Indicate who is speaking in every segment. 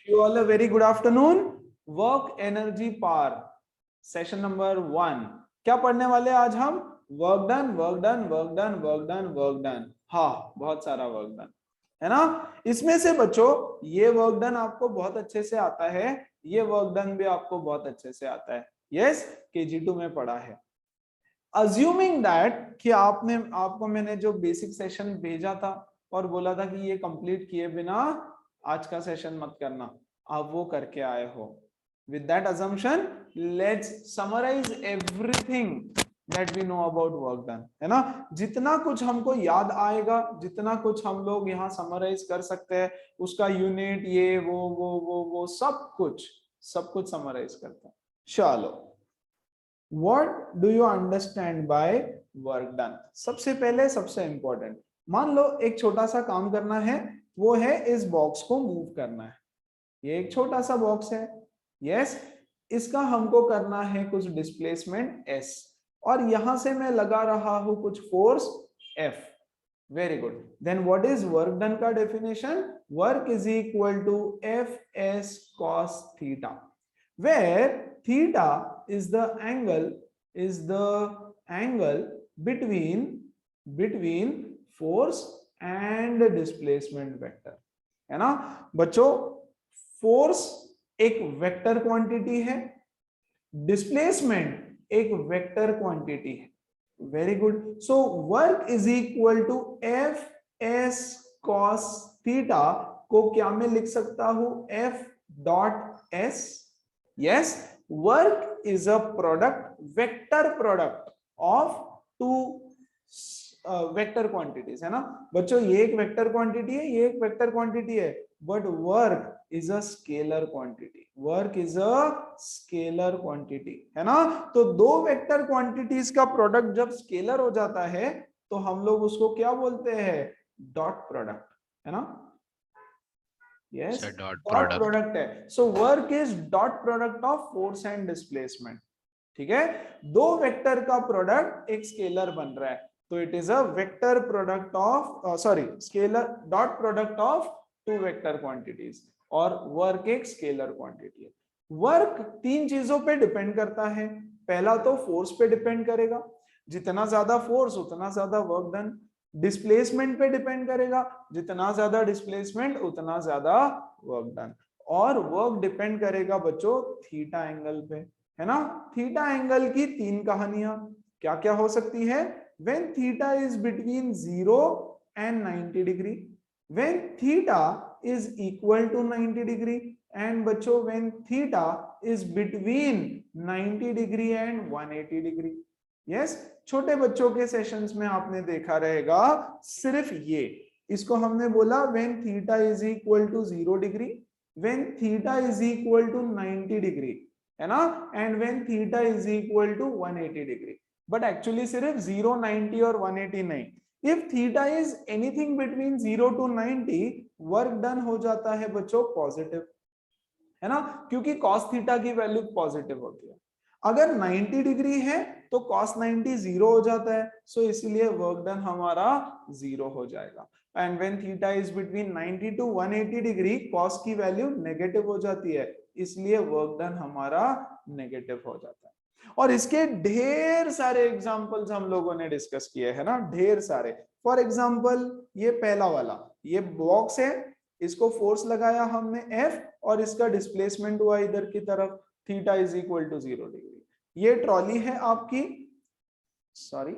Speaker 1: You all a very good afternoon. Work energy power session number 1. क्या पढ़ने वाले आज हम? Work done, work done, work done, work done, work done. हाँ, बहुत सारा वर्क डन है ना. इसमें से बच्चों ये वर्क डन आपको बहुत अच्छे से आता है, ये वर्क डन भी आपको बहुत अच्छे से आता है. यस, KG2 में पढ़ा है. अज्यूमिंग दैट कि आपको मैंने जो बेसिक सेशन भेजा था और बोला था कि ये कंप्लीट किए बिना आज का सेशन मत करना, आप वो करके आए हो. With that assumption, let's summarize everything that we know about work done, है ना. जितना कुछ हमको याद आएगा, जितना कुछ हम लोग यहाँ समराइज कर सकते हैं, उसका यूनिट ये वो सब कुछ समराइज करते हैं. चलो, What do you understand by work done? सबसे पहले सबसे इंपॉर्टेंट, मान लो एक छोटा सा काम करना है, वो है इस बॉक्स को मूव करना है. ये एक छोटा सा बॉक्स है. यस, इसका हमको करना है कुछ डिस्प्लेसमेंट S और यहां से मैं लगा रहा हूं कुछ force F. Very good. Then what is work done का definition? Work is equal to Fs cos theta, where theta is the angle between force and displacement vector, है ना बच्चों. फोर्स एक वेक्टर क्वांटिटी है, डिस्प्लेसमेंट एक vector quantity है. Very good. So work is equal to F S cos theta को क्या मैं लिख सकता हूं? F dot S. Yes, work is a product, vector product of two vector quantities, है ना बच्चों. ये एक वेक्टर क्वांटिटी है, ये एक वेक्टर क्वांटिटी है, but work is a scalar quantity. Work is a scalar quantity, है ना. तो दो वेक्टर क्वांटिटीज का प्रोडक्ट जब स्केलर हो जाता है तो हम लोग उसको क्या बोलते हैं? डॉट प्रोडक्ट, है ना. यस, डॉट प्रोडक्ट है. सो work is dot product of force and displacement. ठीक है, दो वेक्टर का प्रोडक्ट एक स्केलर बन रहा है, तो it is a vector product of scalar dot product of two vector quantities. और वर्क एक स्केलर क्वांटिटी है. वर्क तीन चीजों पे डिपेंड करता है. पहला तो फोर्स पे डिपेंड करेगा, जितना ज्यादा फोर्स उतना ज्यादा वर्क डन. डिस्प्लेसमेंट पे डिपेंड करेगा, जितना ज्यादा डिस्प्लेसमेंट उतना ज्यादा वर्क डन. और वर्क डिपेंड करेगा बच्चों थीटा एंगल पे, है ना. थीटा एंगल की तीन कहानियां क्या क्या हो सकती है? when theta is between 0 and 90 degree, when theta is equal to 90 degree, and बच्चों when theta is between 90 degree and 180 degree. yes, छोटे बच्चों के सेशंस में आपने देखा रहेगा सिर्फ ये, इसको हमने बोला when theta is equal to 0 degree, when theta is equal to 90 degree, है ना, and when theta is equal to 180 degree. But actually सिर्फ 0, 90 और 180 नहीं. If theta is anything between 0 to 90, work done हो जाता है बच्चों पॉजिटिव, है ना, क्योंकि cos थीटा की वैल्यू पॉजिटिव होती है. अगर 90 डिग्री है तो cos 90 0 हो जाता है, सो इसीलिए वर्क डन हमारा 0 हो जाएगा. And when theta is between 90 to 180 degree, cos की वैल्यू नेगेटिव हो जाती है, इसलिए वर्क डन हमारा नेगेटिव हो जाता है. और इसके ढेर सारे एग्जांपल्स हम लोगों ने डिस्कस किए हैं ना, ढेर सारे. फॉर एग्जांपल ये पहला वाला, ये बॉक्स है, इसको फोर्स लगाया हमने F और इसका डिस्प्लेसमेंट हुआ इधर की तरफ, theta is equal to 0 degree. ये ट्रॉली है आपकी, सॉरी,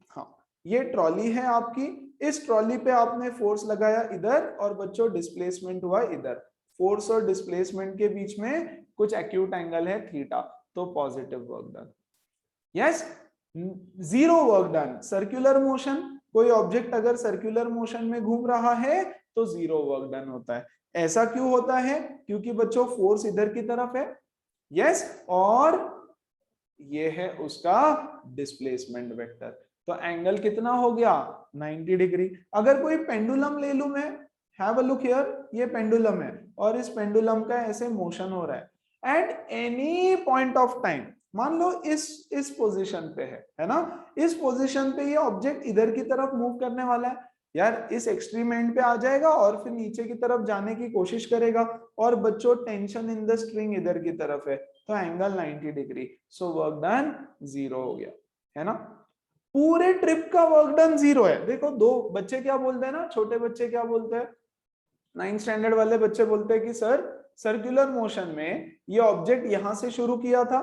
Speaker 1: हाँ ये ट्रॉली है आपकी. इस ट्रॉली पे आपने फोर्स लगाया इधर और बच्चों डिस्प्लेसमेंट हुआ इधर. फोर्स और डिस्प्लेसमेंट के बीच में कुछ एक्यूट एंगल है थीटा, तो positive work done. Yes, zero work done. Circular motion, कोई ऑब्जेक्ट अगर सर्कुलर मोशन में घूम रहा है तो जीरो वर्क डन होता है. ऐसा क्यों होता है? क्योंकि बच्चों फोर्स इधर की तरफ है. यस, और ये है उसका डिस्प्लेसमेंट वेक्टर. तो एंगल कितना हो गया? 90 डिग्री. अगर कोई पेंडुलम ले लूं मैं, हैव अ लुक हियर, ये पेंडुलम है और इस पेंडुलम का ऐसे मोशन हो रहा है. At any point of time, मान लो इस पोजीशन पे है ना, इस पोजीशन पे ये ऑब्जेक्ट इधर की तरफ मूव करने वाला है. यार इस एक्सट्रीम एंड पे आ जाएगा और फिर नीचे की तरफ जाने की कोशिश करेगा, और बच्चों टेंशन इन द स्ट्रिंग इधर की तरफ है तो एंगल 90 डिग्री, सो वर्क डन 0 हो गया, है ना। पूरे ट्रिप का वर्क डन 0 है। देखो दो बच्चे क्या बोलते हैं ना, छोटे बच्चे क्या बोलते हैं, 9th स्टैंडर्ड वाले बच्चे बोलते हैं कि सर सर्कुलर मोशन में ये ऑब्जेक्ट यहां से शुरू किया था,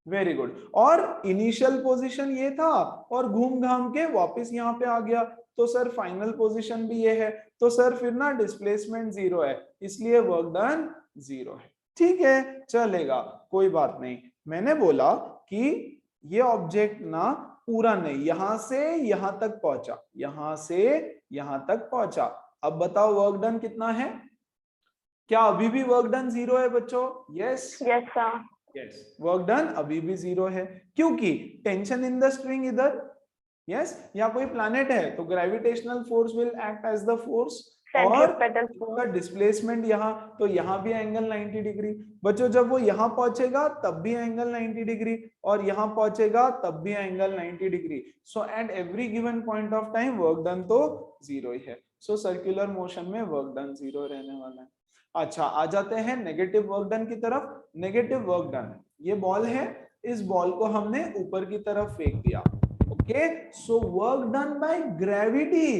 Speaker 1: वेरी गुड, और इनिशियल पोजीशन ये था और घूम घाम के वापस यहाँ पे आ गया, तो सर फाइनल पोजीशन भी ये है, तो सर फिर ना डिस्प्लेसमेंट 0 है, इसलिए वर्क डन 0 है। ठीक है, चलेगा, कोई बात नहीं। मैंने बोला कि ये ऑब्जेक्ट ना पूरा नहीं, यहां से यहां तक पहुंचा, यहां से यहां तक पहुंचा। अब बताओ वर्क डन कितना है, क्या अभी भी वर्क डन 0 है बच्चों? Yes
Speaker 2: yes sir.
Speaker 1: Yes, work done अभी भी 0 है, क्योंकि टेंशन इन द स्ट्रिंग इधर, यस, या कोई प्लैनेट है तो gravitational force will act as the force, और
Speaker 2: सेंट्रीपिटल
Speaker 1: उसका
Speaker 2: फोर्स।
Speaker 1: डिस्प्लेसमेंट यहाँ, तो यहाँ भी एंगल 90 डिग्री। बच्चों जब वो यहाँ पहुंचेगा तब भी एंगल 90 डिग्री, और यहाँ पहुंचेगा तब भी angle 90 degree, so at every given point of time work done तो 0 ही है, सो सर्कुलर मोशन में वर्क डन 0 रहने वाला है। अच्छा, आ जाते हैं नेगेटिव वर्क डन की तरफ। नेगेटिव वर्क डन, ये बॉल है, इस बॉल को हमने ऊपर की तरफ फेंक दिया, okay, so work done by gravity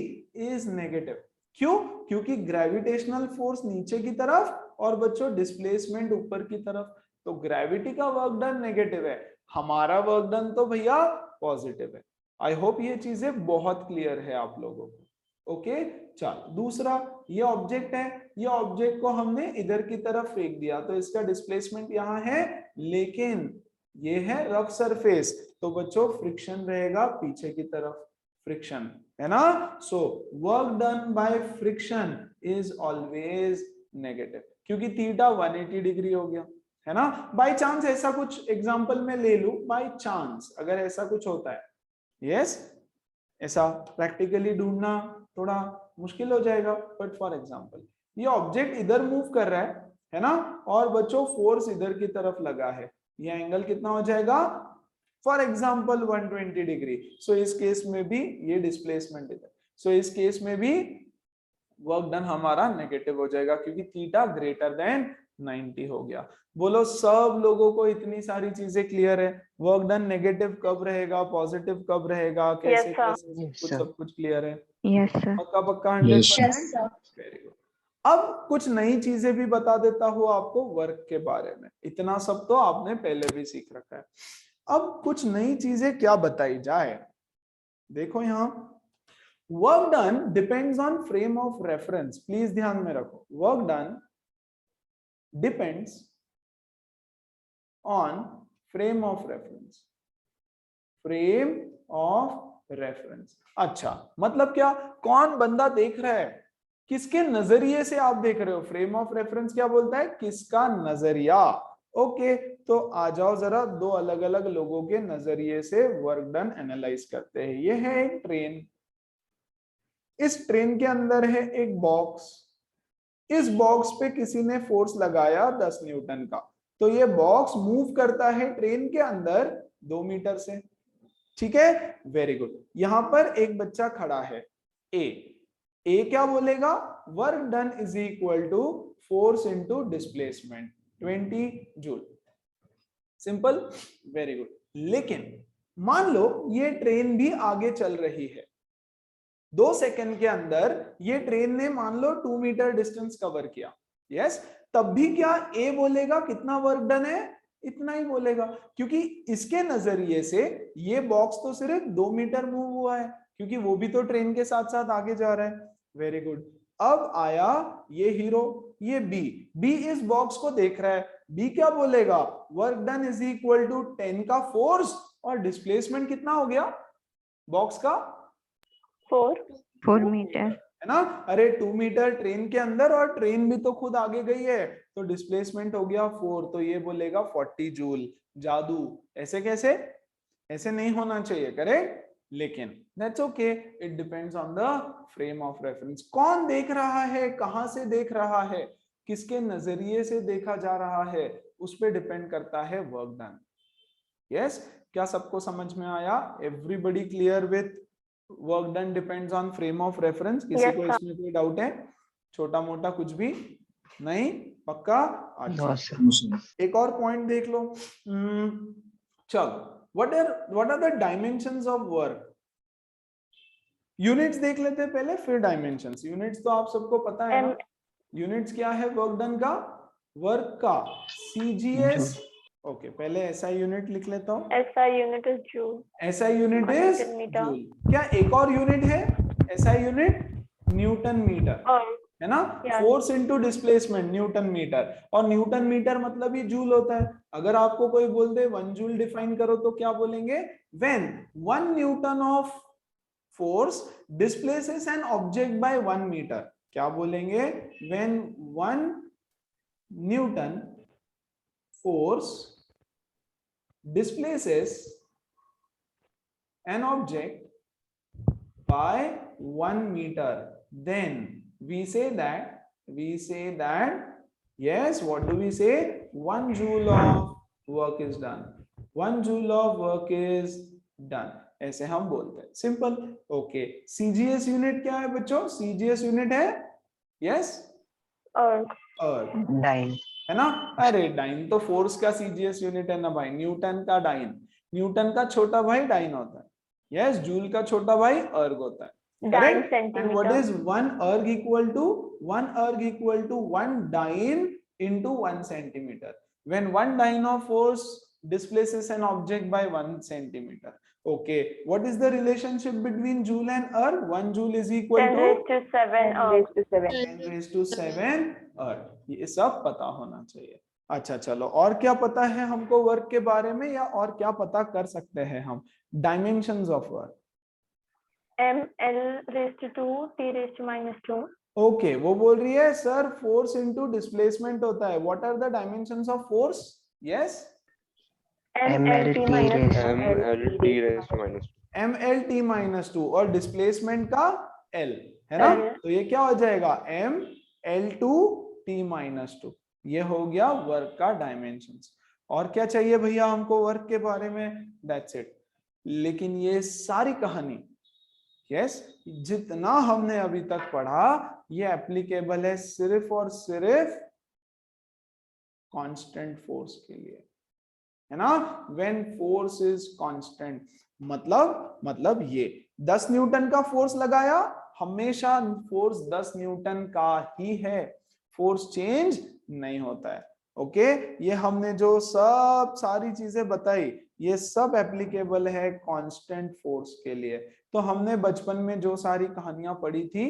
Speaker 1: is negative. क्यों? क्योंकि ग्रेविटेशनल फोर्स नीचे की तरफ और बच्चों डिस्प्लेसमेंट ऊपर की तरफ, तो ग्रेविटी का वर्क डन नेगेटिव है, हमारा वर्क डन तो भैया पॉजिटिव है। आई होप ये चीजें बहुत क्लियर है आप लोगों को। ओके, चल दूसरा, ये ऑब्जेक्ट है, ये ऑब्जेक्ट को हमने इधर की तरफ फेंक दिया, तो इसका डिस्प्लेसमेंट यहाँ है, लेकिन ये है रफ सरफेस, तो बच्चों फ्रिक्शन रहेगा पीछे की तरफ, फ्रिक्शन, है ना। सो work done by friction is always negative, क्योंकि थीटा 180 डिग्री हो गया, है ना। बाय चांस ऐसा कुछ एग्जांपल में ले लूं, बाय चांस अगर ऐसा कुछ होता है, यस, ऐसा प्रैक्टिकली ढूंढना थोड़ा मुश्किल हो जाएगा, बट फॉर एग्जांपल ये ऑब्जेक्ट इधर मूव कर रहा है ना, और बच्चों फोर्स इधर की तरफ लगा है, ये एंगल कितना हो जाएगा, फॉर एग्जांपल 120 डिग्री, सो इस केस में भी ये डिस्प्लेसमेंट इधर, सो इस केस में भी वर्क डन हमारा नेगेटिव हो जाएगा, क्योंकि थीटा ग्रेटर देन 90 हो गया। बोलो सब लोगों को इतनी सारी चीजें क्लियर है, वर्क डन नेगेटिव कब रहेगा, पॉजिटिव कब रहेगा, कैसे
Speaker 2: Yes, sir.
Speaker 1: कैसे सब कुछ क्लियर है,
Speaker 2: यस सर।
Speaker 1: पक्का पक्का
Speaker 3: Yes.
Speaker 1: 100%। Very good. अब कुछ नई चीजें भी बता देता हूँ आपको वर्क के बारे में, इतना सब तो आपने पहले भी सीख रखा है, अब कुछ नई चीजें क्या बताई जाए। देखो यहाँ work done depends on frame of reference, please ध्यान में रखो, work done depends on frame of reference, frame of reference. अच्छा मतलब क्या, कौन बंदा देख रहा है, किसके नजरिए से आप देख रहे हो, फ्रेम ऑफ रेफरेंस क्या बोलता है, किसका नजरिया। ओके, तो आ जाओ जरा दो अलग अलग लोगों के नजरिए से वर्क डन एनालाइज करते हैं। ये है एक ट्रेन, इस ट्रेन के अंदर है एक बॉक्स, इस बॉक्स पे किसी ने फोर्स लगाया 10 न्यूटन का, तो ये बॉक्स मूव करता है ट्रेन के अंदर 2 मीटर से, ठीक है, वेरी गुड। यहां पर एक बच्चा खड़ा है, ए क्या बोलेगा, work done is equal to force into displacement 20 joule, simple, very good. लेकिन मान लो ये ट्रेन भी आगे चल रही है, 2 सेकंड के अंदर ये ट्रेन ने मान लो 2 मीटर डिस्टेंस कवर किया, यस, तब भी क्या ए बोलेगा कितना वर्क डन है, इतना ही बोलेगा, क्योंकि इसके नजरिए से ये बॉक्स तो सिर्फ 2 मीटर मूव हुआ है, क्योंकि वो भी तो ट्रेन के साथ साथ आगे जा रहा है, वेरी गुड। अब आया ये हीरो, ये बी इस बॉक्स को देख रहा है, बी क्या बोलेगा, work done is equal to 10 का फोर्स और डिस्प्लेसमेंट कितना हो गया बॉक्स का,
Speaker 2: 4 मीटर,
Speaker 1: है ना। अरे 2 मीटर ट्रेन के अंदर और ट्रेन भी तो खुद आगे गई है, तो डिस्प्लेसमेंट हो गया 4, तो ये बोलेगा 40 जूल। जादू, ऐसे कैसे, ऐसे नहीं होना चाहिए, करेक्ट, लेकिन that's okay, it depends on the frame of reference, कौन देख रहा है, कहां से देख रहा है, किसके नजरिए से देखा जा रहा है, उस पर डिपेंड करता है वर्क डन। यस, क्या सबको समझ में आया, everybody clear with work done depends on frame of reference. किसी
Speaker 2: Yes,
Speaker 1: को
Speaker 2: sir.
Speaker 1: इसमें कोई डाउट है? छोटा मोटा कुछ भी नहीं? पक्का? अच्छा, एक और पॉइंट देख लो। चलो, what are the dimensions of work? Units देख लेते हैं पहले, फिर डायमेंशंस। यूनिट्स तो आप सबको पता है ना? यूनिट्स क्या है वर्क डन का? वर्क का सीजीएस। ओके, पहले एसआई यूनिट लिख लेता हूँ।
Speaker 2: SI unit is joule.
Speaker 1: SI unit is
Speaker 2: Newton meter.
Speaker 1: Joule. क्या एक और यूनिट है एसआई यूनिट? न्यूटन मीटर, है ना?
Speaker 2: Yeah.
Speaker 1: Force into displacement, newton metre. और न्यूटन मीटर मतलब ही जूल होता है। अगर आपको कोई बोल दे 1 जूल डिफाइन करो तो क्या बोलेंगे? When 1 Newton of force displaces an object by 1 meter. क्या बोलेंगे? when 1 Newton force displaces an object by 1 meter, then we say that yes, what do we say? 1 joule of work is done. 1 joule of work is done. ऐसे हम बोलते हैं, simple. Okay, CGS unit क्या है बच्चों? CGS unit है yes
Speaker 3: dine,
Speaker 1: है ना? अरे डाइन तो फोर्स का सीजीएस यूनिट है ना भाई, न्यूटन का डाइन। न्यूटन का छोटा भाई डाइन होता है। यस, जूल का छोटा भाई अर्ग होता है।
Speaker 2: Dyne
Speaker 1: Correct? And what
Speaker 2: centimeter.
Speaker 1: is 1 erg equal to? 1 erg equal to 1 dyne into 1 centimeter. When 1 dyne of force displaces an object by 1 centimeter. Okay, what is the relationship between joule and erg? 1 joule is equal
Speaker 2: 10
Speaker 1: to
Speaker 2: raised to 7
Speaker 1: 10 raised to 7 erg. ये सब पता होना चाहिए। अच्छा चलो, और क्या पता है हमको वर्क के बारे में, या और क्या पता कर सकते हैं हम? Dimensions of work.
Speaker 2: ml raised to 2 t raised to -2.
Speaker 1: Okay, वो बोल रही है सर फोर्स इनटू डिस्प्लेसमेंट होता है। What are the dimensions of force? Yes,
Speaker 2: mlt minus
Speaker 1: mlt minus 2 और डिस्प्लेसमेंट का l, है ना?
Speaker 2: L.
Speaker 1: तो ये क्या हो जाएगा? m l2 t minus 2। ये हो गया वर्क का डायमेंशंस। और क्या चाहिए भैया हमको वर्क के बारे में? That's it. लेकिन ये सारी कहानी, यस, जितना हमने अभी तक पढ़ा, ये एप्लीकेबल है सिर्फ और सिर्फ कांस्टेंट फोर्स के लिए, है ना? व्हेन फोर्स इज कांस्टेंट, मतलब ये 10 न्यूटन का फोर्स लगाया, हमेशा फोर्स 10 न्यूटन का ही है, फोर्स चेंज नहीं होता है। ओके, ये हमने जो सब सारी चीजें बताई, ये सब एप्लीकेबल है कांस्टेंट फोर्स के लिए। तो हमने बचपन में जो सारी कहानियां पढ़ी थी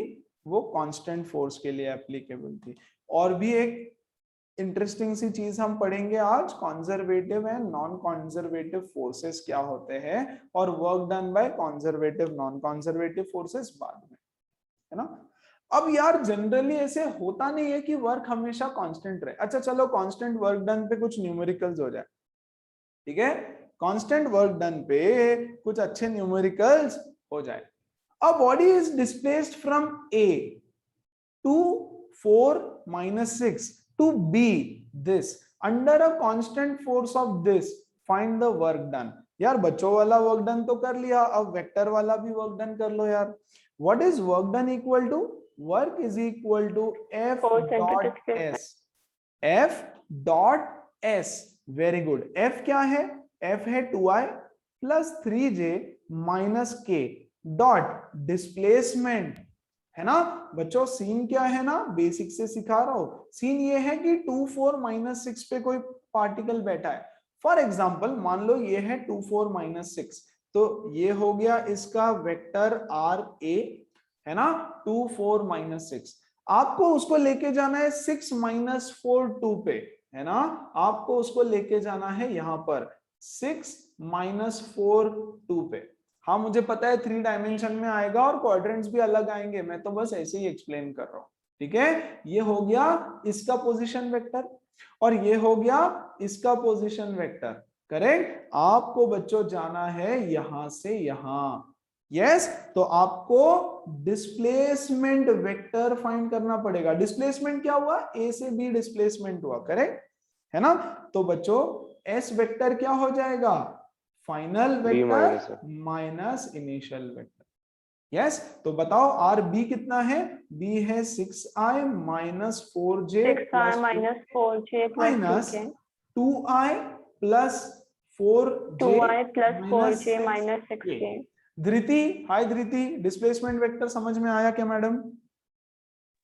Speaker 1: वो कांस्टेंट फोर्स के लिए एप्लीकेबल थी। और भी एक इंटरेस्टिंग सी चीज हम पढ़ेंगे आज, conservative and non conservative forces क्या होते हैं, और work done bye conservative non conservative forces बाद में, है ना? अब यार जनरली ऐसे होता नहीं है कि वर्क हमेशा कांस्टेंट रहे। अच्छा चलो, कांस्टेंट वर्क डन पे कुछ न्यूमेरिकल्स हो जाए, ठीक है? कांस्टेंट वर्क डन पे कुछ अच्छे न्यूमेरिकल्स हो जाए। A body is displaced from A to 4 - 6 to B this under a constant force of this, find the work done। यार बच्चों वाला वर्क डन तो कर लिया, अब वेक्टर वाला भी वर्क डन कर लो यार। What is work done equal to? Work is equal to F dot S। F dot S, very good. F क्या है? F है 2i plus 3j minus k dot displacement, है ना बच्चों? सीन क्या है ना, बेसिक से सिखा रहा हूं। सीन ये है कि 2 4 - 6 पे कोई पार्टिकल बैठा है। फॉर एग्जांपल मान लो ये है 2 4 - 6, तो ये हो गया इसका वेक्टर r a, है ना? 2 4 - 6। आपको उसको लेके जाना है 6 - 4 2 पे, है ना? आपको उसको लेके जाना है यहां पर 6 - 4 2 पे। हाँ मुझे पता है 3 डायमेंशन में आएगा और क्वाड्रेंट्स भी अलग आएंगे, मैं तो बस ऐसे ही एक्सप्लेन कर रहा हूँ, ठीक है? ये हो गया इसका पोजीशन वेक्टर और ये हो गया इसका पोजीशन वेक्टर, करेक्ट? आपको बच्चों जाना है यहां से यहां, यस। तो आपको डिस्प्लेसमेंट वेक्टर फाइंड करना पड़ेगा। डिस्प्लेसमेंट क्या हुआ? ए से बी डिस्प्लेसमेंट हुआ, करेक्ट है ना? तो बच्चों एस वेक्टर क्या हो जाएगा? Final vector minus initial vector, yes तो बताओ आर बी कितना है, बी है 6i minus 4j
Speaker 2: 6i minus 4j plus
Speaker 1: minus
Speaker 2: 2k
Speaker 1: 2i plus 4j
Speaker 2: 2i plus
Speaker 1: minus
Speaker 2: 4j minus
Speaker 1: 6k।
Speaker 2: 6k।
Speaker 1: Dhriti, hi Dhriti, displacement vector समझ में आया क्या madam?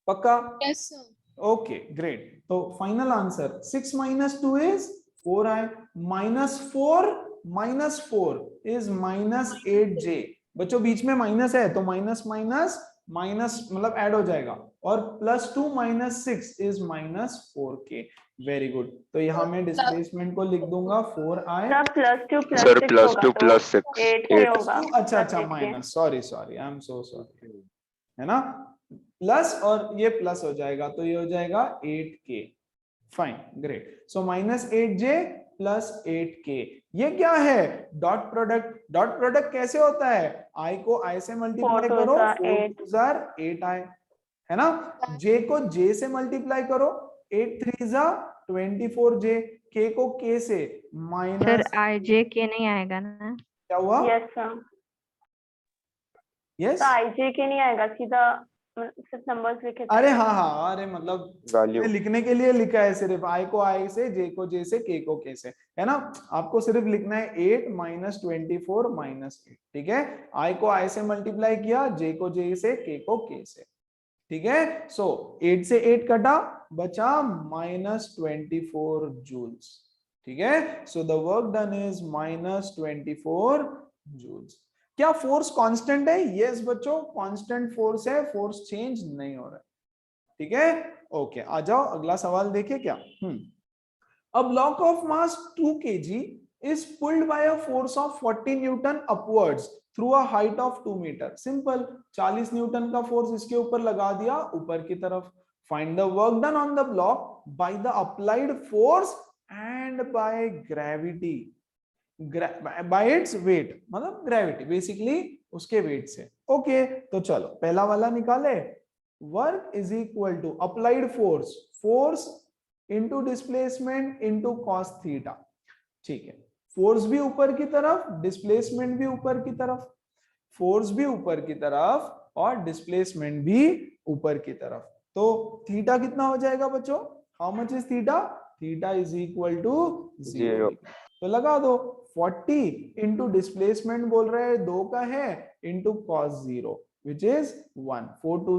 Speaker 1: पक्का?
Speaker 3: Yes sir.
Speaker 1: Okay great. तो final answer 6 minus 2 is 4i minus 4 is minus 8j। बच्चों बीच में minus है तो माइनस माइनस माइनस मतलब ऐड हो जाएगा, और plus 2 minus 6 is minus 4k। Very good. तो यहाँ मैं डिस्प्लेसमेंट को लिख दूंगा 4i
Speaker 2: सर +2 +
Speaker 4: सर
Speaker 2: 6
Speaker 4: प्लस
Speaker 2: होगा
Speaker 4: टू
Speaker 2: तो
Speaker 4: प्लस 6
Speaker 2: 8k होगा।
Speaker 1: अच्छा अच्छा
Speaker 2: +8k।
Speaker 1: Minus, sorry sorry, I am so sorry, है ना, प्लस और ये प्लस हो जाएगा तो ये हो जाएगा 8k। Fine great. So minus 8j plus 8k। ये क्या है? Dot product. डॉट प्रोडक्ट कैसे होता है? i को i से मल्टीप्लाई
Speaker 2: 4
Speaker 1: करो,
Speaker 2: 2
Speaker 1: 4
Speaker 2: 8
Speaker 1: 2 8i, है ना। j को j से मल्टीप्लाई करो, 8 3 24j, k को k से
Speaker 5: सर
Speaker 1: माइनस,
Speaker 5: IJ के नहीं आएगा ना?
Speaker 1: क्या हुआ?
Speaker 2: Yes sir.
Speaker 1: यस
Speaker 2: तो IJ नहीं आएगा, सीधा सिर्फ नंबर्स लिखे थे।
Speaker 1: अरे हाँ हाँ, अरे मतलब
Speaker 4: वैल्यू
Speaker 1: मैंने लिखने के लिए लिखा है सिर्फ, i को i से, j को j से, k को k से, है ना। आपको सिर्फ लिखना है 8 माइनस 24 माइनस 8, ठीक है। i को i से मल्टीप्लाई किया, j को j से, k को k से, ठीक है। सो 8 से 8 कटा, बचा माइनस 24 जूल्स, ठीक है। So the work done is minus 24 joules. क्या फोर्स कांस्टेंट है? यस बच्चों कांस्टेंट फोर्स है, फोर्स चेंज नहीं हो रहा है, ठीक है। ओके आ जाओ अगला सवाल देखिए क्या। A block of mass 2 kg is pulled by a force of 40 newton upwards through a height of 2 metre. Simple, 40 newton का फोर्स इसके ऊपर लगा दिया ऊपर की तरफ। Find the work done on the block by the applied force and by gravity, by its weight, मतलब gravity basically उसके वेट से। ओके तो चलो पहला वाला निकाले। Work is equal to applied force, force into displacement into cos theta, ठीक है। फोर्स भी ऊपर की तरफ, डिस्प्लेसमेंट भी ऊपर की तरफ, फोर्स भी ऊपर की तरफ और डिस्प्लेसमेंट भी ऊपर की तरफ। तो थीटा कितना हो जाएगा बच्चों? How much is theta? Theta is equal to 0। तो लगा दो 40 इंटू डिस्प्लेसमेंट बोल रहे हैं 2 का है, into cos 0 which is 1, 4 2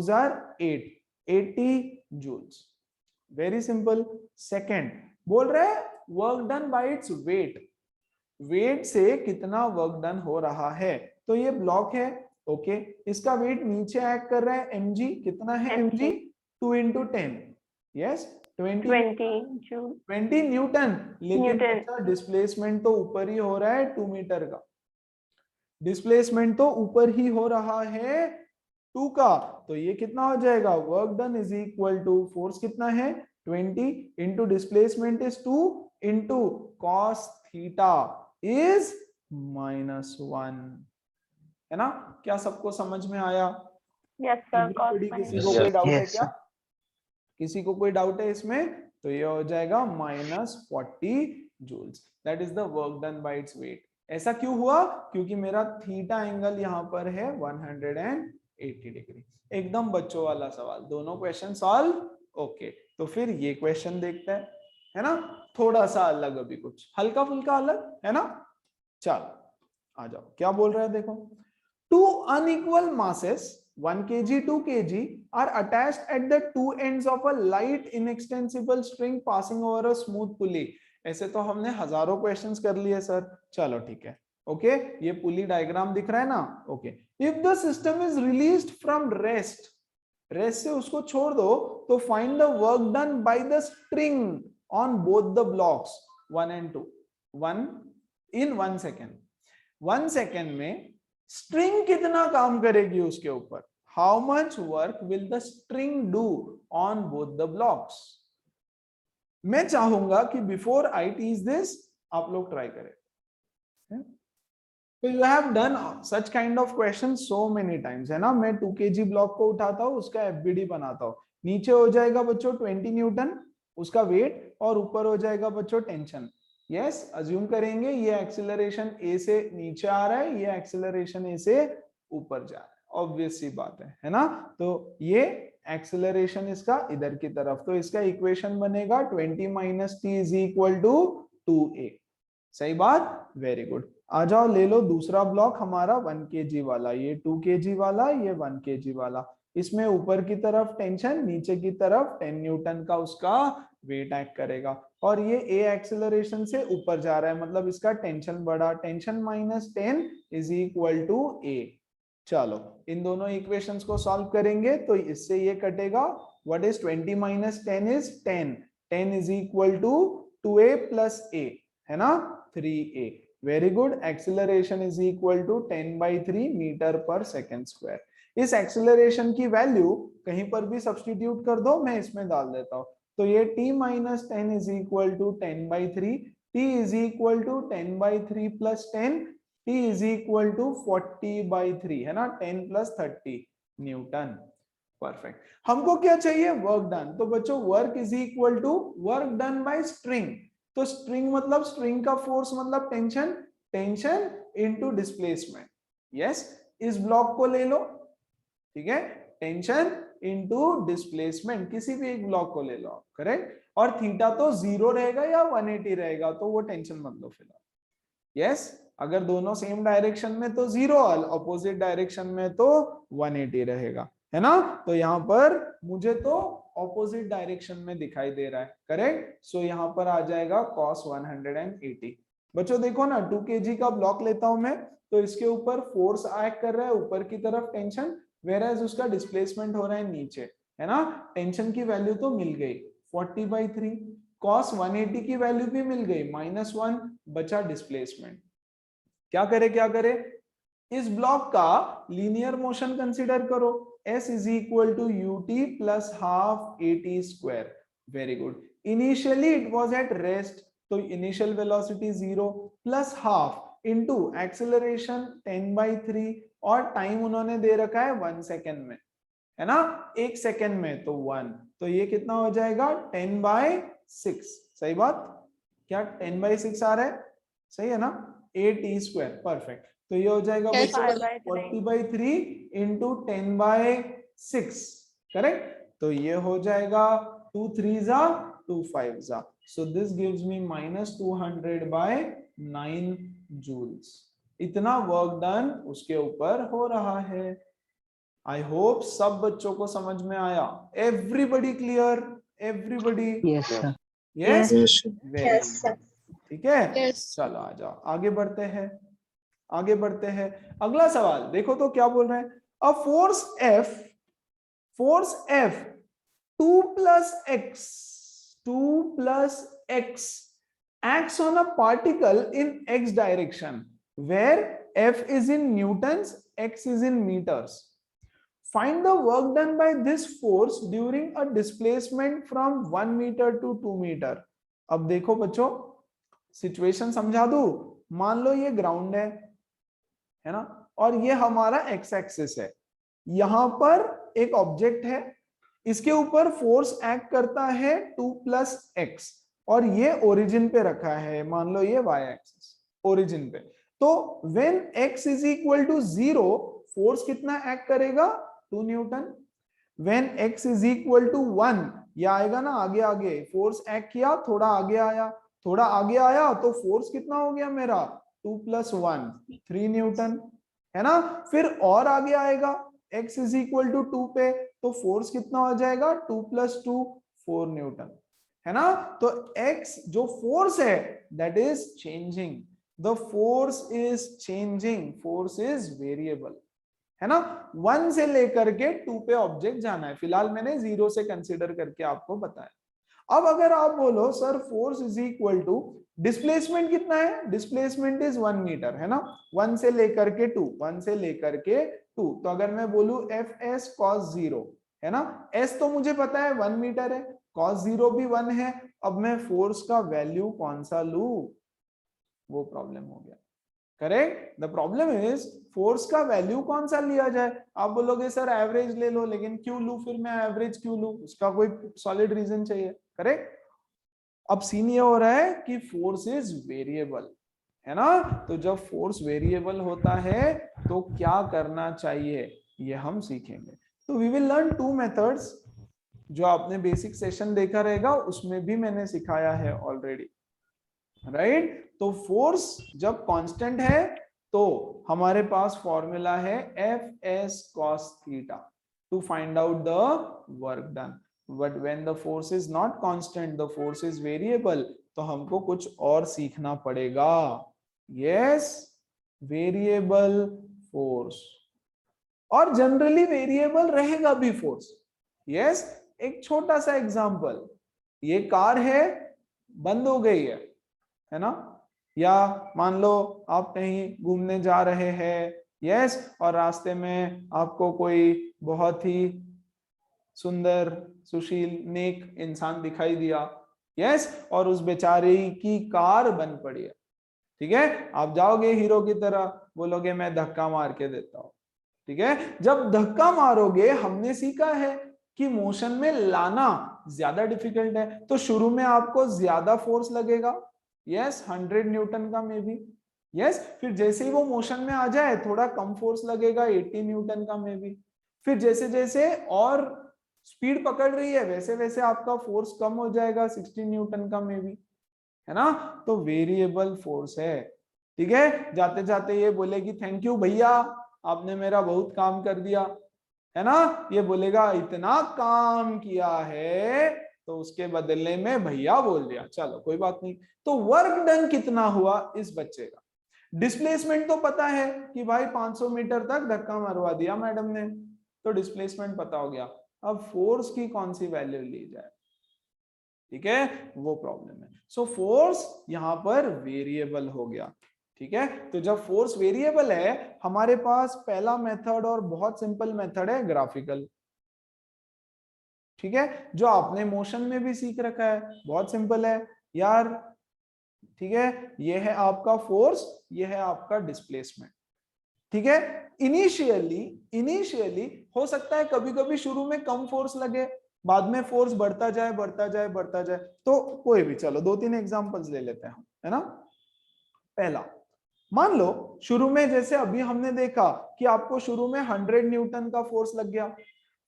Speaker 1: 8, 80 joules. Very simple. Second बोल रहे हैं work done by its weight, weight से कितना वर्क डन हो रहा है। तो ये ब्लॉक है, ओके, इसका वेट नीचे एक्ट कर रहा है mg, कितना है mg? 2 into 10, yes 20 Newton. लेकिन अच्छा डिस्प्लेसमेंट तो ऊपर ही हो रहा है 2 मीटर का, डिस्प्लेसमेंट तो ऊपर ही हो रहा है 2 का। तो ये कितना हो जाएगा? Work done is equal to force कितना है 20 into displacement is 2 into cos theta is -1, है ना। क्या सबको समझ में आया?
Speaker 2: Yes sir.
Speaker 1: किसी को कोई डाउट है क्या? किसी को कोई डाउट है इसमें? तो ये हो जाएगा -40 joules, that is the work done by its weight. ऐसा क्यों हुआ? क्योंकि मेरा थीटा एंगल यहाँ पर है 180 डिग्री। एकदम बच्चों वाला सवाल, दोनों क्वेश्चन सॉल्व। ओके तो फिर ये क्वेश्चन देखते हैं, है ना, थोड़ा सा अलग, अभी कुछ हल्का फुल्का अलग, है ना। चलो आ जाओ, क्या बोल रहा है देखो। 2 unequal masses 1 kg 2 kg are attached at the two ends of a light inextensible string passing over a smooth pulley। ऐसे तो हमने हजारों क्वेश्चंस कर लिए सर, चलो ठीक है। ओके ये पुली डायग्राम दिख रहा है ना। Okay if the system is released from rest, rest से उसको छोड़ दो, तो find the work done by the string on both the blocks 1 and 2 1 in 1 second। 1 second में स्ट्रिंग कितना काम करेगी उसके ऊपर, how much work will the string do on both the blocks. मैं चाहूंगा कि बिफोर आई टीच दिस आप लोग ट्राई करें। तो you have done such kind of question so many times, है ना। मैं 2 kg ब्लॉक को उठाता हूं, उसका एफबीडी बनाता हूं, नीचे हो जाएगा बच्चों 20 न्यूटन उसका वेट, और ऊपर हो जाएगा बच्चों टेंशन। यस अज्यूम करेंगे ये एक्सेलरेशन ए से नीचे आ रहा है, ये एक्सेलरेशन ए से ऊपर जा रहा है, ऑब्वियस सी बात है ना। तो ये एक्सेलरेशन इसका इधर की तरफ, तो इसका इक्वेशन बनेगा 20 minus T is equal to 2a। सही बात, वेरी गुड। आ जाओ ले लो दूसरा ब्लॉक हमारा 1 kg वाला, ये 2 kg वाला, ये 1 kg वाला। इसमें ऊपर की तरफ टेंशन, नीचे की तरफ 10 न्यूटन का उसका वेट एक्ट करेगा, और ये a एक्सेलरेशन से ऊपर जा रहा है, मतलब इसका टेंशन बढ़ा। Tension minus 10 is equal to a। चलो इन दोनों इक्वेशंस को सॉल्व करेंगे तो इससे ये कटेगा। What is 20 minus 10 is 10। 10 is equal to 2a plus a, है ना, 3a। Very good. Acceleration is equal to 10/3 metre per second square. इस एक्सेलरेशन की वैल्यू कहीं पर भी सब्स्टिट्यूट कर दो, मैं इसमें डाल देता हूं। तो ये t minus 10 is equal to 10/3, t is equal to 10/3 plus 10, t is equal to 40/3, है ना, 10 प्लस 30 न्यूटन। परफेक्ट। हमको क्या चाहिए, वर्क डन। तो बच्चों work is equal to work done by string. तो स्ट्रिंग मतलब स्ट्रिंग का फोर्स मतलब tension, tension into displacement. Yes, इस ब्लॉक को ले लो, ठीक है, टेंशन इनटू डिस्प्लेसमेंट, किसी भी एक ब्लॉक को ले लो, करेक्ट। और थीटा तो 0 रहेगा या 180 रहेगा, तो वो टेंशन मत लो फिलहाल। यस, अगर दोनों सेम डायरेक्शन में तो 0, अपोजिट डायरेक्शन में तो 180 रहेगा, है ना। तो यहाँ पर मुझे तो ऑपोजिट डायरेक्शन में दिखाई दे रहा है, करेक्ट। सो यहाँ पर आ जाएगा cos 180। बच्चों देखो ना, 2 kg का ब्लॉक लेता हूं मैं, तो इसके ऊपर फोर्स एक्ट कर रहा है, ऊपर की तरफ टेंशन, वेराज उसका डिस्प्लेसमेंट हो रहा है नीचे, है ना। टेंशन की वैल्यू तो मिल गई 40/3, cos 180 की वैल्यू भी मिल गई -1, बचा डिस्प्लेसमेंट। क्या करे, क्या करे, इस ब्लॉक का लीनियर मोशन कंसीडर करो। s is equal to ut plus half at square. Very good. Initially it was at rest, तो initial velocity 0 plus half into acceleration 10/3, और टाइम उन्होंने दे रखा है 1 सेकेंड में, है ना, 1 सेकेंड में तो 1, तो ये कितना हो जाएगा 10/6। सही बात, क्या 10/6 आ रहा है, सही है ना, at स्क्वायर। परफेक्ट। तो ये हो जाएगा 40/3 इंटू 10/6, करेक्ट। तो ये हो जाएगा 2 3 2 5 so this gives me -200/9 joules. इतना वर्क डन उसके ऊपर हो रहा है। आई होप सब बच्चों को समझ में आया। Everybody clear, everybody?
Speaker 3: Yes sir.
Speaker 1: Yes,
Speaker 5: Yes.
Speaker 1: Very good, ठीक है। चलो आ जाओ, आगे बढ़ते हैं, आगे बढ़ते हैं। अगला सवाल देखो तो क्या बोल रहे हैं। A force F 2 plus x acts on a particle in x direction where F is in newtons, x is in meters. Find the work done by this force during a displacement from 1 meter to 2 meter. अब देखो बच्चों, situation समझा दूं। मान लो ये ground है ना, और ये हमारा एक्स एक्सिस है। यहां पर एक ऑब्जेक्ट है, इसके ऊपर फोर्स एक्ट करता है 2 + x, और ये ओरिजिन पे रखा है, मान लो ये y एक्सिस ओरिजिन पे। तो when x is equal to 0, force कितना एक्ट करेगा, 2 newton. When x is equal to 1, ये आएगा ना आगे आगे, फोर्स एक्ट किया, थोड़ा आगे आया, थोड़ा आगे आया, तो फोर्स कितना हो गया मेरा 2 + 1 3 न्यूटन, है ना। फिर और आगे आएगा, x इज इक्वल टू 2 पे, तो फोर्स कितना हो जाएगा 2 + 2 4 न्यूटन, है ना। तो x जो फोर्स है that is changing, the force is changing, force is variable, है ना। 1 से लेकर के 2 पे ऑब्जेक्ट जाना है। फिलहाल मैंने 0 से कंसीडर करके आपको बताया। अब अगर आप बोलो sir force is equal to displacement कितना है, डिस्प्लेसमेंट इज 1 मीटर, है ना, 1 से लेकर के 2, 1 से लेकर के 2। तो अगर मैं बोलूं Fs cos 0, है ना, s तो मुझे पता है 1 मीटर है, cos 0 भी 1 है। अब मैं फोर्स का वैल्यू कौन सा लू, वो प्रॉब्लम हो गया, correct. The problem is force का वैल्यू कौन सा लिया जाए। आप बोलोगे सर एवरेज ले लो, लेकिन क्यों लू, फिर मैं एवरेज क्यों लू, उसका कोई सॉलिड रीजन चाहिए, करेक्ट। अब सीन ये हो रहा है कि फोर्स इज वेरिएबल, है ना। तो जब फोर्स वेरिएबल होता है तो क्या करना चाहिए, ये हम सीखेंगे। तो वी विल लर्न 2 मेथड्स। जो आपने बेसिक सेशन देखा रहेगा उसमें भी मैंने सिखाया है ऑलरेडी, राइट। तो फोर्स जब कांस्टेंट है तो हमारे पास फॉर्मूला है F S cos theta two find out the work done. But when the force is not constant, the force is variable, तो हमको कुछ और सीखना पड़ेगा। यस, वेरिएबल फोर्स, और जनरली वेरिएबल रहेगा भी फोर्स। यस, एक छोटा सा एग्जांपल, ये कार है, बंद हो गई है ना, या मान लो आप कहीं घूमने जा रहे हैं, यस, और रास्ते में आपको कोई बहुत ही सुंदर सुशील नेक इंसान दिखाई दिया, यस, और उस बेचारे की कार बंद पड़ी है, ठीक है। आप जाओगे हीरो की तरह, बोलोगे मैं धक्का मार के देता हूं, ठीक है। जब धक्का मारोगे, हमने सीखा है कि मोशन में लाना ज्यादा डिफिकल्ट है, तो शुरू में आपको ज्यादा फोर्स लगेगा, यस, 100 न्यूटन का मे बी, यस। फिर जैसे ही वो मोशन में आ जाए थोड़ा कम फोर्स लगेगा, 80 न्यूटन का मे बी। फिर जैसे जैसे और स्पीड पकड़ रही है वैसे वैसे आपका फोर्स कम हो जाएगा, 60 न्यूटन का मे बी, है ना। तो वेरिएबल फोर्स है, ठीक है। जाते जाते ये बोलेगी थैंक यू भैया, आपने मेरा बहुत काम कर दिया, है ना। ये बोलेगा इतना काम किया है, तो उसके बदले में भैया बोल दिया, चलो कोई बात नहीं। तो वर्क डन कितना हुआ इस बच्चे का। डिस्प्लेसमेंट तो पता है कि भाई 500 मीटर तक धक्का मरवा दिया मैडम ने, तो डिस्प्लेसमेंट पता हो गया। अब फोर्स की कौन सी वैल्यू ली जाए, ठीक है, वो प्रॉब्लम है। सो फोर्स यहां पर वेरिएबल हो गया, ठीक है। तो जब फोर्स वेरिएबल है, हमारे पास पहला मेथड और बहुत सिंपल मेथड है ग्राफिकल, ठीक है, जो आपने मोशन में भी सीख रखा है, बहुत सिंपल है यार, ठीक है। ये है आपका फोर्स, ये है आपका डिस्प्लेसमेंट, ठीक है। इनिशियली हो सकता है कभी कभी शुरू में कम फोर्स लगे, बाद में फोर्स बढ़ता जाए बढ़ता जाए बढ़ता जाए, तो कोई भी, चलो 2-3 एग्जांपल्स ले लेते हैं, है ना। पहला, मान लो शुरू में जैसे अभी हमने देखा कि आपको शुरू में 100 न्यूटन का फोर्स लग गया,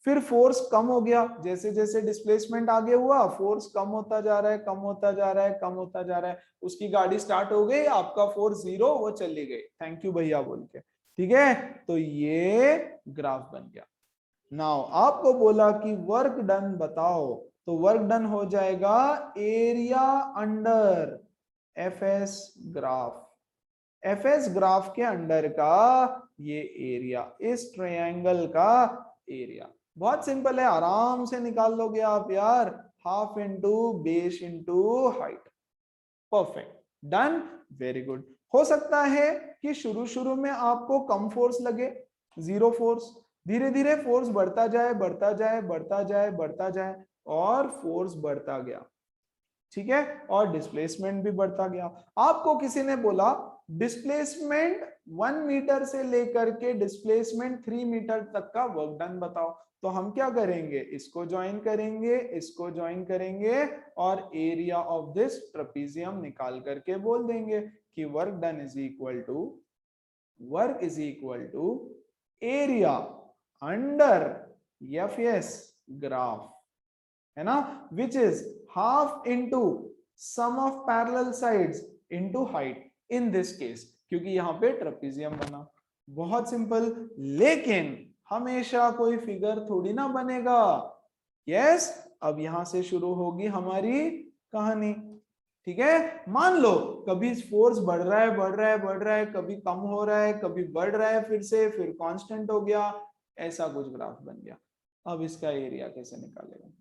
Speaker 1: फिर फोर्स कम हो गया, जैसे जैसे डिस्प्लेसमेंट आगे हुआ फोर्स कम होता जा रहा है, कम होता जा रहा है, कम होता जा रहा है, उसकी गाड़ी स्टार्ट हो गई, आपका फोर्स 0, वो चली गई, थैंक यू भैया बोल के, ठीक है। तो ये ग्राफ बन गया। नाउ आपको बोला कि वर्क डन बताओ, तो वर्क डन हो जाएगा area under FS graph. FS graph के अंडर का ये एरिया, इस ट्रायंगल का एरिया, बहुत सिंपल है, आराम से निकाल लोगे आप यार, half into base into height, perfect, done, very good. हो सकता है कि शुरू शुरू में आपको कम फोर्स लगे, 0 फोर्स, धीरे धीरे फोर्स बढ़ता जाए बढ़ता जाए बढ़ता जाए बढ़ता जाए, और फोर्स बढ़ता गया, ठीक है, और डिस्प्लेसमेंट भी बढ़ता गया। आपको किसी ने बोला डिस्प्लेसमेंट 1 मीटर से लेकर के डिस्प्लेसमेंट 3 मीटर तक का वर्क डन बताओ, तो हम क्या करेंगे, इसको ज्वाइन करेंगे, इसको ज्वाइन करेंगे, और एरिया ऑफ दिस ट्रेपेजियम निकाल करके बोल देंगे कि work done is equal to area under FS graph, है ना, which is half into sum of parallel sides into height in this case, क्योंकि यहां पे ट्रेपेजियम बना, बहुत सिंपल। लेकिन हमेशा कोई फिगर थोड़ी ना बनेगा, यस। अब यहां से शुरू होगी हमारी कहानी, ठीक है। मान लो कभी फोर्स बढ़ रहा है बढ़ रहा है बढ़ रहा है, कभी कम हो रहा है, कभी बढ़ रहा है, फिर से फिर कांस्टेंट हो गया, ऐसा कुछ ग्राफ बन गया। अब इसका एरिया कैसे निकालेगा,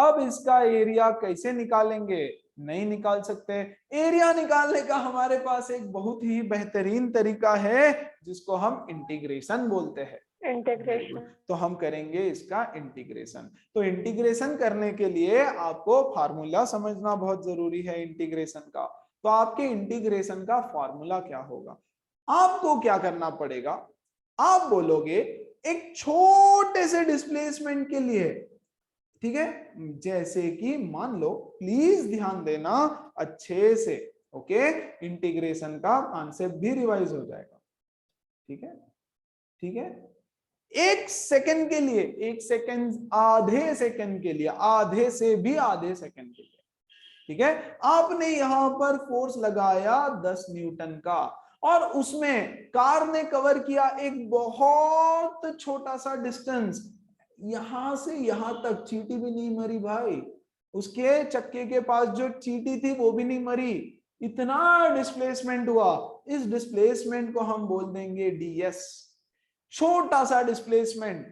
Speaker 1: अब इसका एरिया कैसे निकालेंगे, नहीं निकाल सकते। एरिया निकालने का हमारे पास एक बहुत ही बेहतरीन तरीका है, जिसको हम इंटीग्रेशन बोलते हैं,
Speaker 2: इंटीग्रेशन।
Speaker 1: तो हम करेंगे इसका इंटीग्रेशन। तो इंटीग्रेशन करने के लिए आपको फार्मूला समझना बहुत जरूरी है इंटीग्रेशन का। तो आपके इंटीग्रेशन का फार्मूला क्या होगा, आपको क्या करना पड़ेगा, आप बोलोगे एक छोटे से डिस्प्लेसमेंट के लिए, ठीक है, जैसे कि मान लो, प्लीज ध्यान देना अच्छे से, ओके, इंटीग्रेशन का कॉन्सेप्ट भी रिवाइज हो जाएगा, ठीक है, ठीक है। एक सेकंड के लिए, एक सेकंड, आधे सेकंड के लिए, आधे से भी आधे सेकंड के लिए, ठीक है। आपने यहां पर फोर्स लगाया 10 न्यूटन का, और उसमें कार ने कवर किया एक बहुत छोटा सा डिस्टेंस, यहां से यहां तक। चींटी भी नहीं मरी भाई, उसके चक्के के पास जो चींटी थी वो भी नहीं मरी, इतना डिस्प्लेसमेंट हुआ। इस डिस्प्लेसमेंट को हम बोल देंगे ds, छोटा सा displacement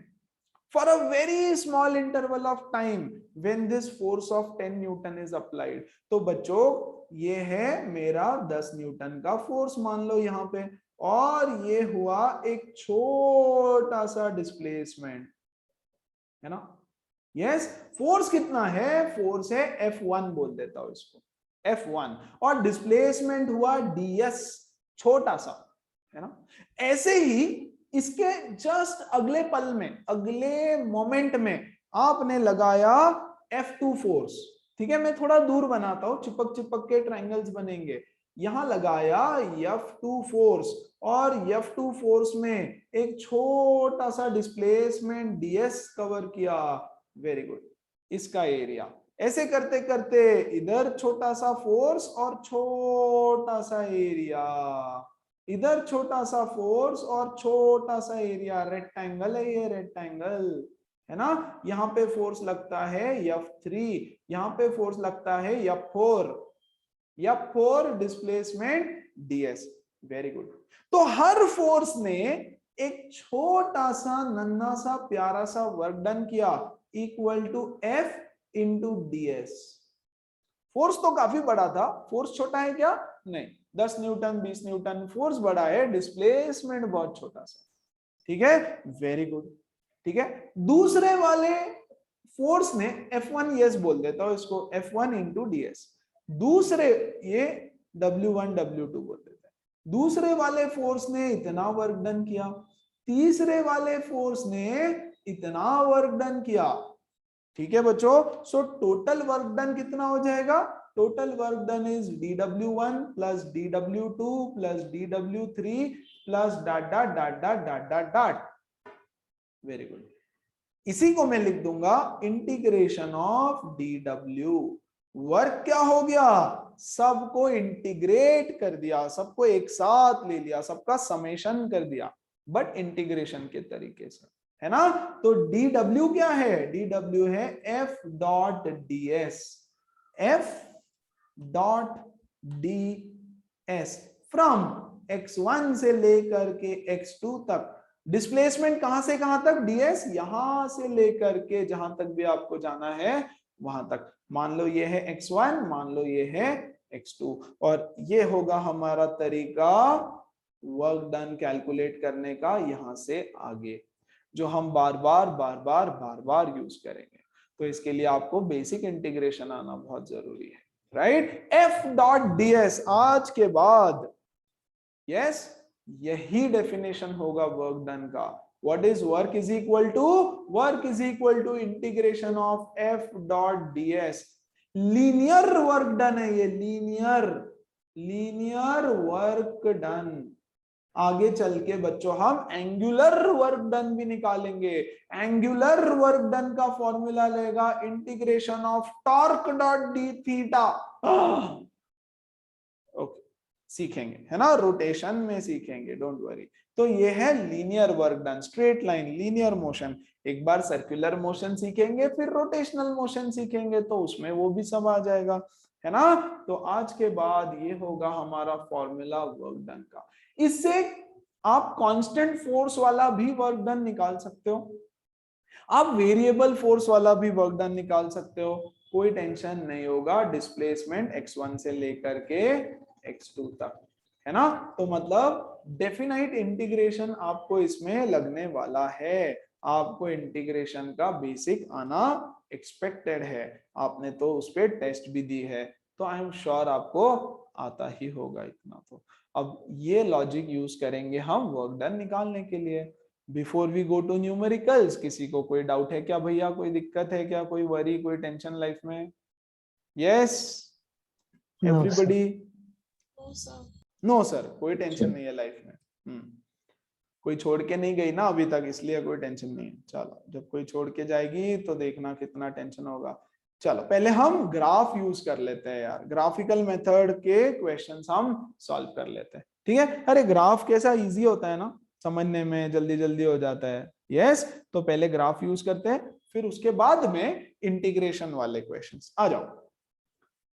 Speaker 1: for a very small interval of time when this force of 10 Newton is applied। तो बच्चों ये है मेरा 10 न्यूटन का फोर्स मान लो यहाँ पे, और ये हुआ एक छोटा सा डिस्प्लेसमेंट, है ना। यस, फोर्स कितना है, फोर्स है F1 बोल देता हूं इसको, F1, और डिस्प्लेसमेंट हुआ ds, छोटा सा, है ना। ऐसे ही इसके जस्ट अगले पल में, अगले मोमेंट में आपने लगाया F2 फोर्स, ठीक है। मैं थोड़ा दूर बनाता हूं, चिपक चिपक के ट्रायंगल्स बनेंगे। यहां लगाया F2 फोर्स, और F2 फोर्स में एक छोटा सा डिस्प्लेसमेंट ds कवर किया, वेरी गुड, इसका एरिया। ऐसे करते करते इधर छोटा सा फोर्स और छोटा सा एरिया, इधर छोटा सा फोर्स और छोटा सा एरिया, रेक्टेंगल है ये, रेक्टेंगल, है ना। यहाँ पे फोर्स लगता है F3, यहाँ पे फोर्स लगता है F4, F4 displacement ds, very good. तो हर फोर्स ने एक छोटा सा नन्हा सा प्यारा सा वर्क डन किया, equal to F into ds। Force तो काफी बड़ा था, फोर्स छोटा है क्या, नहीं, 10 न्यूटन 20 न्यूटन, फोर्स बड़ा है, डिस्प्लेसमेंट बहुत छोटा सा, ठीक है, वेरी गुड, ठीक है। दूसरे वाले फोर्स ने F1, यस बोल देता हूं इसको, F1 इंटू ds, दूसरे ये W1 W2 बोल देता है। दूसरे वाले फोर्स ने इतना वर्क डन किया, तीसरे वाले फोर्स ने इतना वर्क डन किया, ठीक है बच्चों। सो टोटल वर्क डन कितना हो जाएगा, total work done is dw1 plus dw2 plus dw3 plus dot dot dot dot dot dot dot, very good. इसी को मैं लिख दूंगा इंटीग्रेशन ऑफ dw। वर्क क्या हो गया, सबको इंटीग्रेट कर दिया, सबको एक साथ ले लिया, सबका समेशन कर दिया, बट इंटीग्रेशन के तरीके से, है ना। तो dw क्या है, dw है f dot ds, f dot ds from x1 से लेकर के x2 तक। डिस्प्लेसमेंट कहां से कहां तक, ds, यहां से लेकर के जहां तक भी आपको जाना है वहां तक। मान लो ये है x1, मान लो ये है x2, और ये होगा हमारा तरीका वर्क डन कैलकुलेट करने का यहां से आगे, जो हम बार बार यूज करेंगे। तो इसके लिए आपको बेसिक इंटीग्रेशन आना बहुत जरूरी है, राइट। f डॉट ds आज के बाद, यस, यही डेफिनेशन होगा वर्क डन का। What is work is equal to, work is equal to integration of f dot ds। Linear work done है ये, लीनियर वर्क डन। आगे चल के बच्चों हम एंगुलर वर्क डन भी निकालेंगे। एंगुलर वर्क डन का फॉर्मूला लेगा integration of torque dot D theta. Okay, सीखेंगे, है ना, रोटेशन में सीखेंगे, डोंट वरी। तो ये है linear work done, straight line, linear motion. एक बार सर्कुलर मोशन सीखेंगे, फिर रोटेशनल मोशन सीखेंगे, तो उसमें वो भी सब आ जाएगा, है ना। तो आज के बाद ये होगा हमारा फॉर्मूला वर्क डन का। इससे आप कांस्टेंट फोर्स वाला भी वर्क डन निकाल सकते हो, आप वेरिएबल फोर्स वाला भी वर्क डन निकाल सकते हो, कोई टेंशन नहीं होगा। डिस्प्लेसमेंट x1 से लेकर के x2 तक, है ना। तो मतलब डेफिनाइट इंटीग्रेशन आपको इसमें लगने वाला है, आपको इंटीग्रेशन का बेसिक आना एक्सपेक्टेड है। आपने तो उस पर टेस्ट भी दी है, तो आई एम श्योर आपको आता ही होगा इतना। तो अब ये लॉजिक यूज करेंगे हम वर्क डन निकालने के लिए। Before we go to numericals, किसी को कोई डाउट है क्या भैया, कोई दिक्कत है क्या, कोई वरी, कोई टेंशन लाइफ में? Yes everybody? नो सर, कोई टेंशन नहीं है लाइफ में। कोई छोड़ के नहीं गई ना अभी तक, इसलिए कोई टेंशन नहीं है। चलो जब कोई छोड़ के जाएगी तो देखना कितना टेंशन होगा। चलो पहले हम ग्राफ यूज कर लेते हैं यार, ग्राफिकल मेथड के क्वेश्चंस हम सॉल्व कर लेते हैं, ठीक है। अरे ग्राफ कैसा इजी होता है ना, समझने में जल्दी जल्दी हो जाता है। यस, तो पहले ग्राफ यूज करते हैं, फिर उसके बाद में इंटीग्रेशन वाले क्वेश्चंस। आ जाओ।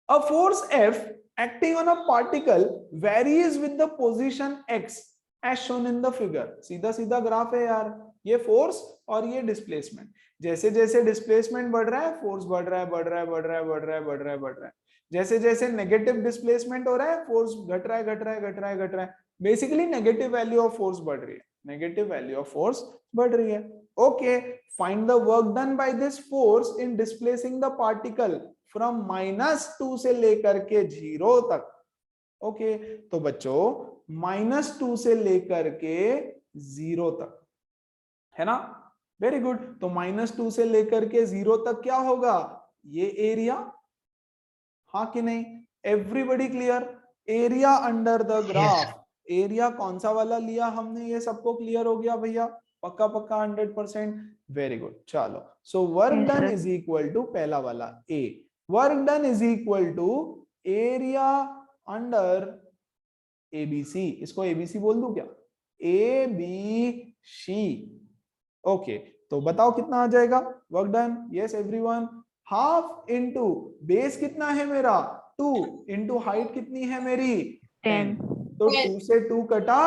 Speaker 1: A force F acting on a particle varies with the position x as shown in the figure। सीधा सीधा ग्राफ है यार, ये फोर्स और ये डिस्प्लेसमेंट। जैसे जैसे डिस्प्लेसमेंट बढ़ रहा है फोर्स बढ़ रहा है, बढ़ रहा है, बढ़ रहा है, बढ़ रहा है, बढ़ रहा है, बढ़ रहा है। जैसे जैसे नेगेटिव डिस्प्लेसमेंट हो रहा है फोर्स घट रहा है, घट रहा है, घट रहा है, घट रहा है। Basically negative value of force बढ़ रही है, नेगेटिव वैल्यू ऑफ फोर्स बढ़ रही है। Okay, find the work done by this force in displacing the particle from -2 से लेकर के 0 तक। ओके, तो बच्चों -2 से लेकर के 0 तक है ना, वेरी गुड। तो -2 से लेकर के 0 तक क्या होगा, ये एरिया, हाँ कि नहीं, everybody clear. Area under the graph, area कौन सा वाला लिया हमने, ये सबको क्लियर हो गया भैया, पक्का पक्का 100%, वेरी गुड। चलो, so work done is equal to पहला वाला A, work done is equal to area under ABC. इसको एबीसी बोल दूं क्या, ए बी सी। ओके, तो बताओ कितना आ जाएगा work done. Yes everyone, half into base कितना है मेरा 2 इनटू हाइट कितनी है मेरी 10, तो 2 से 2 कटा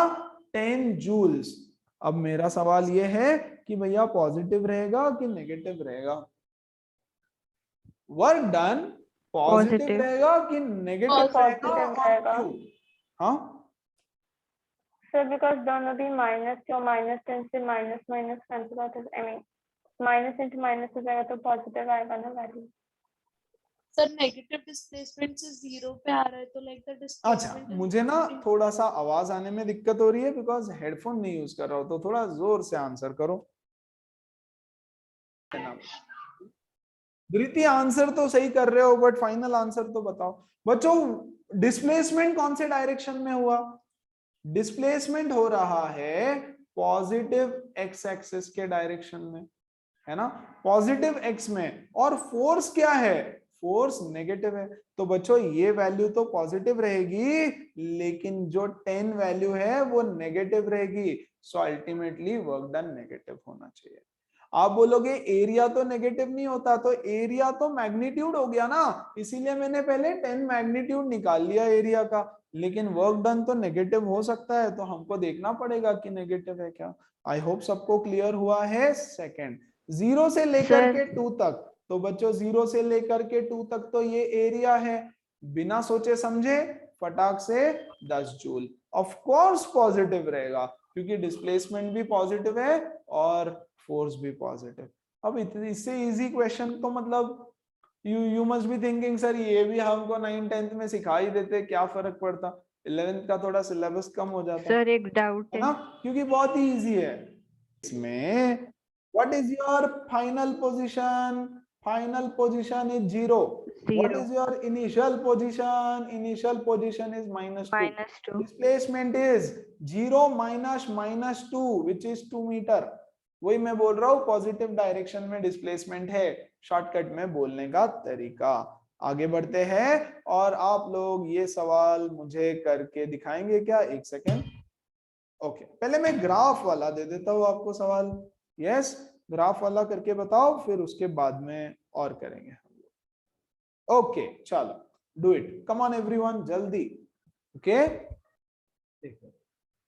Speaker 1: 10 जूल्स। अब मेरा सवाल ये है कि भैया पॉजिटिव रहेगा कि नेगेटिव रहेगा, वर्क डन पॉजिटिव रहेगा कि नेगेटिव रहेगा, क्यों? हाँ
Speaker 2: सर बिकॉज दोनों भी माइनस के, माइनस 10 से minus minus cancel out, I mean minus into minus हो जाएगा तो पॉजिटिव आएगा ना वैल्यू।
Speaker 3: सर नेगेटिव डिस्प्लेसमेंट से 0 पे आ रहा है तो लाइक द डिस्प्लेसमेंट।
Speaker 1: अच्छा, मुझे ना थोड़ा सा आवाज आने में दिक्कत हो रही है बिकॉज हेडफोन नहीं यूज कर रहा हूं, तो थोड़ा जोर से आंसर करो। धृति आंसर तो सही कर रहे हो बट फाइनल आंसर तो बताओ बच्चों। डिस्प्लेसमेंट कौन से डायरेक्शन में हुआ, डिस्प्लेसमेंट हो रहा है पॉजिटिव एक्स एक्सिस के डायरेक्शन में, है ना, पॉजिटिव एक्स में। और फोर्स क्या है, फोर्स नेगेटिव है, तो बच्चों ये वैल्यू तो पॉजिटिव रहेगी लेकिन जो 10 वैल्यू है वो नेगेटिव रहेगी। So ultimately work done negative होना चाहिए। आप बोलोगे एरिया तो नेगेटिव नहीं होता, तो एरिया तो मैग्नीट्यूड हो गया ना, इसीलिए मैंने पहले 10 मैग्नीट्यूड निकाल लिया एरिया का, लेकिन वर्क डन तो नेगेटिव हो सकता है, तो हमको देखना पड़ेगा कि नेगेटिव है क्या। आई होप सबको क्लियर हुआ है। सेकंड, 0 से लेकर के 2 तक, तो बच्चों 0 से लेकर के 2 तक तो ये एरिया है, बिना सोचे समझे फटाक से 10 जूल। ऑफ कोर्स पॉजिटिव रहेगा क्योंकि डिस्प्लेसमेंट भी पॉजिटिव है और फोर्स भी पॉजिटिव। अब इससे इजी क्वेश्चन तो मतलब you must be thinking sir ये भी हमको 9th 10th में सिखा ही देते, क्या फर्क पड़ता, 11th का थोड़ा सिलेबस कम हो जाता
Speaker 5: सर एक डाउट
Speaker 1: है
Speaker 5: है
Speaker 1: ना, क्योंकि बहुत ही इजी है। इसमें what is your final position, final position is 0। What is your initial position, initial position is -2। Displacement is 0 minus -2 which is 2 metre. वही मैं बोल रहा हूँ, पॉजिटिव डायरेक्शन में डिस्प्लेसमेंट है, शॉर्टकट में बोलने का तरीका। आगे बढ़ते हैं और आप लोग ये सवाल मुझे करके दिखाएंगे क्या, एक सेकेंड। ओके, पहले मैं ग्राफ वाला दे देता हूँ आपको सवाल। यस, ग्राफ वाला करके बताओ, फिर उसके बाद में और करेंगे। ओके चलो, do it, come on everyone जल्दी। ओके,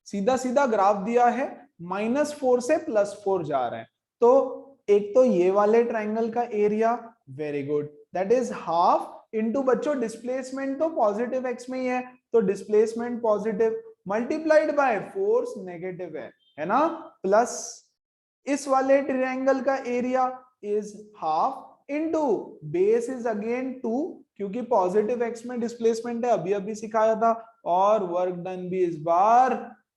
Speaker 1: सीधा सीधा ग्राफ दिया है, -4 से +4 जा रहे हैं, तो एक तो ये वाले ट्राइंगल का area, very good, that is half into बच्चों डिस्प्लेसमेंट तो पॉजिटिव एक्स में ही है, तो displacement positive multiplied by force negative है ना, प्लस इस वाले ट्रायंगल का area is half into base is again 2 क्योंकि पॉजिटिव एक्स में डिस्प्लेसमेंट है, अभी अभी सिखाया था, और वर्क डन भी इस बार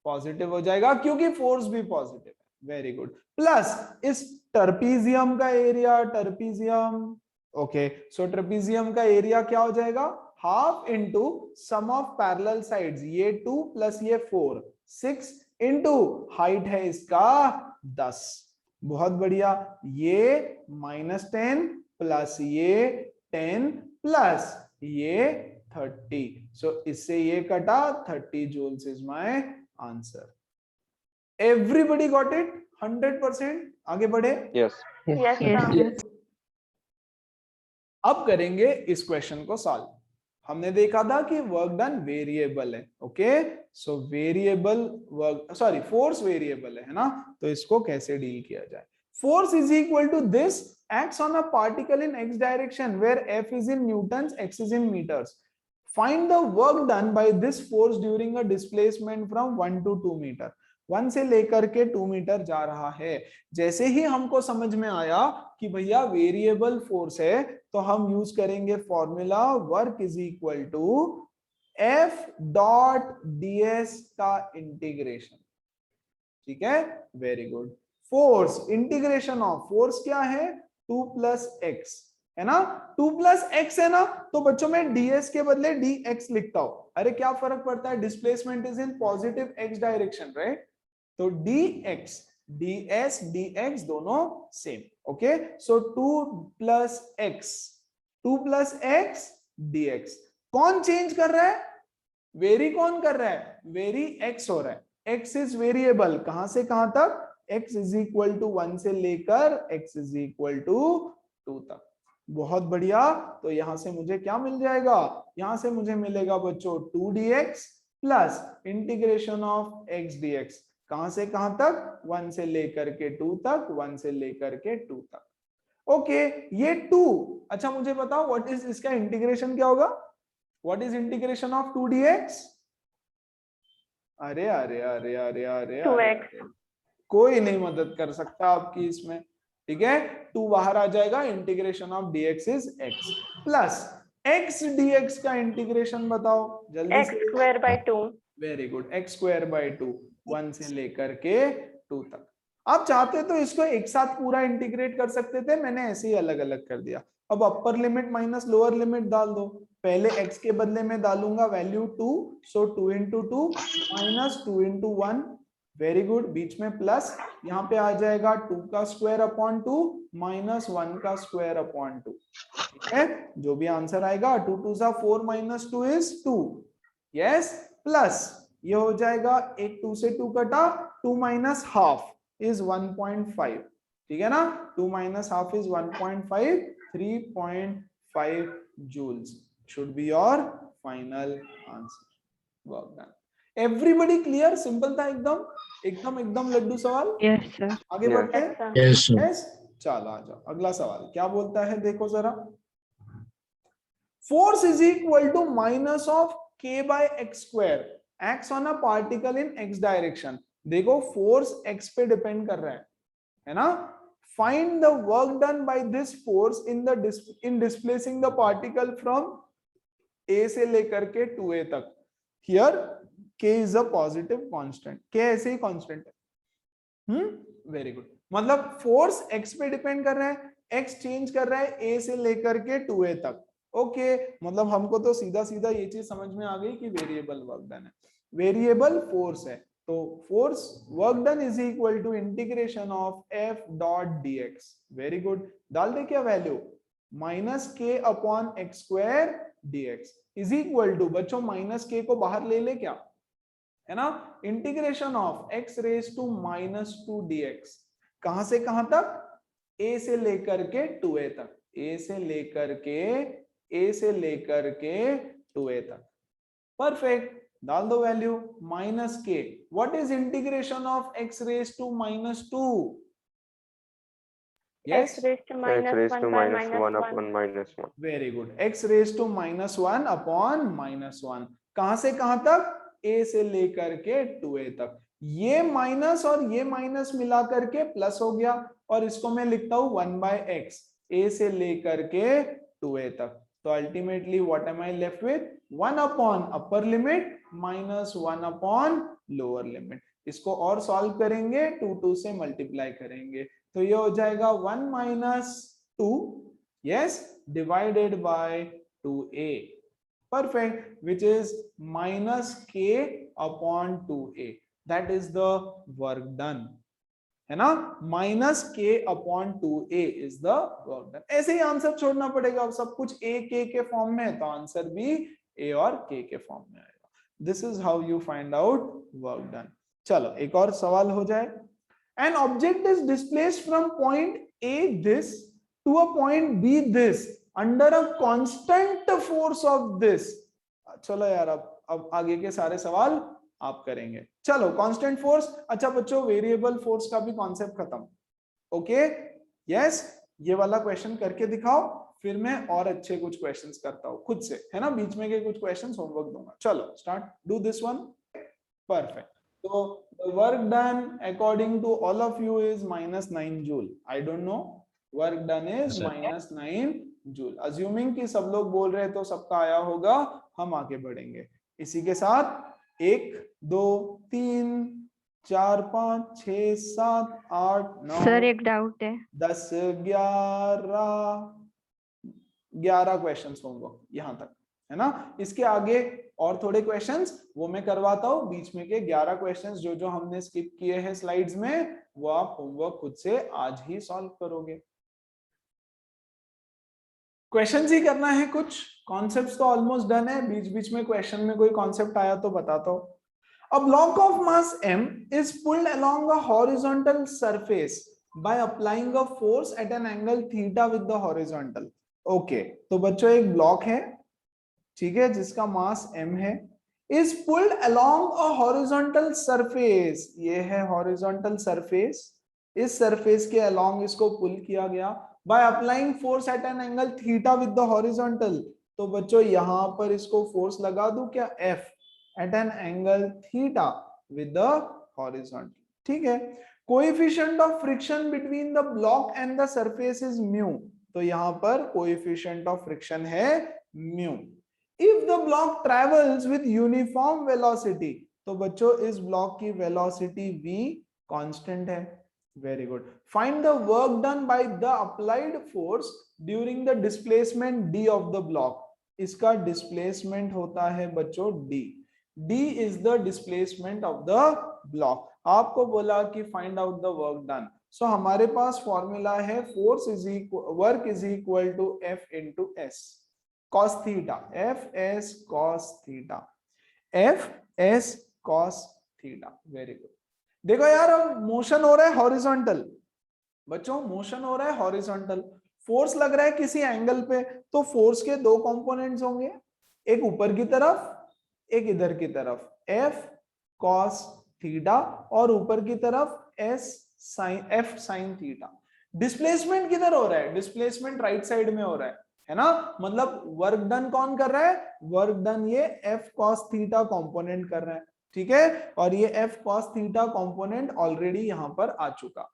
Speaker 1: पॉजिटिव हो जाएगा क्योंकि फोर्स भी पॉजिटिव है, वेरी गुड, प्लस इस ट्रपीजियम का area, trapezium, okay, so trapezium का एरिया क्या हो जाएगा, half into sum of parallel sides, ये 2 प्लस ये 4, 6 इंटू हाइट है इसका 10। बहुत बढ़िया, ये -10 प्लस ये 10 प्लस ये 30, सो इससे ये कटा 30 joules is my answer. Everybody got it 100%? आगे बढ़े।
Speaker 4: Yes.
Speaker 2: Yes,
Speaker 5: Yes,
Speaker 2: sir.
Speaker 5: sir.
Speaker 1: अब करेंगे इस क्वेश्चन को सॉल्व। हमने देखा था कि वर्क डन वेरिएबल है, okay, so variable work, sorry force variable है ना, तो इसको कैसे डील किया जाए। Force is equal to this acts on a particle in x direction where f is in newtons, x is in meters. Find the work done by this force during a displacement from 1 to 2 meter. 1 से लेकर के 2 metre जा रहा है। जैसे ही हमको समझ में आया कि भैया वेरिएबल फोर्स है, तो हम यूज करेंगे formula work is equal to F dot ds का इंटीग्रेशन। ठीक है, very good. Force, integration of force क्या है, 2 प्लस एक्स है ना, 2 प्लस एक्स है ना, तो बच्चों में ds के बदले dx लिखता हूं। अरे क्या फर्क पड़ता है, displacement is in positive x direction, right, तो dx ds dx दोनों सेम, ओके, सो 2 प्लस x dx। कौन चेंज कर रहा है, वेरी कौन कर रहा है, वेरी x हो रहा है। x इज वेरिएबल, कहां से कहां तक, x इज इक्वल टू 1 से लेकर x इज इक्वल टू 2 तक। बहुत बढ़िया, तो यहां से मुझे क्या मिल जाएगा, यहां से मुझे मिलेगा बच्चों 2dx plus integration of x dx, कहां से कहां तक, 1 से लेकर के 2 तक, 1 से लेकर के 2 तक, ओके। ये 2, अच्छा मुझे बताओ व्हाट इज इसका इंटीग्रेशन क्या होगा, what is integration of 2dx, अरे अरे अरे अरे अरे
Speaker 2: 2x।
Speaker 1: कोई नहीं मदद कर सकता आपकी इसमें, ठीक है, 2 बाहर आ जाएगा, integration of dx is x plus x dx का इंटीग्रेशन बताओ जल्दी
Speaker 2: x
Speaker 1: से।
Speaker 2: square by 2।
Speaker 1: Very good, x square by 2, 1 से लेकर के 2 तक। आप चाहते तो इसको एक साथ पूरा इंटीग्रेट कर सकते थे, मैंने ऐसे ही अलग अलग कर दिया। अब upper limit minus lower limit डाल दो, पहले x के बदले में डालूंगा value 2, so 2 into 2 minus 2 into 1, very good, बीच में प्लस, यहाँ पे आ जाएगा 2 का स्क्वायर अपॉन 2 माइनस 1 का स्क्वायर अपॉन 2, ठीक है, जो भी आंसर आएगा 2 2 सा 4 माइनस 2 इज 2, यस, प्लस ये हो जाएगा, एक 2 से 2 कटा, 2 माइनस हाफ इज 1.5, ठीक है ना, 2 minus half is 1.5, 3.5 joules should be your final answer. Work done. Everybody clear? Simple था एकदम एकदम एकदम लड्डू सवाल।
Speaker 5: Yes, sir.
Speaker 1: आगे
Speaker 4: Yes.
Speaker 1: बढ़ते हैं।
Speaker 2: अच्छा,
Speaker 6: Yes, sir.
Speaker 1: Yes? चलो आ जाओ, अगला सवाल क्या बोलता है, देखो जरा। Force is equal to minus of k by x square acts on a particle in x direction. देखो फोर्स x पे डिपेंड कर रहा है ना। Find the work done by this force in displacing the particle from a से लेकर के 2a तक। Here k is a positive constant, k ऐसे ही constant है। वेरी गुड, मतलब फोर्स x पे डिपेंड कर रहा है, x चेंज कर रहा है a से लेकर के 2a तक, ओके, मतलब हमको तो सीधा सीधा ये चीज समझ में आ गई कि वेरिएबल वर्क डन है, वेरिएबल फोर्स है, तो force work done is equal to integration of f dot dx। Very good, डाल दे क्या value, minus k upon x square dx is equal to, बच्चों माइनस k को बाहर ले ले क्या, है ना, integration of x raise to minus 2 dx, कहां से कहां तक, a से लेकर के 2a तक, a से लेकर के 2a तक, परफेक्ट, डाल दो value, minus k, what is integration of x raise to minus 2,
Speaker 2: x raised to
Speaker 4: X
Speaker 2: minus
Speaker 4: raised
Speaker 2: 1
Speaker 4: to
Speaker 2: by
Speaker 4: minus 1
Speaker 2: minus 1।
Speaker 4: upon minus 1.
Speaker 1: Very good, x raise to minus 1 upon minus 1, कहां से कहां तक, a से लेकर के 2a तक, ये minus और ये माइनस मिला करके प्लस हो गया, और इसको मैं लिखता हूं 1 बाय x, a से लेकर के 2a तक, तो ultimately what am I left with, 1 upon upper limit minus 1 upon lower limit, इसको और सॉल्व करेंगे 2 2 से मल्टीप्लाई करेंगे, तो ये हो जाएगा 1 minus 2, yes, divided by 2a, perfect, which is minus k upon 2a, that is the work done, है ना, -k/2a is the work done. ऐसे ही आंसर छोड़ना पड़ेगा, अब सब कुछ a k के फॉर्म में है तो आंसर भी a और k के फॉर्म में आएगा। This is how you find out work done. चलो एक और सवाल हो जाए। An object is displaced from point a this to a point b this under a constant force of this। चलो यार अब आगे के सारे सवाल आप करेंगे। चलो कांस्टेंट फोर्स, अच्छा बच्चों वेरिएबल फोर्स का भी कॉन्सेप्ट खत्म। ओके यस, ये वाला क्वेश्चन करके दिखाओ, फिर मैं और अच्छे कुछ क्वेश्चंस करता हूं खुद से, है ना, बीच में के कुछ क्वेश्चंस होमवर्क दूंगा। चलो start, do this one. Perfect. तो the work done according to all of you is -9 joule। I don't know, work done is -9 joule। assuming कि सब लोग बोल रहे तो सबका आया होगा, हम आगे बढ़ेंगे। इसी के साथ 1 2 3 4 5 6 7 8 9
Speaker 5: सर एक डाउट है।
Speaker 1: 10 11 क्वेश्चंस होमवर्क यहाँ तक, है ना। इसके आगे और थोड़े क्वेश्चंस वो मैं करवाता हूँ, बीच में के 11 क्वेश्चंस जो जो हमने स्किप किए हैं स्लाइड्स में, वो आप होमवर्क खुद से आज ही सॉल्व करोगे। क्वेश्चंस ही करना है, कुछ कॉन्सेप्ट्स तो ऑलमोस्ट डन है, बीच बीच में क्वेश्चन में कोई कॉन्सेप्ट आया तो बताता हूँ। A block of mass m is pulled along a horizontal surface by applying a force at an angle theta with the horizontal। Okay तो बच्चों एक ब्लॉक है, ठीक है, जिसका मास m है, is pulled along a horizontal surface। ये है horizontal surface, इस surface के along इसको पुल किया गया by applying force at an angle theta with the horizontal। तो बच्चों यहां पर इसको फोर्स लगा दूं क्या, F at an angle theta with the horizontal, ठीक है। coefficient of friction between the block and the surface is mu। तो यहां पर coefficient of friction है mu। if the block travels with uniform velocity, तो बच्चों इस ब्लॉक की वेलोसिटी v कांस्टेंट है। Very good. Find the work done by the applied force during the displacement d of the block. इसका displacement होता है बच्चों d। d is the displacement of the block। आपको बोला कि find out the work done। So हमारे पास formula है force is equal, work is equal to F into S cos theta, Fs cos theta, Fs cos theta. Very good. देखो यार अब motion हो रहा है हॉरिजॉन्टल, बच्चों मोशन हो रहा है हॉरिजॉन्टल, फोर्स लग रहा है किसी एंगल पे, तो फोर्स के दो कंपोनेंट्स होंगे, एक ऊपर की तरफ एक इधर की तरफ, F cos थीटा और ऊपर की तरफ F sin थीटा। डिस्प्लेसमेंट किधर हो रहा है, डिस्प्लेसमेंट राइट साइड में हो रहा है ना, मतलब वर्क डन कौन कर रहा है, वर्क डन ये F cos थीटा कंपोनेंट कर रहा है, ठीक है, और ये F cos theta component already यहां पर आ चुका।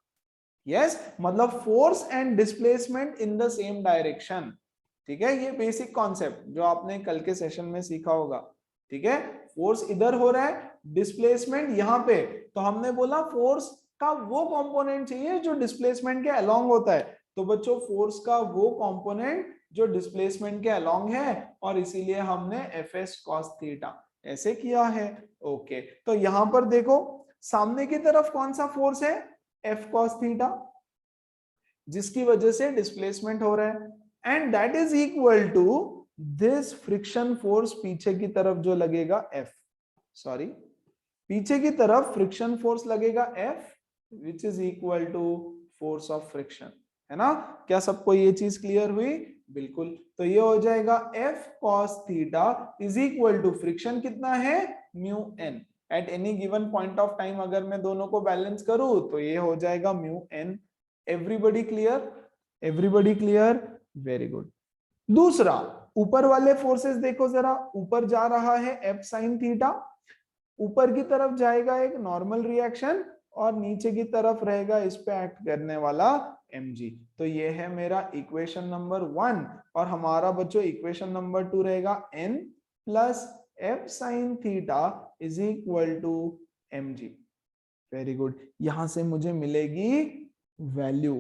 Speaker 1: यस मतलब force and displacement in the same direction, ठीक है, ये बेसिक कॉन्सेप्ट जो आपने कल के सेशन में सीखा होगा, ठीक है। फोर्स इधर हो रहा है, डिस्प्लेसमेंट यहां पे, तो हमने बोला फोर्स का वो कंपोनेंट चाहिए जो डिस्प्लेसमेंट के अलोंग होता है, तो बच्चों फोर्स का वो कंपोनेंट जो डिस्प्लेसमेंट के अलोंग है, और इसीलिए हमने Fs cos थीटा ऐसे किया है। ओके तो यहां पर देखो सामने की तरफ कौन सा फोर्स है, F cos थीटा, जिसकी वजह से डिस्प्लेसमेंट हो रहा है, and that is equal to this friction force पीछे की तरफ जो लगेगा F, सॉरी पीछे की तरफ फ्रिक्शन फोर्स लगेगा F which is equal to force of friction, है ना। क्या सबको ये चीज क्लियर हुई, बिल्कुल। तो ये हो जाएगा F cos theta is equal to friction कितना है mu n, at any given point of time अगर मैं दोनों को बैलेंस करूं तो ये हो जाएगा mu n। Everybody clear, everybody clear, very good. दूसरा ऊपर वाले फोर्सेस देखो जरा, ऊपर जा रहा है F sin थीटा, ऊपर की तरफ जाएगा एक नॉर्मल रिएक्शन और नीचे की तरफ रहेगा इस पे एक्ट करने वाला mg। तो ये है मेरा इक्वेशन नंबर 1, और हमारा बच्चों इक्वेशन नंबर 2 रहेगा n plus F sin theta is equal to mg। Very good. यहां से मुझे मिलेगी वैल्यू,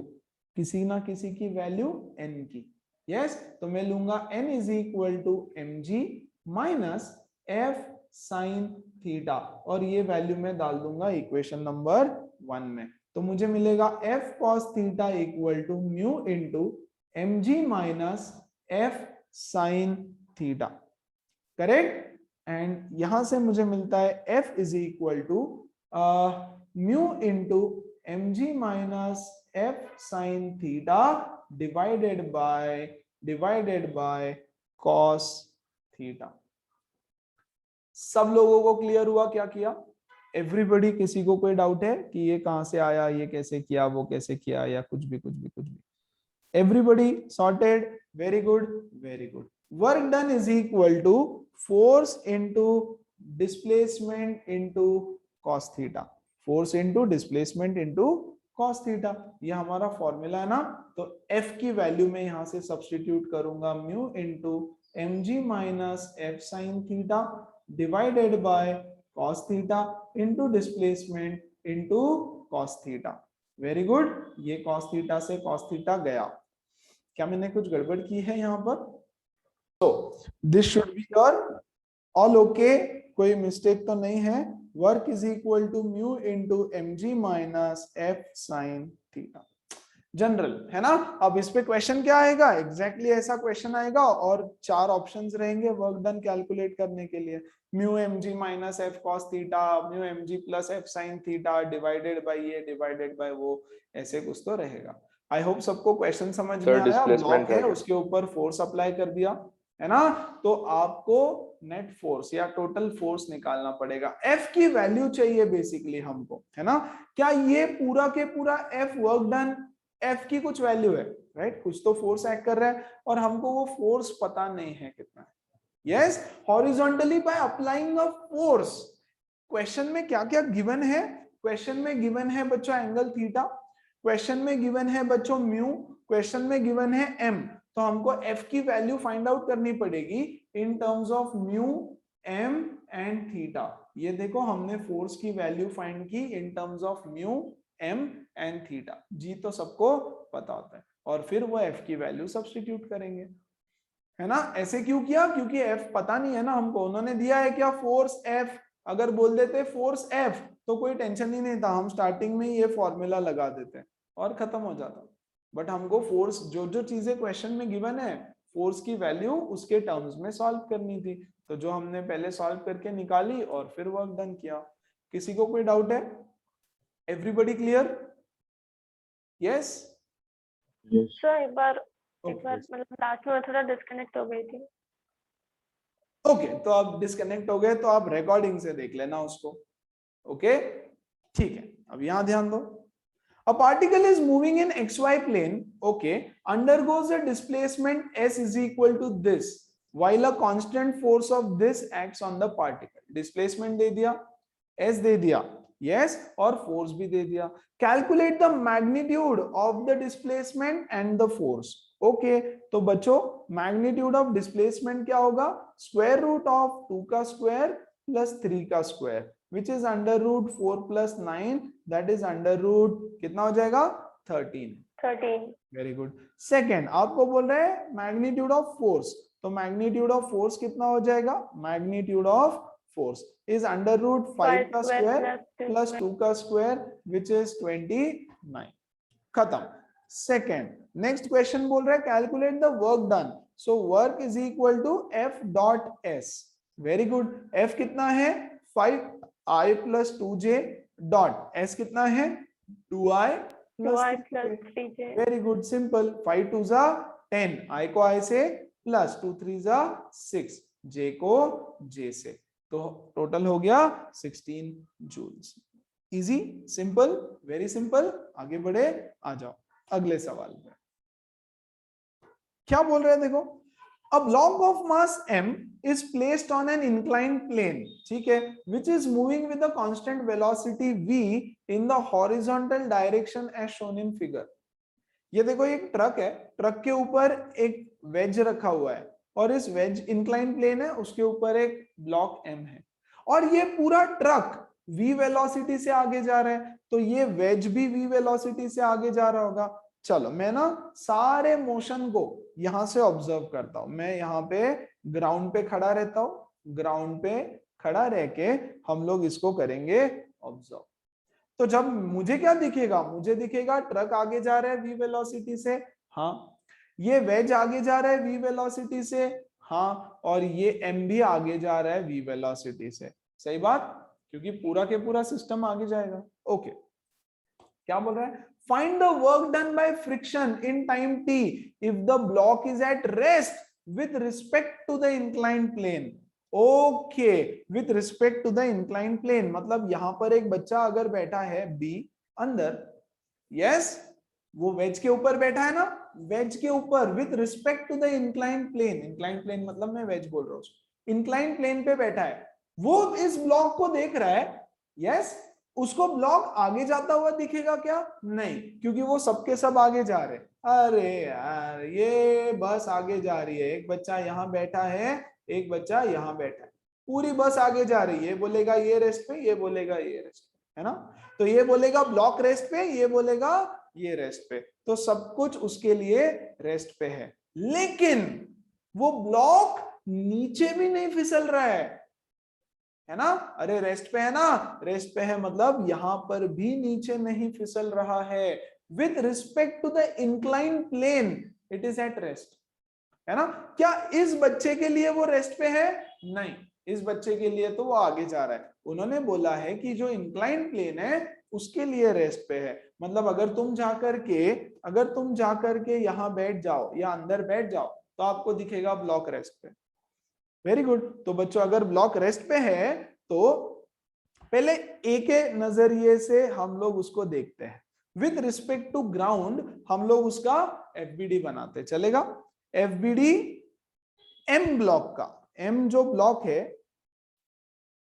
Speaker 1: किसी ना किसी की वैल्यू n की, यस तो मैं लूंगा n is equal to mg minus F sine theta, और ये वैल्यू मैं डाल दूंगा इक्वेशन नंबर 1 में। तो मुझे मिलेगा F cos theta equal to mu into M ji minus F sine theta, correct. And यहां से मुझे मिलता है F is equal to mu into M ji minus F sine theta divided by cos theta. सब लोगों को clear हुआ क्या किया? एवरीबॉडी, किसी को कोई डाउट है कि ये कहां से आया, ये कैसे किया, वो कैसे किया, या कुछ भी? Everybody sorted? Very good, very good. Work done is equal to force into displacement into cos theta, force into displacement into cos theta, ये हमारा फॉर्मूला है ना। तो एफ की वैल्यू में यहां से सब्स्टिट्यूट करूंगा mu into M G minus F sine theta divided by cos theta into displacement into cos theta. Very good, ये cos थीटा से cos थीटा गया। क्या मैंने कुछ गड़बड़ की है यहाँ पर? तो this should be your all okay, कोई मिस्टेक तो नहीं है। Work is equal to mu into M G minus F sine theta, general है ना। अब इस पे क्वेश्चन क्या आएगा? एग्जैक्टली ऐसा क्वेश्चन आएगा और 4 ऑप्शंस रहेंगे वर्क डन कैलकुलेट करने के लिए। Mu m ji minus f cos theta, mu m g plus f sine theta divided by ये डिवाइडेड बाय वो, ऐसे कुछ तो रहेगा। आई होप सबको क्वेश्चन समझ में आया। ब्लॉक है, उसके ऊपर फोर्स अप्लाई कर दिया है ना। तो आपको नेट फोर्स या टोटल फोर्स निकालना पड़ेगा। एफ की वैल्यू चाहिए बेसिकली हमको, है ना। क्या ये पूरा के पूरा एफ वर्क डन, एफ की कुछ वैल्यू है, राइट? कुछ तो फोर्स एक्ट कर रहा है और हमको वो फोर्स पता नहीं है कितना है। Yes, horizontally by applying a force. Question में क्या क्या गिवन है? क्वेश्चन में गिवन है बच्चों एंगल थीटा, क्वेश्चन में गिवन है बच्चों म्यू, क्वेश्चन में गिवन है एम। तो हमको एफ की वैल्यू फाइंड आउट करनी पड़ेगी in terms of mu, M and theta. ये देखो, हमने फोर्स की वैल्यू फाइंड की in terms of mu, M and theta. जी तो सबको पता होता है, और फिर वो एफ की वैल्यू सब्स्टिट्यूट करेंगे, है ना। ऐसे क्यों किया? क्योंकि एफ पता नहीं है ना हमको। उन्होंने दिया है क्या? Force F. अगर बोल देते फोर्स एफ तो कोई टेंशन ही नहीं था, हम स्टार्टिंग में ये फॉर्मूला लगा देते और खत्म हो जाता। बट हमको फोर्स, जो जो चीजें क्वेश्चन में गिवन है, फोर्स की वैल्यू उसके टर्म्स में सॉल्व करनी थी। तो जो हमने पहले सॉल्व करके निकाली और फिर वर्क डन किया। किसी को कोई डाउट है? Everybody clear? यस
Speaker 2: सर एक बार मतलब लास्ट में थोड़ा डिस्कनेक्ट हो गई थी।
Speaker 1: ओके, तो आप डिस्कनेक्ट हो गए तो आप रिकॉर्डिंग से देख लेना उसको। ओके, ठीक है। अब यहां ध्यान दो। A particle is moving in xy plane, okay, undergoes a displacement s is equal to this, while a constant force of this acts on the particle. Displacement दे दिया, s दे दिया, yes, और force भी दे दिया. Calculate the magnitude of the displacement and the force. Okay, तो बच्चों magnitude of displacement क्या होगा? Square root of 2 का square plus 3 का square, which is under root 4 plus 9, that is under root कितना हो जाएगा? 13. Very good. सेकेंड आपको बोल रहे हैं मैग्नीट्यूड ऑफ फोर्स, तो मैग्नीट्यूड ऑफ फोर्स कितना हो जाएगा? Magnitude of force is under root 5 का स्क्वायर प्लस 2 का स्क्वायर विच इज 29। खत्म। सेकेंड नेक्स्ट क्वेश्चन बोल रहा है calculate the work done, so work is equal to f dot s. Very good. F कितना है? 5i plus 2j dot S कितना है? 2i plus 3j। Very good, simple. 5 2 जा 10, i को i से प्लस 2 3 जा 6, j को j से, तो टोटल हो गया 16 joules. Easy, simple, very simple. आगे बढ़े, आ जाओ अगले सवाल में। क्या बोल रहे हैं देखो, a block of mass m is placed on an inclined plane, ठीक है, which is moving with a constant velocity v in the horizontal direction as shown in figure। ये देखो एक ट्रक है, ट्रक के ऊपर एक वेज रखा हुआ है और इस वेज इंक्लाइन प्लेन है, उसके ऊपर एक ब्लॉक m है और ये पूरा ट्रक v वेलोसिटी से आगे जा रहा है, तो ये वेज भी v वेलोसिटी से आगे जा रहा होगा। चलो मैं ना सारे मोशन को यहां से ऑब्जर्व करता हूं। मैं यहाँ पे ग्राउंड पे खड़ा रहता हूं, ग्राउंड पे खड़ा रह के हम लोग इसको करेंगे ऑब्जर्व। तो जब मुझे क्या दिखेगा, मुझे दिखेगा ट्रक आगे जा रहा है v वेलोसिटी से, हाँ, ये वेज आगे जा रहा है v वेलोसिटी से, हाँ, और ये m भी आगे जा रहा है v वेलोसिटी से। सही बात, क्योंकि पूरा के पूरा सिस्टम आगे जाएगा। ओके, क्या बोल रहा है, find the work done by friction in time t if the block is at rest with respect to the inclined plane. Okay, with respect to the inclined plane, मतलब यहां पर एक बच्चा अगर बैठा है b अंदर, यस, वो वेज के ऊपर बैठा है ना, वेज के ऊपर with respect to the inclined plane, inclined plane मतलब मैं वेज बोल रहा हूँ, इंक्लाइंड प्लेन पे बैठा है, वो इस ब्लॉक को देख रहा है, यस, उसको ब्लॉक आगे जाता हुआ दिखेगा क्या? नहीं, क्योंकि वो सबके सब आगे जा रहे हैं। अरे यार, ये बस आगे जा रही है, एक बच्चा यहाँ बैठा है, एक बच्चा यहाँ बैठा है, पूरी बस आगे जा रही है, ये बोलेगा ये रेस्ट पे, ये बोलेगा ये रेस्ट पे, है ना, तो ये बोलेगा ब्लॉक रेस्ट पे, ये बोलेगा ये रेस्ट पे, तो सब कुछ उसके लिए रेस्ट पे है, लेकिन वो ब्लॉक नीचे भी नहीं फिसल रहा है ना, अरे रेस्ट पे है ना, रेस्ट पे है मतलब यहां पर भी नीचे नहीं फिसल रहा है, with respect to the inclined plane it is at rest, है ना। क्या इस बच्चे के लिए वो रेस्ट पे है? नहीं, इस बच्चे के लिए तो वो आगे जा रहा है। उन्होंने बोला है कि जो इंक्लाइंड प्लेन है उसके लिए रेस्ट पे है, मतलब अगर तुम जाकर के यहाँ बैठ जाओ या अंदर बैठ जाओ तो आपको दिखेगा ब्लॉक रेस्ट पे। Very good. तो बच्चों अगर ब्लॉक रेस्ट पे है तो पहले ए के नजरिए से हम लोग उसको देखते हैं, विथ रिस्पेक्ट टू ग्राउंड हम लोग उसका एफबीडी बनाते, चलेगा? एफबीडी एम ब्लॉक का, एम जो ब्लॉक है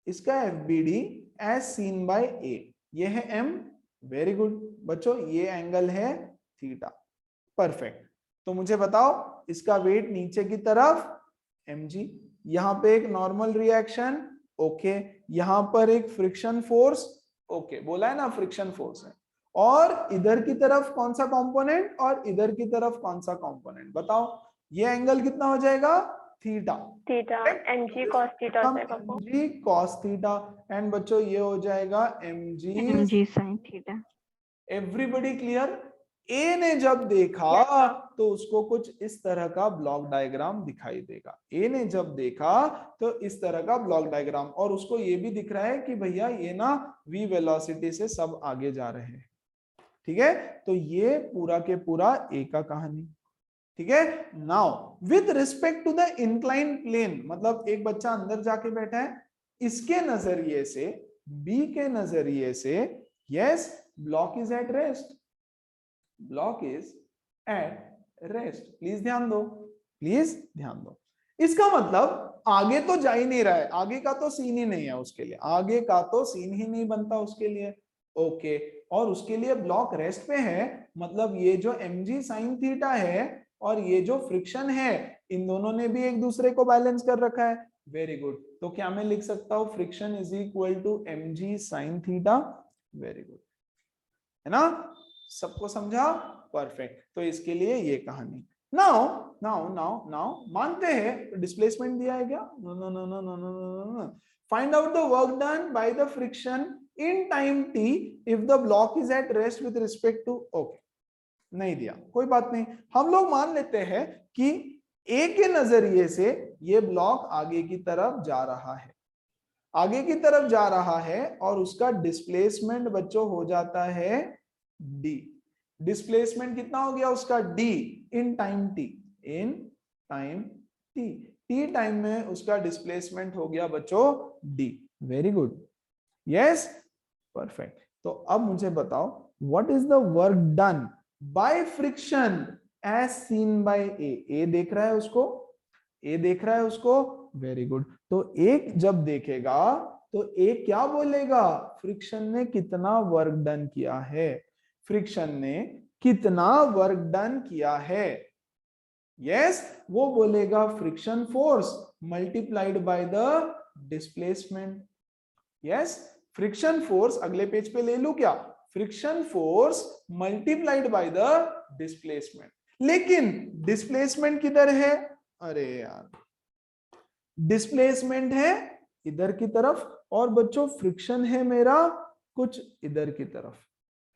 Speaker 1: इसका एफबीडी एज सीन बाय ए, ये है एम। वेरी गुड बच्चों, ये एंगल है थीटा, परफेक्ट। तो मुझे बताओ इसका वेट नीचे की तरफ mg, यहां पे एक नॉर्मल रिएक्शन, ओके, यहां पर एक फ्रिक्शन फोर्स, ओके, बोला है ना फ्रिक्शन फोर्स है, और इधर की तरफ कौन सा कंपोनेंट और इधर की तरफ कौन सा कंपोनेंट, बताओ ये एंगल कितना हो जाएगा? Theta,
Speaker 2: theta, mg cos theta हो जाएगा वो,
Speaker 1: mg cos थीटा, एंड बच्चों ये हो जाएगा mg
Speaker 5: sin theta.
Speaker 1: Everybody clear? A ने जब देखा तो उसको कुछ इस तरह का ब्लॉक डायग्राम दिखाई देगा, ए ने जब देखा तो इस तरह का ब्लॉक डायग्राम, और उसको ये भी दिख रहा है कि भैया ये ना v वेलोसिटी से सब आगे जा रहे हैं, ठीक है? तो ये पूरा के पूरा ए का कहानी, ठीक है। Now with respect to the inclined plane, मतलब एक बच्चा अंदर जाके बैठा है, इसके नजरिए से, बी के नजरिए से, yes, block is at rest, block is at rest. Please ध्यान दो, प्लीज ध्यान दो। इसका मतलब आगे तो जा ही नहीं रहा है, आगे का तो सीन ही नहीं है उसके लिए, आगे का तो सीन ही नहीं बनता उसके लिए, ओके, और उसके लिए ब्लॉक रेस्ट पे है, मतलब ये जो mg sin थीटा है और ये जो फ्रिक्शन है, इन दोनों ने भी एक दूसरे को बैलेंस कर रखा है। Very good. तो क्या मैं लिख सकता हूं friction is equal to mg sin theta? Very good, है ना, सबको समझा? परफेक्ट। तो इसके लिए ये कहानी। नाउ नाउ नाउ नाउ मानते हैं डिस्प्लेसमेंट दिया है क्या? No no no no no no no. Find out the work done by the friction in time t if the block is at rest with respect to, okay, नहीं दिया, कोई बात नहीं। हम लोग मान लेते हैं कि a के नजरिए से ये ब्लॉक आगे की तरफ जा रहा है, आगे की तरफ जा रहा है, और उसका डिस्प्लेसमेंट बच्चों हो जाता है d। डिस्प्लेसमेंट कितना हो गया उसका? d in time t, in time t, t time में उसका डिस्प्लेसमेंट हो गया बच्चों d। Very good, yes, perfect. तो अब मुझे बताओ what is the work done by friction as seen by A? A देख रहा है उसको, ए देख रहा है उसको, वेरी गुड। तो एक जब देखेगा तो एक क्या बोलेगा? फ्रिक्शन ने कितना वर्क डन किया है, फ्रिक्शन ने कितना वर्क डन किया है, यस, वो बोलेगा friction force multiplied by the displacement. Yes, friction force, अगले पेज पे ले लू क्या? Friction force multiplied by the displacement. लेकिन डिस्प्लेसमेंट किधर है? अरे यार, डिस्प्लेसमेंट है इधर की तरफ, और बच्चों फ्रिक्शन है मेरा कुछ इधर की तरफ,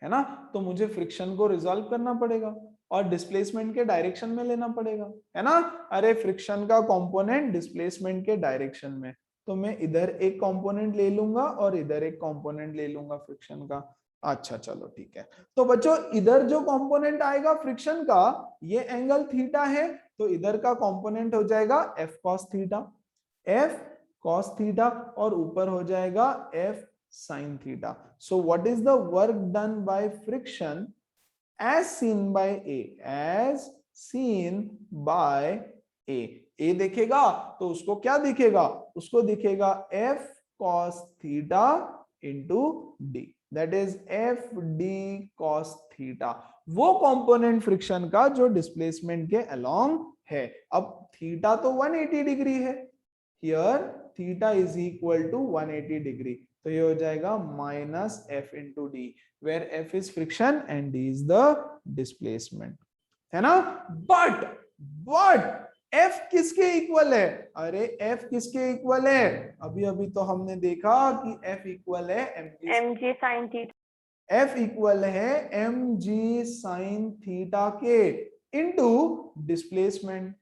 Speaker 1: है ना। तो मुझे फ्रिक्शन को रिजॉल्व करना पड़ेगा और डिस्प्लेसमेंट के डायरेक्शन में लेना पड़ेगा, है ना। अरे फ्रिक्शन का कंपोनेंट डिस्प्लेसमेंट के डायरेक्शन में, तो मैं इधर एक कंपोनेंट ले लूंगा और इधर एक कंपोनेंट ले लूंगा फ्रिक्शन का। अच्छा चलो ठीक है। तो बच्चों इधर जो कंपोनेंट आएगा फ्रिक्शन का, ये एंगल थीटा है, तो इधर का कंपोनेंट हो जाएगा F cos theta, F cos theta, और ऊपर हो जाएगा F sin theta. So what is the work done by friction as seen by A? As seen by A. A देखेगा तो उसको क्या दिखेगा, उसको दिखेगा F cos theta into D. That is F D cos theta. वो component friction का जो डिस्प्लेसमेंट के अलोंग है। अब थीटा तो 180 डिग्री है, here theta is equal to 180 degree, तो ये हो जाएगा minus f into d, where f is friction and d is the displacement, है ना। बट एफ किसके इक्वल है, अरे एफ किसके इक्वल है, अभी अभी तो हमने देखा कि एफ इक्वल है
Speaker 2: एम जी साइन थीटा,
Speaker 1: एफ इक्वल है एम जी साइन थीटा के इंटू डिस्प्लेसमेंट,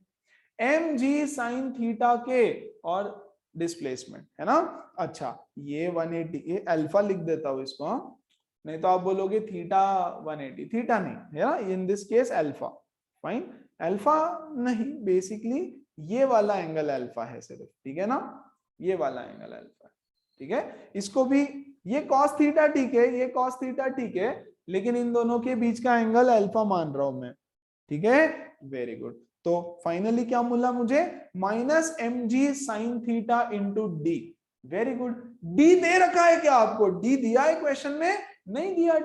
Speaker 1: एम जी साइन थीटा के और डिस्प्लेसमेंट, है ना। अच्छा ये 180, ये अल्फा लिख देता हूं इसको, नहीं तो आप बोलोगे थीटा 180, थीटा नहीं है ना, इन this case alpha, fine. Alpha नहीं, बेसिकली ये वाला एंगल अल्फा है सिर्फ, ठीक है ना, ये वाला एंगल अल्फा है, ठीक है। इसको भी ये cos थीटा ठीक है, ये cos थीटा ठीक है, लेकिन इन दोनों के बीच का एंगल अल्फा मान रहा हूं मैं, ठीक है, वेरी गुड। तो फाइनली क्या मिला मुझे, minus M G sine theta into D, very good. D दे रखा है क्या आपको, डी दिया है क्वेश्चन में, नहीं दिया,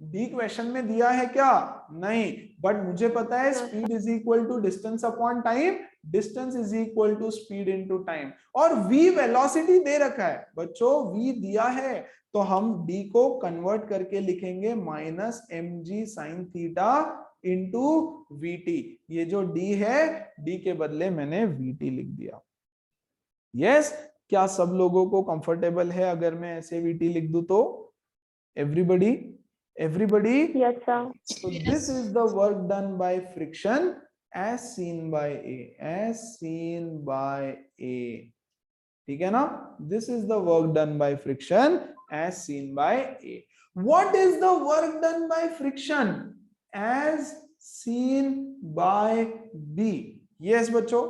Speaker 1: डी क्वेश्चन में दिया है क्या, नहीं, बट मुझे पता है speed is equal to distance upon time, distance is equal to speed into time, और v वेलोसिटी दे रखा है बच्चों, v दिया है, तो हम d को कन्वर्ट करके लिखेंगे minus M G sine theta into v t, ये जो d है d के बदले मैंने vt लिख दिया। यस क्या सब लोगों को कंफर्टेबल है अगर मैं ऐसे vt लिख दूं तो, everybody
Speaker 2: yes sir.
Speaker 1: so this is the work done by friction as seen by A, ठीक है ना, this is the work done by friction as seen by A. What is the work done by friction as seen by B? Yes बच्चों,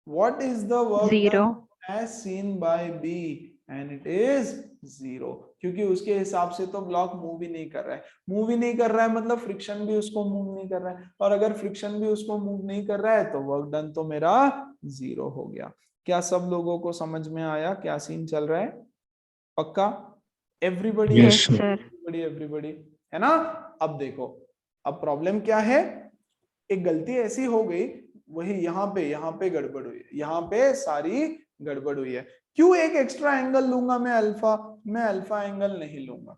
Speaker 1: what is the work
Speaker 5: 0
Speaker 1: done as seen by B? And it is 0, क्योंकि उसके हिसाब से तो block move ही नहीं कर रहा है, मतलब फ्रिक्शन भी उसको मूव नहीं कर रहा है, और अगर फ्रिक्शन भी उसको मूव नहीं कर रहा है तो वर्क डन तो मेरा 0 हो गया। क्या सब लोगों को समझ में आया क्या सीन चल रहा है, पक्का, एवरीबडी,
Speaker 5: यस सर,
Speaker 1: एवरीबडी, है ना। अब देखो, अब प्रॉब्लम क्या है, एक गलती ऐसी हो गई, वही यहाँ पे गड़बड़ हुई, यहाँ पे सारी गड़बड़ हुई है। क्यों एक एक्स्ट्रा एंगल लूंगा मैं अल्फा एंगल नहीं लूंगा,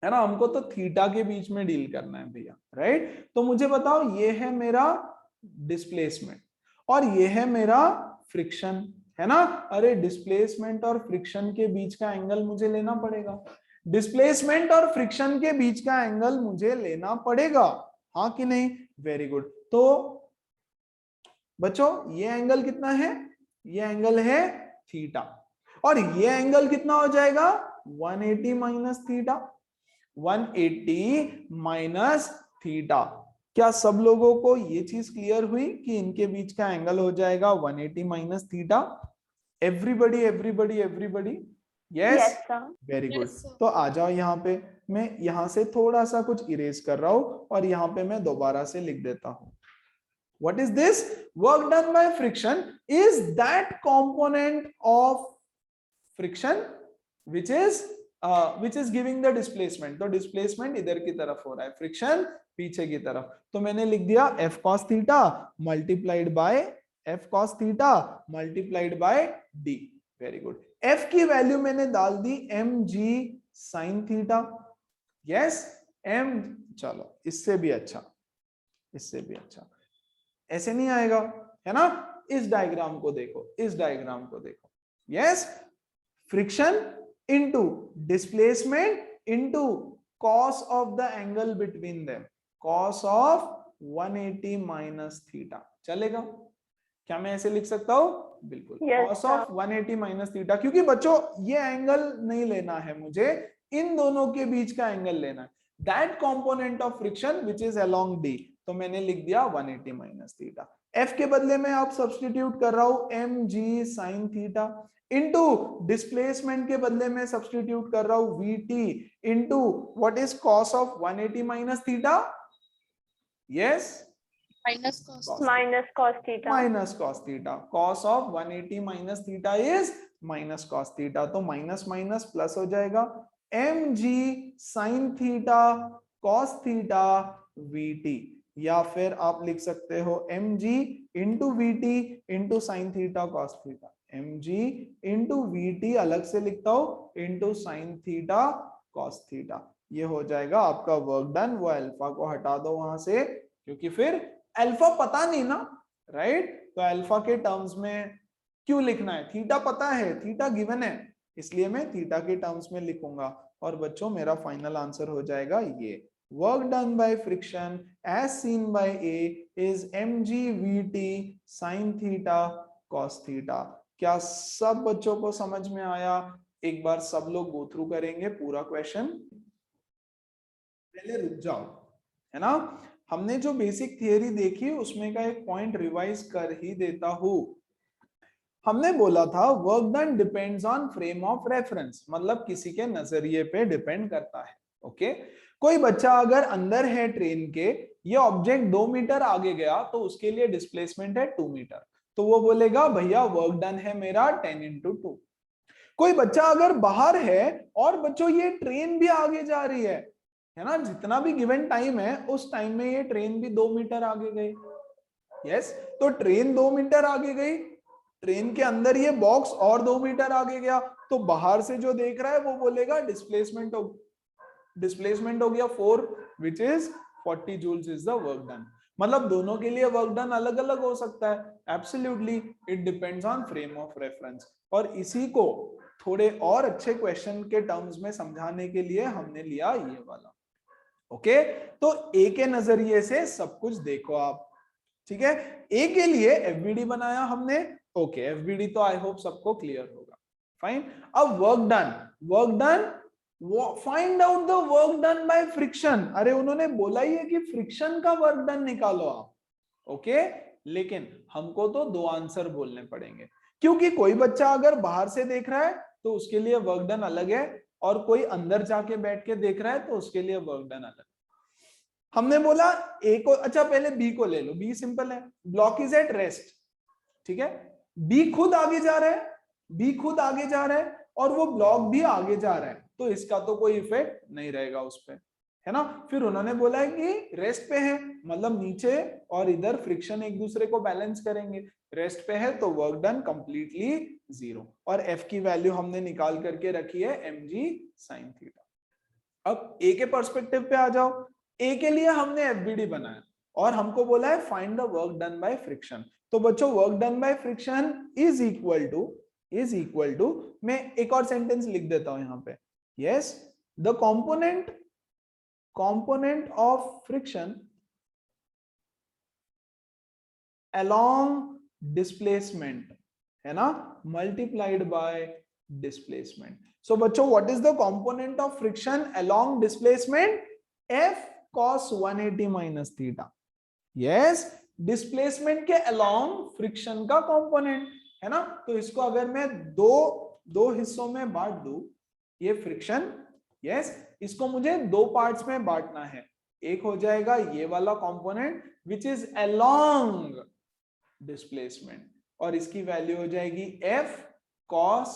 Speaker 1: है ना, हमको तो थीटा के बीच में डील करना है भैया, राइट। तो मुझे बताओ, ये है मेरा डिस्प्लेसमेंट और ये है मेरा फ्रिक्शन, है ना। अरे डिस्प्लेसमेंट और फ्रिक्शन के बीच का एंगल मुझे लेना पड़ेगा, डिस्प्लेसमेंट और फ्रिक्शन के बीच का एंगल मुझे लेना पड़ेगा, हाँ कि नहीं, वेरी गुड। तो बच्चों ये एंगल कितना है, ये एंगल है थीटा, और ये एंगल कितना हो जाएगा 180 माइनस थीटा, 180 माइनस थीटा। क्या सब लोगों को ये चीज क्लियर हुई कि इनके बीच का एंगल हो जाएगा 180 minus theta, everybody, yes very good. तो आ जाओ यहाँ पे, मैं यहाँ से थोड़ा सा कुछ इरेज कर रहा हूं और यहाँ पे मैं दोबारा से लिख देता हूं। What is this? Work done by friction is that component of friction which is giving the displacement. तो displacement इधर की तरफ हो रहा है, friction पीछे की तरफ, तो मैंने लिख दिया f cos theta multiplied by d, very good। f की वैल्यू मैंने डाल दी mg sin theta, yes m, चलो इससे भी अच्छा, ऐसे नहीं आएगा, है ना। इस डायग्राम को देखो, yes friction into displacement into cos of the angle between them, cos of 180 minus theta. चलेगा? क्या मैं ऐसे लिख सकता हूं? बिल्कुल,
Speaker 2: Yes,
Speaker 1: cos of 180 minus theta, क्योंकि बच्चों ये एंगल नहीं लेना है मुझे, इन दोनों के बीच का एंगल लेना है, that component of friction which is along D. तो मैंने लिख दिया 180 माइनस थीटा। एफ के बदले में आप सब्स्टिट्यूट कर रहा हूं एम जी साइन थीटा, इनटू डिस्प्लेसमेंट के बदले में सब्स्टिट्यूट कर रहा हूं v t into what is cos of 180 minus theta? Yes,
Speaker 3: minus cos
Speaker 2: minus cos theta.
Speaker 1: Minus cos theta. Cos of 180 minus theta is minus cos theta, तो minus minus plus हो जाएगा, m जी sine theta cos theta v t, या फिर आप लिख सकते हो m g into v T into sine theta cos theta, m g into v t अलग से लिखता हूं into sine theta cos theta. ये हो जाएगा आपका वर्क डन। वो अल्फा को हटा दो वहां से, क्योंकि फिर अल्फा पता नहीं ना, राइट? तो अल्फा के टर्म्स में क्यों लिखना है? थीटा पता है, थीटा गिवन है, इसलिए मैं थीटा के टर्म्स में लिखूंगा। और बच्चों मेरा फाइनल आंसर हो जाएगा ये, work done by friction as seen by A is mgvt sin theta cos theta. क्या सब बच्चों को समझ में आया? एक बार सब लोग गो थ्रू करेंगे पूरा क्वेश्चन। पहले रुक जाओ, है ना? हमने जो बेसिक थियरी देखी उसमें का एक पॉइंट रिवाइज कर ही देता हूं। हमने बोला था work done depends on frame of reference, मतलब किसी के नजरिए पे डिपेंड करता है। ओके, कोई बच्चा अगर अंदर है ट्रेन के, ये ऑब्जेक्ट 2 मीटर आगे गया तो उसके लिए डिस्प्लेसमेंट है 2 मीटर, तो वो बोलेगा भैया वर्क डन है मेरा 10 into 2। कोई बच्चा अगर बाहर है और बच्चों ये ट्रेन भी आगे जा रही है ना, जितना भी गिवन टाइम है उस टाइम में ये ट्रेन भी 2 मीटर आगे गई। यस, तो ट्रेन 2 मीटर आगे गई, ट्रेन के अंदर ये बॉक्स और 2 मीटर आगे गया, तो बाहर से जो देख रहा है वो बोलेगा डिस्प्लेसमेंट हो गया 4 which is 40 joules is the work done. मतलब दोनों के लिए वर्क डन अलग अलग हो सकता है। Absolutely it depends on frame of reference. और इसी को थोड़े और अच्छे क्वेश्चन के टर्म्स में समझाने के लिए हमने लिया ये वाला। ओके, तो ए के नजरिए से सब कुछ देखो आप, ठीक है? ए के लिए एफबीडी बनाया हमने। ओके, एफबीडी तो आई होप सबको क्लियर होगा। फाइन, अब work done find out the work done by friction. अरे उन्होंने बोला ही है कि फ्रिक्शन का वर्क डन निकालो आप। ओके, लेकिन हमको तो 2 आंसर बोलने पड़ेंगे, क्योंकि कोई बच्चा अगर बाहर से देख रहा है तो उसके लिए वर्क डन अलग है, और कोई अंदर जाके बैठ के देख रहा है तो उसके लिए वर्क डन अलग। हमने बोला ए को, अच्छा पहले बी को ले लो, बी सिंपल है, ब्लॉक इज एट रेस्ट, ठीक है? बी खुद आगे जा रहा है, और वो ब्लॉक भी आगे जा रहा है, तो इसका तो कोई इफेक्ट नहीं रहेगा उस पर, है ना? फिर उन्होंने बोला है कि रेस्ट पे है, मतलब नीचे और इधर फ्रिक्शन एक दूसरे को बैलेंस करेंगे, रेस्ट पे है तो वर्क डन कंप्लीटली 0, और एफ की वैल्यू हमने निकाल करके रखी है mg sin थीटा। अब ए के पर्सपेक्टिव पे आ जाओ। ए के लिए हमने एफबीडी बनाया और हमको बोला है find the work done by friction. तो बच्चों work done by friction is equal to मैं एक और सेंटेंस लिख देता हूं यहां पे, yes, the component of friction along displacement, है ना, multiplied by displacement. So बच्चों what is the component of friction along displacement? F cos 180 minus theta. Yes, displacement के along friction का component है ना, तो इसको अगर मैं दो हिस्सों में बांट दूं, ये फ्रिक्शन, यस, इसको मुझे 2 पार्ट्स में बांटना है। एक हो जाएगा ये वाला component which is along displacement, और इसकी वैल्यू हो जाएगी f cos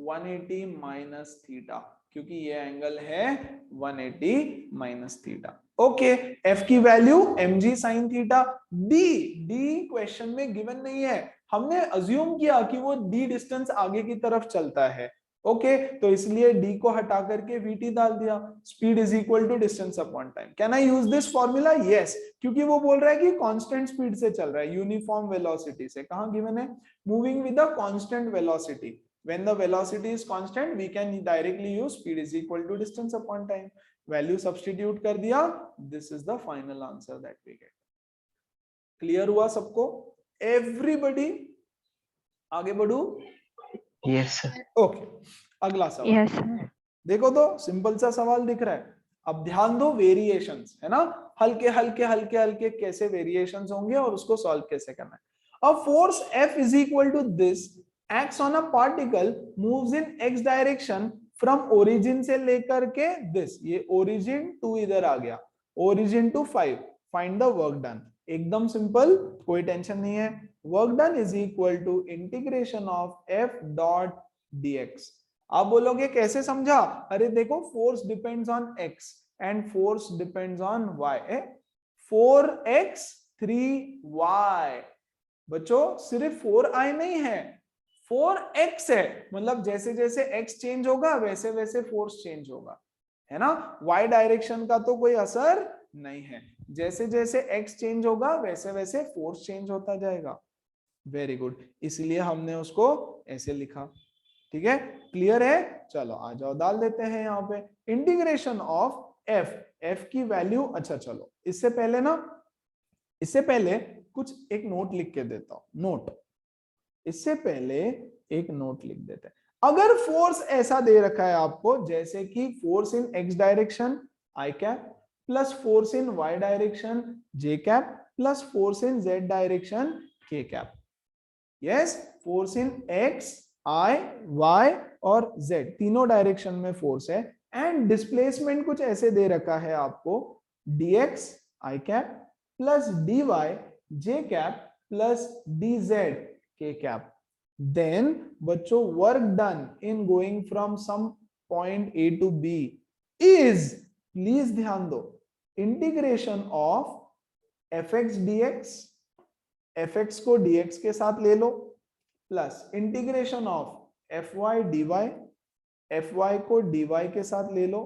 Speaker 1: 180 माइनस थीटा, क्योंकि ये एंगल है 180 माइनस थीटा। ओके, f की value mg sin theta. D question में गिवन नहीं है, हमने अज्यूम किया कि वो d डिस्टेंस आगे की तरफ चलता है। ओके, तो इसलिए d को हटा करके vt डाल दिया। Speed is equal to distance upon time. Can I use this formula? Yes, क्योंकि वो बोल रहा है कि कांस्टेंट स्पीड से चल रहा है, यूनिफॉर्म वेलोसिटी से। कहां गिवन है? Moving with a constant velocity. When the velocity is constant, we can directly use speed is equal to distance upon time. Value substitute कर दिया, this is the final answer that we get. Clear हुआ सबको? Everybody, आगे बढ़ू?
Speaker 4: Yes sir.
Speaker 1: Okay. अगला सवाल.
Speaker 5: Yes sir.
Speaker 1: देखो तो सिंपल सा सवाल दिख रहा है. अब ध्यान दो वेरिएशंस, है ना, हल्के हल्के हल्के हल्के कैसे वेरिएशंस होंगे और उसको सॉल्व कैसे करना है. A force F is equal to this acts on a particle moves in x direction from origin से लेकर के this, ये origin to इधर आ गया, origin to 5, find the work done. एकदम सिंपल, कोई टेंशन नहीं है. Work done is equal to integration of F dot dx. आप बोलोगे कैसे समझा? अरे देखो force depends on x and force depends on y. 4x 3y. बच्चों सिर्फ 4i नहीं है, 4x है. मतलब जैसे जैसे x चेंज होगा वैसे वैसे फोर्स चेंज होगा, है ना. y डायरेक्शन का तो कोई असर नहीं है. जैसे जैसे x चेंज होगा वैसे वैसे फोर्स चेंज होता जाएगा. वेरी गुड, इसलिए हमने उसको ऐसे लिखा. ठीक है, क्लियर है. चलो आ जाओ, डाल देते हैं यहाँ पे इंटीग्रेशन ऑफ f. f की वैल्यू, अच्छा चलो इससे पहले कुछ एक नोट लिख के देता हूं. नोट, इससे पहले एक नोट लिख देते हैं. अगर फोर्स ऐसा दे रखा है आपको, जैसे कि force in x direction i cap plus force in y direction j cap plus force in z direction k cap. Yes, force in x i y और z तीनों डायरेक्शन में फोर्स है. एंड डिस्प्लेसमेंट कुछ ऐसे दे रखा है आपको, dx i cap plus dy j cap plus dz k cap. Then बच्चों work done in going from some point a to b is, please ध्यान दो, integration of fx dx, fx को dx के साथ ले लो, plus integration of fy dy, fy को dy के साथ ले लो,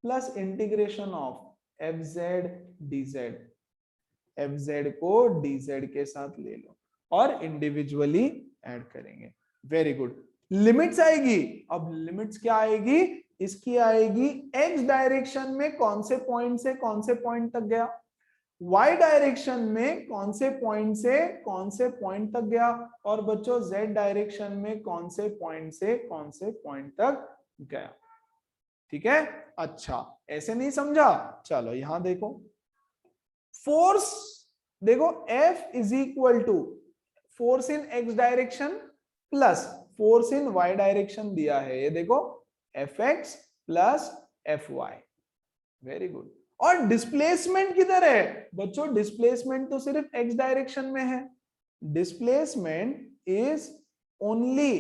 Speaker 1: plus integration of fz dz, fz को dz के साथ ले लो और इंडिविजुअली ऐड करेंगे. Very good. लिमिट्स आएगी. अब लिमिट्स क्या आएगी? इसकी आएगी x डायरेक्शन में कौन से पॉइंट से कौन से पॉइंट तक गया, y डायरेक्शन में कौन से पॉइंट से कौन से पॉइंट तक गया, और बच्चों z डायरेक्शन में कौन से पॉइंट से कौन से पॉइंट तक गया. ठीक है. अच्छा, ऐसे नहीं समझा? चलो यहां देखो, फोर्स देखो F is equal to force in x direction plus force in y direction दिया है. ये देखो Fx plus Fy. Very good. और डिस्प्लेसमेंट किधर है? बच्चों डिस्प्लेसमेंट तो सिर्फ x डायरेक्शन में है. Displacement is only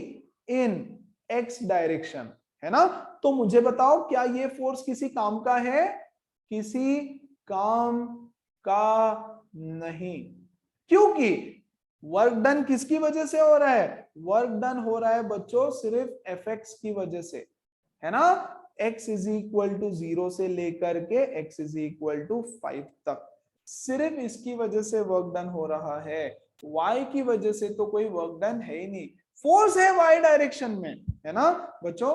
Speaker 1: in x direction, है ना. तो मुझे बताओ क्या ये फोर्स किसी काम का है? किसी काम का नहीं, क्योंकि वर्क डन किसकी वजह से हो रहा है? वर्क डन हो रहा है बच्चों सिर्फ fx की वजह से, है ना. x इज इक्वल टू 0 से लेकर के x इज इक्वल टू 5 तक सिर्फ इसकी वजह से वर्क डन हो रहा है. y की वजह से तो कोई वर्क डन है ही नहीं. फोर्स है y डायरेक्शन में, है ना बच्चों.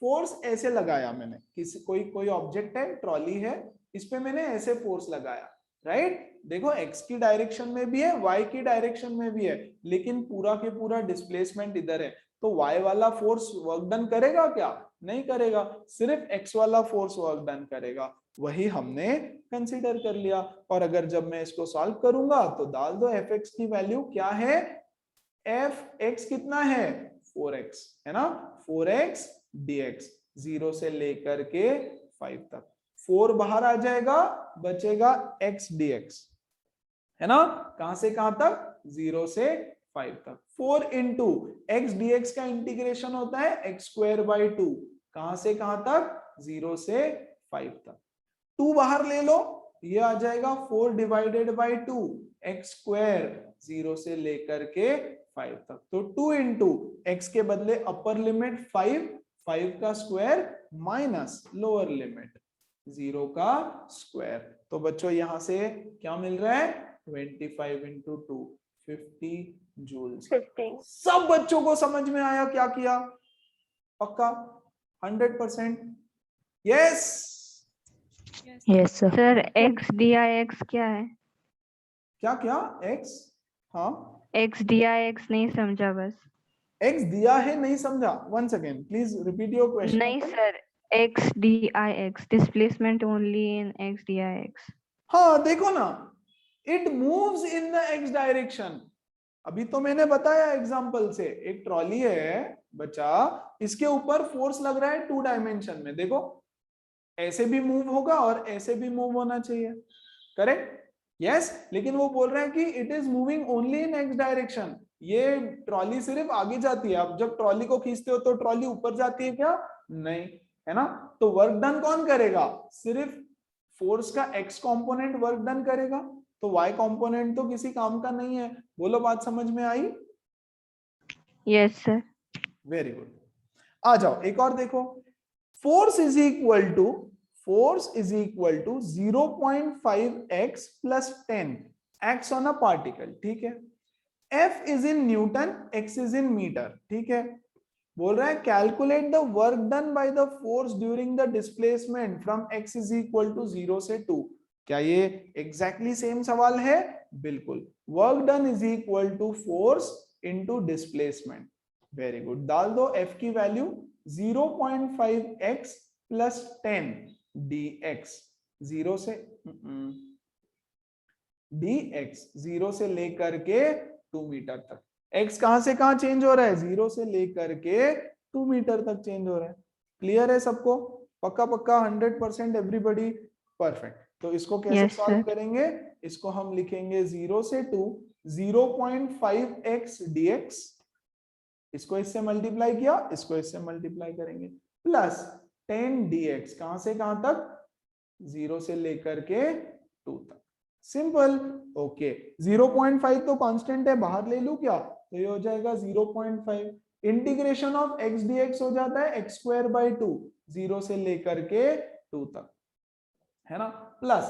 Speaker 1: फोर्स ऐसे लगाया मैंने, किसी कोई ऑब्जेक्ट है, ट्रॉली है, इस पे मैंने ऐसे फोर्स लगाया, राइट. देखो x की डायरेक्शन में भी है, y की डायरेक्शन में भी है, लेकिन पूरा के पूरा डिस्प्लेसमेंट इधर है. तो y वाला फोर्स वर्क डन करेगा क्या? नहीं करेगा. सिर्फ x वाला फोर्स वर्क डन करेगा. वही हमने कंसीडर कर लिया. और अगर जब मैं इसको सॉल्व करूंगा तो डाल दो fx की वैल्यू क्या है? fx कितना है? 4x, है ना. 4x dx 0 से लेकर के 5 तक. 4 बाहर आ जाएगा, बचेगा x dx, है ना. कहां से कहां तक? 0 से 5 तक. 4 इंटू x dx का इंटीग्रेशन होता है x स्क्वायर बाई 2. कहां से कहां तक? 0 से 5 तक. 2 बाहर ले लो, ये आ जाएगा 4 डिवाइडेड बाई 2 x स्क्वायर 0 से लेकर के 5 तक. तो 2 इंटू x के बदले अपर लिमिट 5 का स्क्वायर माइनस लोअर लिमिट 0 का स्क्वायर. तो बच्चों यहां से क्या मिल रहा है? 25 इंटू 2 50 जूल्स.
Speaker 2: 50.
Speaker 1: सब बच्चों को समझ में आया क्या किया? पक्का 100%? Yes
Speaker 5: yes sir X D I x क्या है?
Speaker 1: क्या क्या x? हाँ
Speaker 5: एक्स डी आई एक्स नहीं समझा बस।
Speaker 1: x दिया है, नहीं समझा? One second please repeat your question.
Speaker 5: नहीं sir X D I X displacement only in X D I X.
Speaker 1: हाँ देखो ना, it moves in the x direction. अभी तो मैंने बताया एग्जांपल से, एक ट्रॉली है बच्चा, इसके ऊपर फोर्स लग रहा है 2 डायमेंशन में, देखो ऐसे भी मूव होगा और ऐसे भी मूव होना चाहिए, करेक्ट? यस, लेकिन वो बोल रहा है कि it is moving only in x direction. ये ट्रॉली सिर्फ आगे जाती है। अब जब ट्रॉली को खींचते हो तो ट्रॉली ऊपर जाती है क्या? नहीं, है ना? तो वर्क डन कौन करेगा? सिर्फ फोर्स का x कंपोनेंट वर्क डन करेगा, तो y कंपोनेंट तो किसी काम का नहीं है। बोलो, बात समझ में आई?
Speaker 5: Yes sir.
Speaker 1: Very good. आ जाओ एक और देखो। Force is equal to 0.5x plus 10x on a particle, ठीक है? F is in newton, x is in metre, ठीक है? बोल रहा है calculate the work done by the force during the displacement from x is equal to 0 से 2। क्या ये एग्जैक्टली सेम सवाल है? बिल्कुल। Work done is equal to force into displacement. Very good. डाल दो f की वैल्यू 0.5x plus 10 dx, 0 से dx 0 से लेकर के 2 मीटर तक। x कहां से कहां चेंज हो रहा है? 0 से लेकर के 2 मीटर तक चेंज हो रहा है। क्लियर है सबको? पक्का पक्का 100% एवरीबॉडी? परफेक्ट। तो इसको कैसे
Speaker 5: Yes,
Speaker 1: सॉल्व
Speaker 5: sir.
Speaker 1: करेंगे? इसको हम लिखेंगे 0 से 2 0.5x dx, इसको इससे मल्टीप्लाई किया, इसको इससे मल्टीप्लाई करेंगे, प्लस 10 dx, कहां से कहां तक? 0 से लेकर के 2 तक। सिंपल। ओके, 0.5 तो कांस्टेंट है, बाहर ले लूं क्या? तो ये हो जाएगा 0.5। इंटीग्रेशन ऑफ x dx हो जाता है x स्क्वायर बाय 2, 0 से लेकर के 2 तक, है ना? प्लस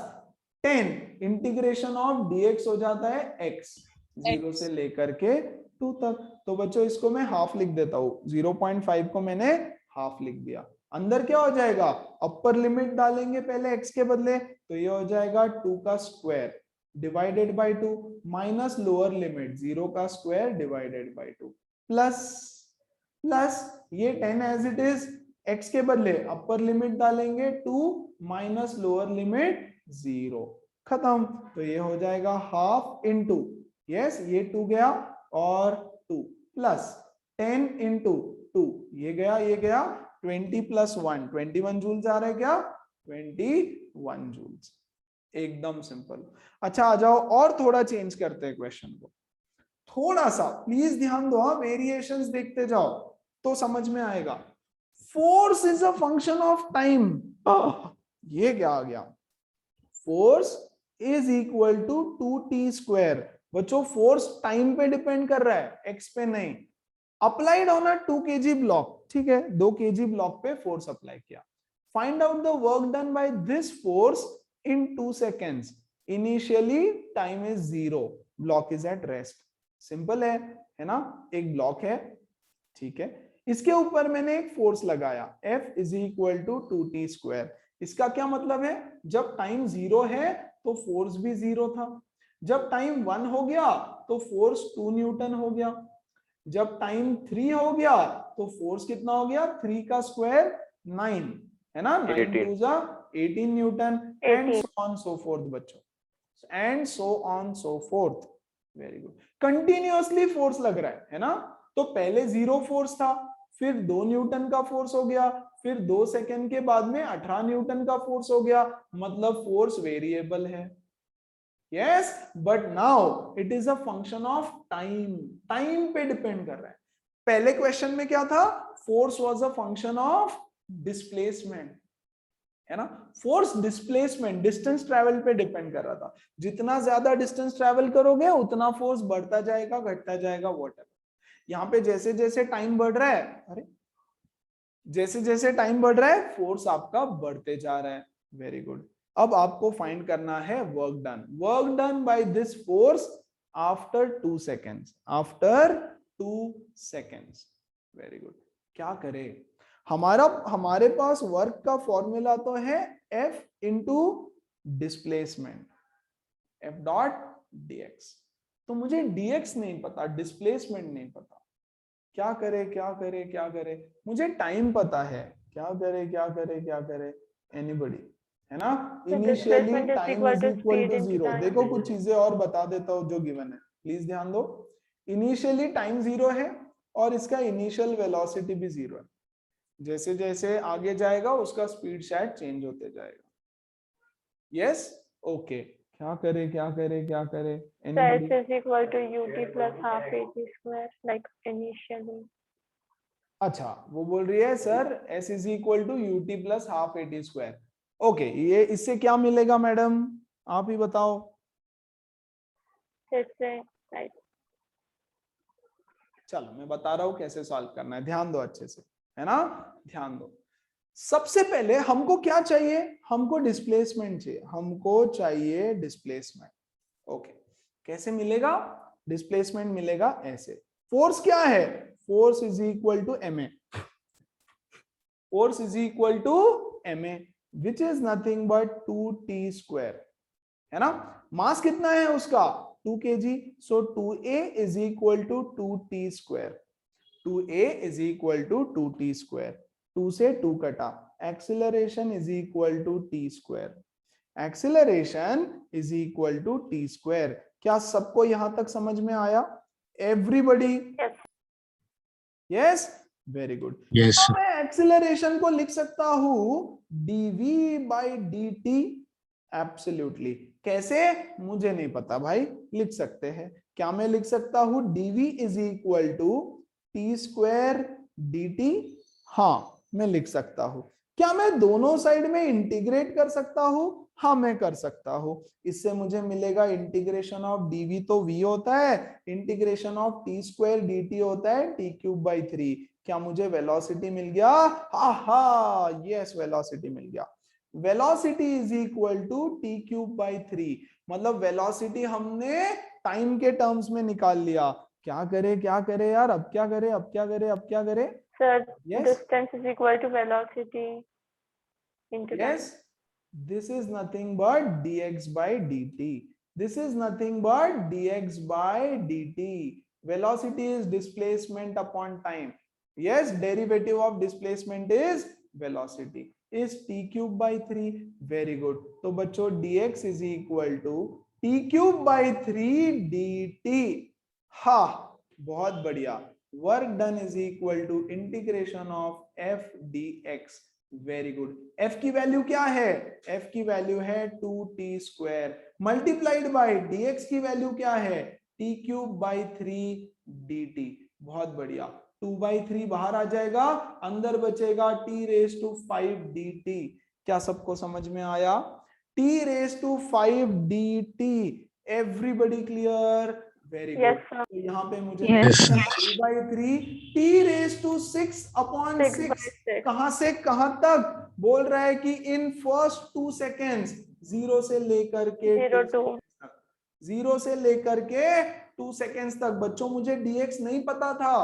Speaker 1: 10 इंटीग्रेशन ऑफ dx हो जाता है x, 0 से लेकर के 2 तक। तो बच्चों इसको मैं हाफ लिख देता हूं, 0.5 को मैंने हाफ लिख दिया। अंदर क्या हो जाएगा? अपर लिमिट डालेंगे पहले x के बदले, तो ये हो जाएगा 2 का square divided by 2, minus lower limit 0 का स्क्वायर डिवाइडेड बाय 2, प्लस ये 10 एज इट इज, x के बदले अपर लिमिट डालेंगे 2 माइनस लोअर लिमिट 0, खत्म। तो ये हो जाएगा हाफ इंटू, यस ये 2 गया और 2 प्लस 10 इंटू 2, ये गया 20 प्लस 1, 21 जूल्स आ रहा है क्या? 21 जूल्स। एकदम सिंपल। अच्छा आ जाओ और थोड़ा चेंज करते हैं क्वेश्चन को, थोड़ा सा प्लीज ध्यान दो। वेरिएशंस देखते जाओ तो समझ में आएगा। Force is a function of time. ये क्या आ गया? Force is equal to 2t square. बच्चों फोर्स टाइम पे डिपेंड कर रहा है, एक्स पे नहीं। Applied on a 2 kg block, ठीक है? 2 kg ब्लॉक पे फोर्स अप्लाई किया। Find out the work done by this force in 2 seconds। Initially time is 0, block is at rest. Simple है ना? एक ब्लॉक है, ठीक है, इसके ऊपर मैंने एक फोर्स लगाया, F is equal to 2t square. इसका क्या मतलब है? जब टाइम 0 है तो फोर्स भी 0 था, जब टाइम 1 हो गया तो फोर्स 2 न्यूटन हो गया, जब टाइम 3 हो गया तो फोर्स कितना हो गया? 3 का स्क्वायर 9, है ना? 9 2 जा 18 newton, and so on so forth बच्चों, and so on so forth. Very good. Continuously force लग रहा है ना? तो पहले 0 फोर्स था, फिर 2 न्यूटन का फोर्स हो गया, फिर 2 सेकंड के बाद में 18 न्यूटन का फोर्स हो गया, मतलब फोर्स वेरिएबल है। Yes, but now it is a function of time, time पे डिपेंड कर रहा है। पहले क्वेश्चन में क्या था? Force was a function of displacement, है ना? फोर्स डिस्प्लेसमेंट, डिस्टेंस ट्रेवल पे डिपेंड कर रहा था। जितना ज्यादा डिस्टेंस ट्रेवल करोगे उतना फोर्स बढ़ता जाएगा, घटता जाएगा, व्हाटएवर। यहाँ पे जैसे जैसे टाइम बढ़ रहा है, अरे जैसे जैसे टाइम बढ़ रहा है फोर्स आपका बढ़ते जा रहा है। Very good. अब आपको फाइंड करना है work done. Work done by this force after 2 seconds, after 2 seconds। Very good. क्या करें? हमारे पास वर्क का फॉर्मूला तो है F into displacement, F dot dx। तो मुझे dx नहीं पता, डिस्प्लेसमेंट नहीं पता, क्या करे क्या करे क्या करे। मुझे टाइम पता है, क्या करे क्या करे क्या करे, एनीबडी, है ना।
Speaker 2: So
Speaker 1: initially
Speaker 2: displacement is
Speaker 1: time
Speaker 2: equal
Speaker 1: is
Speaker 2: to
Speaker 1: equal
Speaker 2: speed
Speaker 1: to
Speaker 2: into
Speaker 1: 0।
Speaker 2: time.
Speaker 1: देखो कुछ चीजें और बता देता हूं जो गिवन है, प्लीज ध्यान दो। इनिशियली टाइम 0 है और इसका इनिशियल वेलोसिटी भी 0 है। जैसे जैसे आगे जाएगा उसका स्पीड शायद चेंज होते जाएगा। यस, ओके, क्या करे क्या करे क्या करे,
Speaker 2: So S
Speaker 1: anybody.
Speaker 2: is equal to ut plus half at square, like initially.
Speaker 1: अच्छा, वो बोल रही है sir s is equal to u t plus half a t square. Okay, ये इससे क्या मिलेगा मैडम, आप ही बताओ।
Speaker 2: Let's say like
Speaker 1: चलो मैं बता रहा हूं कैसे सॉल्व करना है, ध्यान दो अच्छे से, है ना, ध्यान दो। सबसे पहले हमको क्या चाहिए, हमको डिस्प्लेसमेंट चाहिए, हमको चाहिए डिस्प्लेसमेंट। ओके, कैसे मिलेगा डिस्प्लेसमेंट, मिलेगा ऐसे। फोर्स क्या है, force is equal to ma, force is equal to ma which is nothing but 2t square, है ना। मास कितना है उसका 2 kg, so 2a is equal to 2t square, 2a is equal to 2t square, 2 से 2 कटा, acceleration is equal to t square, acceleration is equal to t square. क्या सबको यहां तक समझ में आया, everybody?
Speaker 2: yes.
Speaker 1: Yes, very good.
Speaker 4: Yes, sir.
Speaker 1: मैं एक्सीलरेशन को लिख सकता हूं dv बाई dt, एब्सोल्युटली। कैसे मुझे नहीं पता भाई, लिख सकते हैं। क्या मैं लिख सकता हूं dv is equal to t square dt? हाँ मैं लिख सकता हूं। क्या मैं दोनों साइड में इंटीग्रेट कर सकता हूं? हाँ मैं कर सकता हूं। इससे मुझे मिलेगा इंटीग्रेशन ऑफ dv तो v होता है, integration of T square dt होता है t क्यूब बाई 3। क्या मुझे वेलोसिटी मिल गया? हा, यस, वेलोसिटी मिल गया। Velocity is equal to t cube by 3, मतलब वेलोसिटी हमने टाइम के टर्म्स में निकाल लिया। क्या करे यार, अब क्या करे, अब क्या करे, अब क्या करे?
Speaker 2: So
Speaker 1: Yes.
Speaker 2: distance is equal to velocity into time.
Speaker 1: Yes, this is nothing but dx by dt, this is nothing but dx by dt, velocity is displacement upon time। Yes, derivative of displacement is velocity, is t cube by 3। very good, तो बच्चों dx is equal to t cube by 3 dt। हाँ, बहुत बढ़िया। Work done is equal to integration of f dx। Very good. f की value क्या है, f की value है 2t square multiplied by dx की वैल्यू क्या है t क्यूब बाई 3 dt। बहुत बढ़िया, 2/3 बाहर आ जाएगा, अंदर बचेगा t रेज टू 5 dt। क्या सबको समझ में आया? t raise to 5 dt, everybody clear? Very
Speaker 2: Yes,
Speaker 1: good.
Speaker 2: sir.
Speaker 1: तो यहाँ पे मुझे
Speaker 5: Yes.
Speaker 1: 2/3 t raise to 6 upon
Speaker 2: 6 by
Speaker 1: 6,
Speaker 2: 6.
Speaker 1: कहां से कहां तक बोल रहा है कि इन फर्स्ट 2 सेकेंड्स, 0 से लेकर के
Speaker 2: 0 to
Speaker 1: 0 से लेकर के 2 सेकेंड्स तक। बच्चों मुझे dx नहीं पता था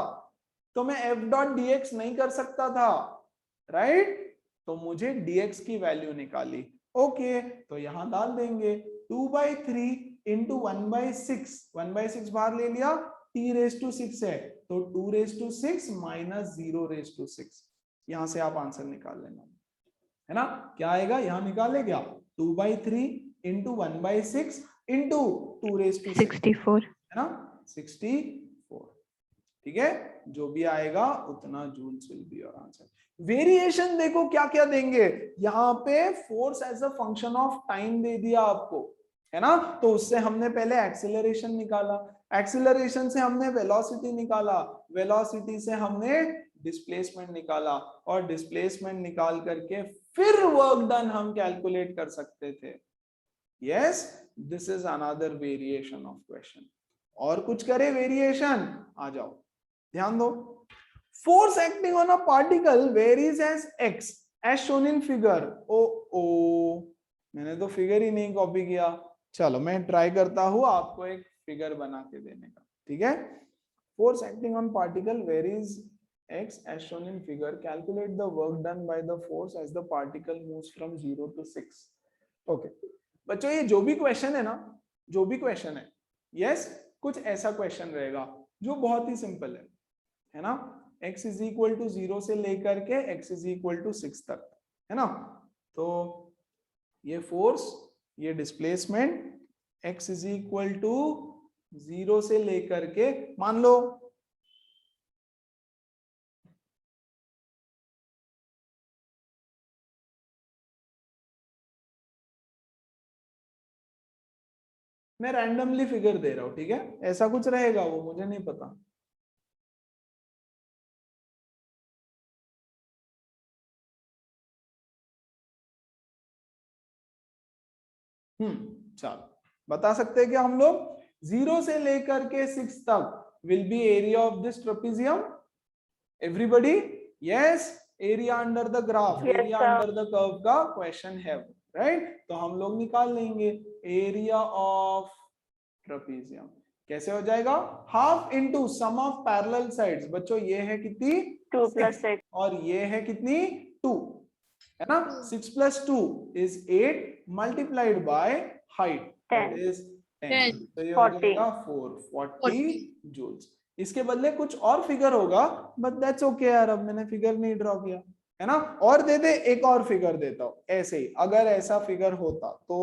Speaker 1: तो मैं f डॉट dx नहीं कर सकता था, राइट। तो मुझे dx की वैल्यू निकाली। ओके, तो यहां डाल देंगे 2/3 इंटू 1/6, 1/6 बाहर ले लिया, t रेज टू 6 है तो 2 raise to 6 minus 0 raise to 6। यहां से आप आंसर निकाल लेना, है ना। क्या आएगा यहाँ निकाले, क्या 2/3 इंटू 1/6 इंटू 2 रेज टू 6,
Speaker 5: 64।
Speaker 1: है ना, 64। ठीक है, जो भी आएगा उतना joules will be your answer. Variation देखो क्या क्या देंगे, यहाँ पे force as a function of time दे दिया आपको, है ना। तो उससे हमने पहले एक्सीलरेशन निकाला, एक्सीलरेशन से हमने वेलोसिटी निकाला, वेलोसिटी से हमने डिस्प्लेसमेंट निकाला, और डिस्प्लेसमेंट निकाल करके फिर वर्क डन हम कैलकुलेट कर सकते थे। Yes, this is another variation of question. और कुछ करे वेरिएशन, आ जाओ ध्यान दो। Force acting on a particle varies as x as shown in figure. Oh मैंने तो फिगर ही नहीं कॉपी किया। चलो मैं ट्राई करता हूं आपको एक फिगर बना के देने का, ठीक है। Force acting on particle varies x as shown in figure. Calculate the work done by the force as the particle moves from 0 to 6. Okay. बच्चों ये जो भी क्वेश्चन है ना, जो भी क्वेश्चन है, यस कुछ ऐसा क्वेश्चन रहेगा जो बहुत ही सिंपल है ना. x इज इक्वल टू 0 से लेकर के x इज इक्वल टू 6 तक, है ना. तो ये फोर्स, ये displacement, x is equal to 0 से लेकर के, मान लो मैं रैंडमली फिगर दे रहा हूं, ठीक है, ऐसा कुछ रहेगा, वो मुझे नहीं पता. चलो बता सकते हैं कि हम लोग 0 से लेकर के 6 तक will be area of this trapezium. Everybody yes, area under the graph,
Speaker 2: Yes,
Speaker 1: area
Speaker 2: sir.
Speaker 1: Under the curve का क्वेश्चन है, राइट. तो हम लोग निकाल लेंगे एरिया ऑफ ट्रेपेजियम. कैसे हो जाएगा? Half into sum of parallel sides. बच्चों ये है कितनी?
Speaker 2: 2 plus
Speaker 1: 6
Speaker 2: 6.
Speaker 1: और ये है कितनी? 2, है ना. 6 plus 2 is 8 multiplied by height, that
Speaker 2: 10.
Speaker 1: is 10.
Speaker 3: 10.
Speaker 1: तो ये हो
Speaker 2: 40.
Speaker 1: जाएगा 40
Speaker 3: 40
Speaker 1: जूल्स. इसके बदले कुछ और फिगर होगा, बट दैट्स ओके यार, अब मैंने फिगर नहीं ड्रॉ किया, है ना. और दे दे, एक और फिगर देता हूं ऐसे ही, अगर ऐसा फिगर होता तो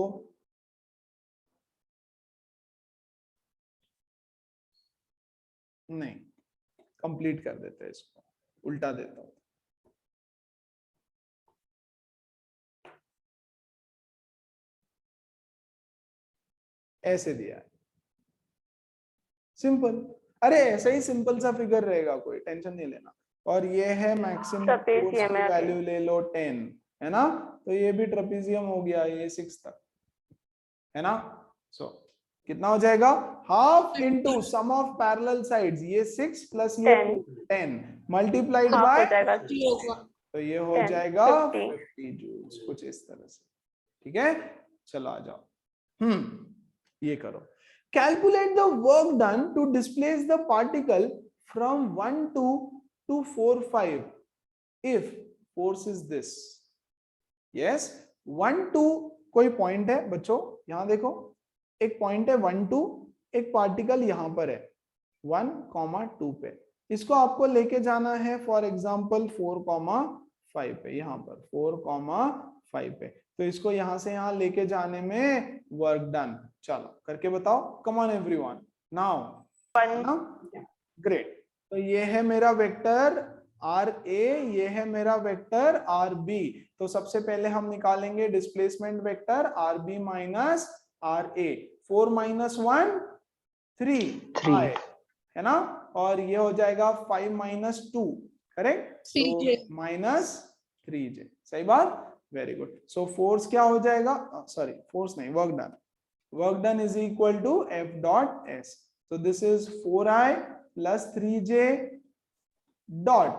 Speaker 1: नहीं, कंप्लीट कर देते हैं इसको, उल्टा देता हूं. ऐसे दिया है, सिंपल. अरे ऐसा ही सिंपल सा फिगर रहेगा, कोई टेंशन नहीं लेना. और ये है मैक्सिमम फोर्स
Speaker 2: ट्रेपेजियम
Speaker 1: की
Speaker 2: है.
Speaker 1: वैल्यू ले लो 10, है ना. तो ये भी ट्रेपेजियम हो गया, ये 6 तक, है ना. सो कितना हो जाएगा? Half into sum of parallel sides, ये 6 प्लस ये 10 मल्टीप्लाइड
Speaker 2: हाफ हो
Speaker 1: बाय,
Speaker 2: जाएगा.
Speaker 3: होगा.
Speaker 1: तो ये हो
Speaker 2: 10,
Speaker 1: जाएगा
Speaker 2: 50.
Speaker 1: 50 जूल्स, कुछ इस तरह से. ठीक है, चलो आ जाओ. ये करो. Calculate the work done to displace the particle from 1 2 to 4 5 if force is this. Yes, 1 2 कोई पॉइंट है बच्चों, यहां देखो एक पॉइंट है 1 2, एक पार्टिकल यहां पर है 1, 2 पे. इसको आपको लेके जाना है फॉर एग्जांपल 4, 5 पे, यहां पर 4, 5 पे. तो इसको यहां से यहां लेके जाने में वर्क डन, चलो करके बताओ. Come on everyone now.
Speaker 2: 1.
Speaker 1: Great. तो ये है मेरा वेक्टर आर ए, ये है मेरा वेक्टर आर बी. तो सबसे पहले हम निकालेंगे displacement vector R B minus R A. 4 - 1 3 I, है ना. और ये हो जाएगा 5 - 2, करेक्ट,
Speaker 3: 3J.
Speaker 1: -3J. सही बात, वेरी गुड. सो फोर्स क्या हो जाएगा? सॉरी फोर्स नहीं, work done. Work done is equal to F dot S. So this is 4i plus 3j dot,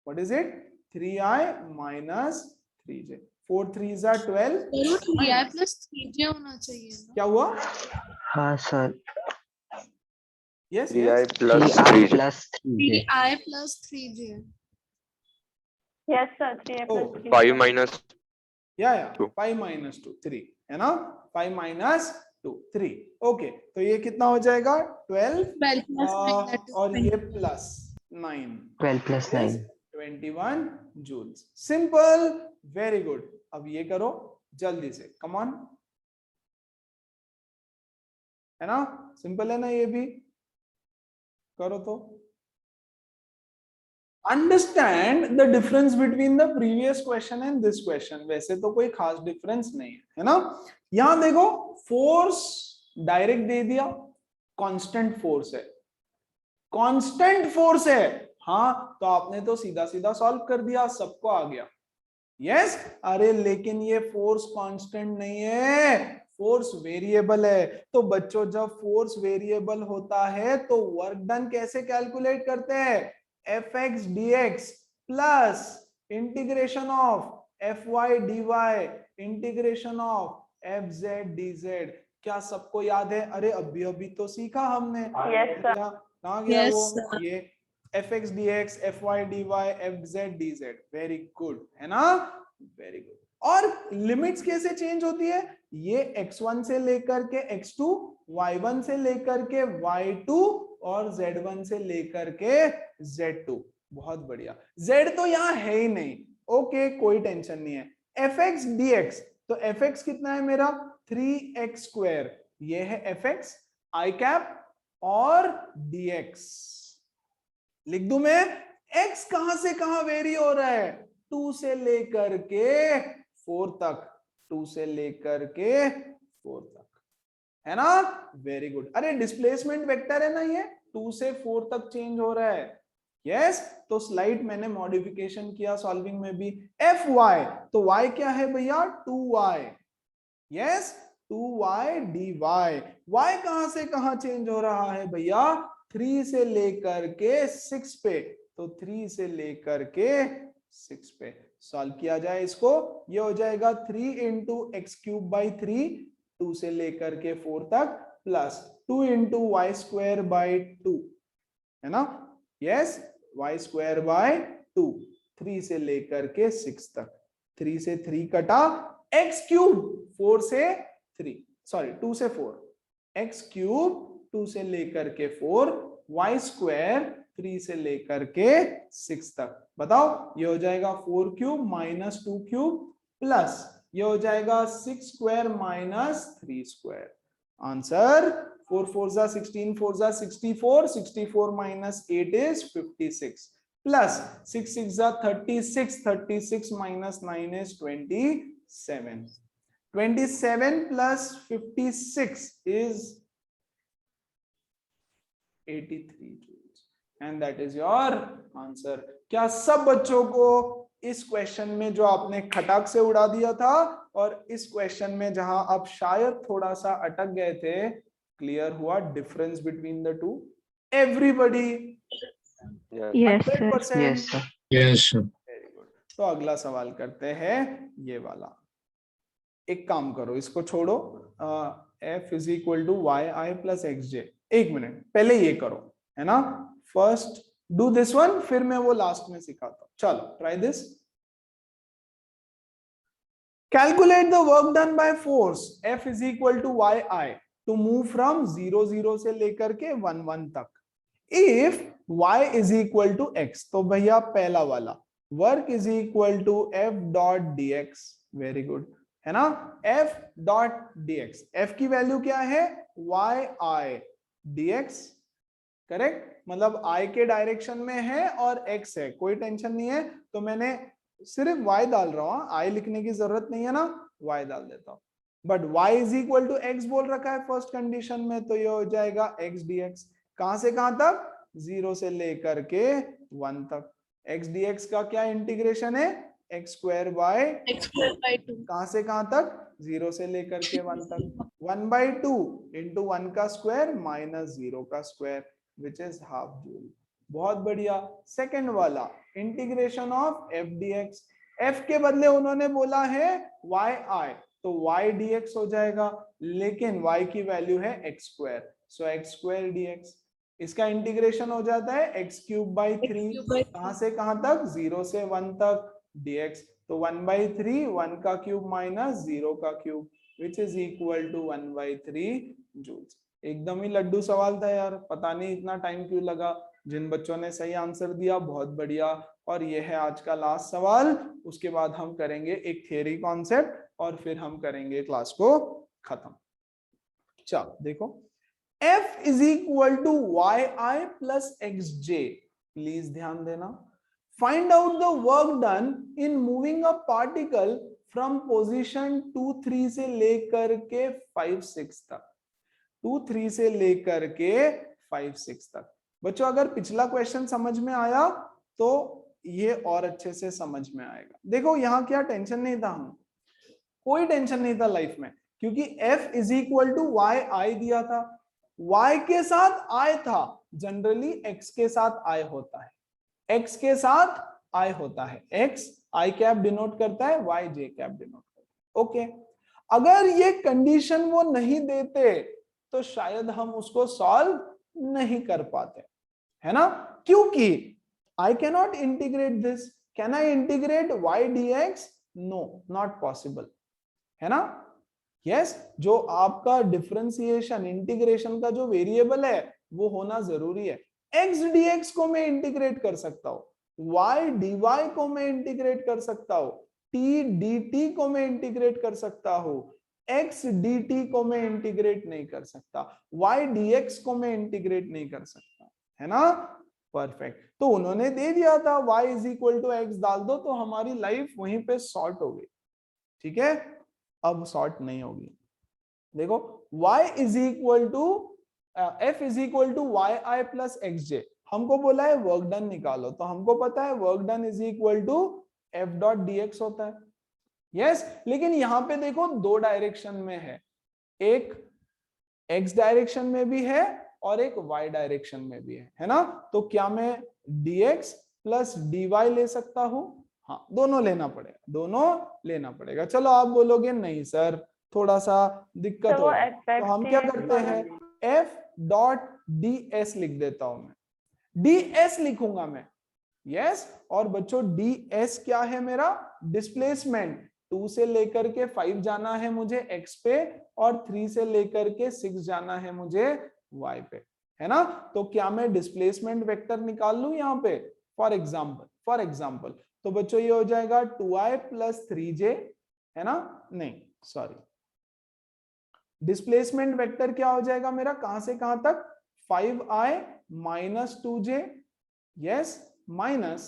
Speaker 1: what is it? 3i minus 3j. 4 3s are 12.
Speaker 3: 3i plus 3j होना चाहिए ना.
Speaker 1: क्या हुआ?
Speaker 4: हाँ sir.
Speaker 1: Yes,
Speaker 6: 3i
Speaker 1: yes.
Speaker 6: plus
Speaker 4: 3i
Speaker 6: 3j.
Speaker 4: plus 3j.
Speaker 3: 3i plus 3j.
Speaker 2: Yes, sir. 3
Speaker 1: Oh,
Speaker 2: plus 3.
Speaker 6: 5 minus
Speaker 1: Yeah.
Speaker 6: 2.
Speaker 1: 5 - 2 3, है ना. 5 - 2 3. Okay, तो ये कितना हो जाएगा? 12.
Speaker 3: 12 plus 9, that is
Speaker 1: और
Speaker 3: 20.
Speaker 1: ये plus 9,
Speaker 4: 12 plus 9.
Speaker 1: 21 joules. Simple, very good. अब ये करो जल्दी से, कम ऑन, है ना. सिंपल है ना, ये भी करो. तो understand the difference between the previous question and this question. वैसे तो कोई खास डिफरेंस नहीं है ना. यहां देखो फोर्स डायरेक्ट दे दिया, कांस्टेंट फोर्स है, कांस्टेंट फोर्स है. हाँ, तो आपने तो सीधा सीधा सॉल्व कर दिया, सबको आ गया. यस. अरे लेकिन ये फोर्स कांस्टेंट नहीं है, फोर्स वेरिएबल है. तो बच्चों जब फोर्स वेरिएबल होता है तो वर्क डन कैसे कैलकुलेट करते हैं? fx dx plus integration of fy dy integration of fz dz. क्या सबको याद है? अरे अभी अभी तो सीखा हमने.
Speaker 2: Yes, sir.
Speaker 1: कहाँ गया
Speaker 3: Yes,
Speaker 1: वो?
Speaker 3: sir.
Speaker 1: ये f x d x, f y d y, f z d z, very good, है ना, वेरी गुड। और लिमिट्स कैसे चेंज होती है, ये x1 से लेकर के x2, y1 से लेकर के y2 और z1 से लेकर के z2। बहुत बढ़िया। z तो यहां है ही नहीं, ओके कोई टेंशन नहीं है। एफ एक्स डी एक्स, तो एफ एक्स कितना है मेरा 3x², ये है एफ एक्स आई कैप और dx। लिख दूं मैं, x कहां से कहां वेरी हो रहा है, 2 से लेकर के 4 तक, 2 से लेकर के 4 तक, है ना, वेरी गुड। अरे डिस्प्लेसमेंट वेक्टर है ना, ये 2 से 4 तक चेंज हो रहा है, यस। तो स्लाइड मैंने मॉडिफिकेशन किया सॉल्विंग में भी। एफ वाई, तो y क्या है भैया 2y, yes 2y dy। y कहां से कहां चेंज हो रहा है भैया, 3 से लेकर के 6 पे, तो 3 से लेकर के 6 पे। सॉल्व किया जाए इसको, ये हो जाएगा 3 इंटू एक्स क्यूब बाई 3, 2 से लेकर के 4 तक, plus 2 into y square by 2, है ना, यस वाई स्क्वायर बाय 2, 3 से लेकर के 6 तक, 3 से 3 कटा, एक्स क्यूब 4 से 3, सॉरी 2 से 4, एक्स क्यूब 2 से लेकर के 4, वाई स्क्वायर 3 से लेकर के 6 तक। बताओ, ये हो जाएगा 4 क्यूब माइनस 2 क्यूब, प्लस ये हो जाएगा 6 स्क्वायर माइनस 3 स्क्वायर। आंसर 4 4 जा 16, 4 जा 64, 64 minus 8 is 56, plus 6 6 जा 36, 36 minus 9 is 27, 27 plus 56 is 83 joules, and that is your answer। क्या सब बच्चों को इस क्वेश्चन में जो आपने खटाक से उड़ा दिया था और इस क्वेश्चन में जहां आप शायद थोड़ा सा अटक गए थे, क्लियर हुआ difference between the two? Everybody?
Speaker 5: Yes, sir.
Speaker 1: 100%?
Speaker 4: Yes, sir.
Speaker 6: Yes, sir.
Speaker 1: Very good. तो अगला सवाल करते हैं, ये वाला। एक काम करो, इसको छोड़ो, f is equal to Y I plus x J. एक मिनट, पहले ये करो, है ना, फर्स्ट डू दिस वन, फिर मैं वो लास्ट में सिखाता हूं। चलो try this. Calculate the work done by force f is equal to Y i to move from 0 0 से लेकर के 1 1 तक, if y is equal to x। तो भैया पहला वाला, work is equal to f dot dx, very good, है ना, f डॉट dx। f की वैल्यू क्या है, y i dx, करेक्ट, मतलब i के डायरेक्शन में है और x है, कोई टेंशन नहीं है, तो मैंने सिर्फ y डाल रहा हूं, i लिखने की जरूरत नहीं है ना, y डाल देता हूं। But y is equal to x बोल रखा है फर्स्ट कंडीशन में, तो ये हो जाएगा x dx। कहां से कहां तक, 0 से लेकर के 1 तक। x dx का क्या इंटीग्रेशन है, x square by
Speaker 3: x² by 2
Speaker 1: कहां से कहां तक, 0 से लेकर के 1 तक, 1/2 इंटू 1 का स्क्वायर माइनस 0 का square, which is half joule. बहुत बढ़िया। सेकंड वाला, integration of f dx, f के बदले उन्होंने बोला है y i, तो y dx हो जाएगा, लेकिन y की वैल्यू है x स्क्वायर, सो x स्क्वायर dx। इसका इंटीग्रेशन हो जाता है x क्यूब बाई 3, कहां से कहां तक, 0 से 1 तक, dx, तो 1/3, 1 का क्यूब माइनस 0 का cube, which is equal to 1/3 joules. एकदम ही लड्डू सवाल था यार, पता नहीं इतना टाइम क्यों लगा। जिन बच्चों ने सही आंसर दिया बहुत बढ़िया। और ये है आज का लास्ट सवाल, उसके बाद हम करेंगे एक थियरी कॉन्सेप्ट और फिर हम करेंगे क्लास को खत्म। चलो देखो, f is equal to Y I plus x j, please ध्यान देना। Find out the work done in moving a particle from position 2 3 से लेकर के 5 6 तक, 2 3 से लेकर के 5 6 तक। बच्चों अगर पिछला क्वेश्चन समझ में आया तो ये और अच्छे से समझ में आएगा। देखो यहाँ क्या टेंशन नहीं था, हम कोई टेंशन नहीं था लाइफ में, क्योंकि f is equal to Y I दिया था, y के साथ i था, जनरली x के साथ i होता है, x के साथ i होता है, x i कैप डिनोट करता है, y j कैप डिनोट करता है। ओके, अगर ये कंडीशन वो नहीं देते तो शायद हम उसको सॉल्व नहीं कर पाते, है ना। क्योंकि I cannot integrate this. Can I integrate y dx? No, not possible. है ना? Yes, जो आपका डिफरेंशिएशन इंटीग्रेशन का जो वेरिएबल है वो होना जरूरी है. x dx को मैं इंटीग्रेट कर सकता हूं, y dy को मैं इंटीग्रेट कर सकता हूं, t dt को मैं इंटीग्रेट कर सकता हूं, x dt को मैं इंटीग्रेट नहीं कर सकता, y dx को मैं इंटीग्रेट नहीं कर सकता, है ना? परफेक्ट. तो उन्होंने दे दिया था y is equal to x डाल दो, तो हमारी लाइफ वहीं पे सॉर्ट हो गई. ठीक है, अब सॉर्ट नहीं होगी. देखो y is equal to f is equal to Y I plus x J. हमको बोला है वर्क डन निकालो, तो हमको पता है work done is equal to f dot dx होता है. यस, लेकिन यहां पे देखो दो डायरेक्शन में है, एक x डायरेक्शन में भी है और एक y डायरेक्शन में भी है ना? तो क्या मैं dx प्लस dy ले सकता हूं? हाँ, दोनों लेना पड़ेगा, दोनों लेना पड़ेगा. चलो आप बोलोगे नहीं सर थोड़ा सा दिक्कत
Speaker 2: तो
Speaker 1: हो,
Speaker 2: वो
Speaker 1: तो हम क्या करते हैं, f डॉट ds लिख देता हूं मैं, ds लिखूंगा मैं. यस, और बच्चों ds क्या है मेरा? डिस्प्लेसमेंट. 2 से लेकर के 5 जाना है मुझे x पे और 3 से लेकर के 6 जाना है मुझे y पे, है ना? तो क्या मैं डिस्प्लेसमेंट वेक्टर निकाल लूं यहाँ पे? फॉर एग्जाम्पल तो बच्चों ये हो जाएगा 2i प्लस 3j, है ना? नहीं सॉरी, डिस्प्लेसमेंट वेक्टर क्या हो जाएगा मेरा, कहां से कहां तक? 5i minus 2j, yes, minus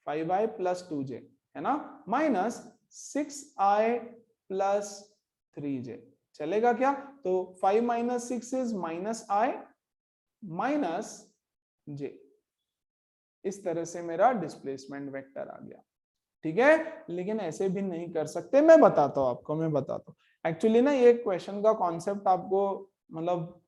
Speaker 1: 5i plus 2j, है ना? Minus 6i plus 3j. चलेगा क्या? तो 5 minus 6 is minus i minus j. इस तरह से मेरा डिस्प्लेसमेंट वेक्टर आ गया. ठीक है, लेकिन ऐसे भी नहीं कर सकते, मैं बताता हूं आपको, मैं बताता हूं. एक्चुअली ना ये क्वेश्चन का कॉन्सेप्ट आपको मतलब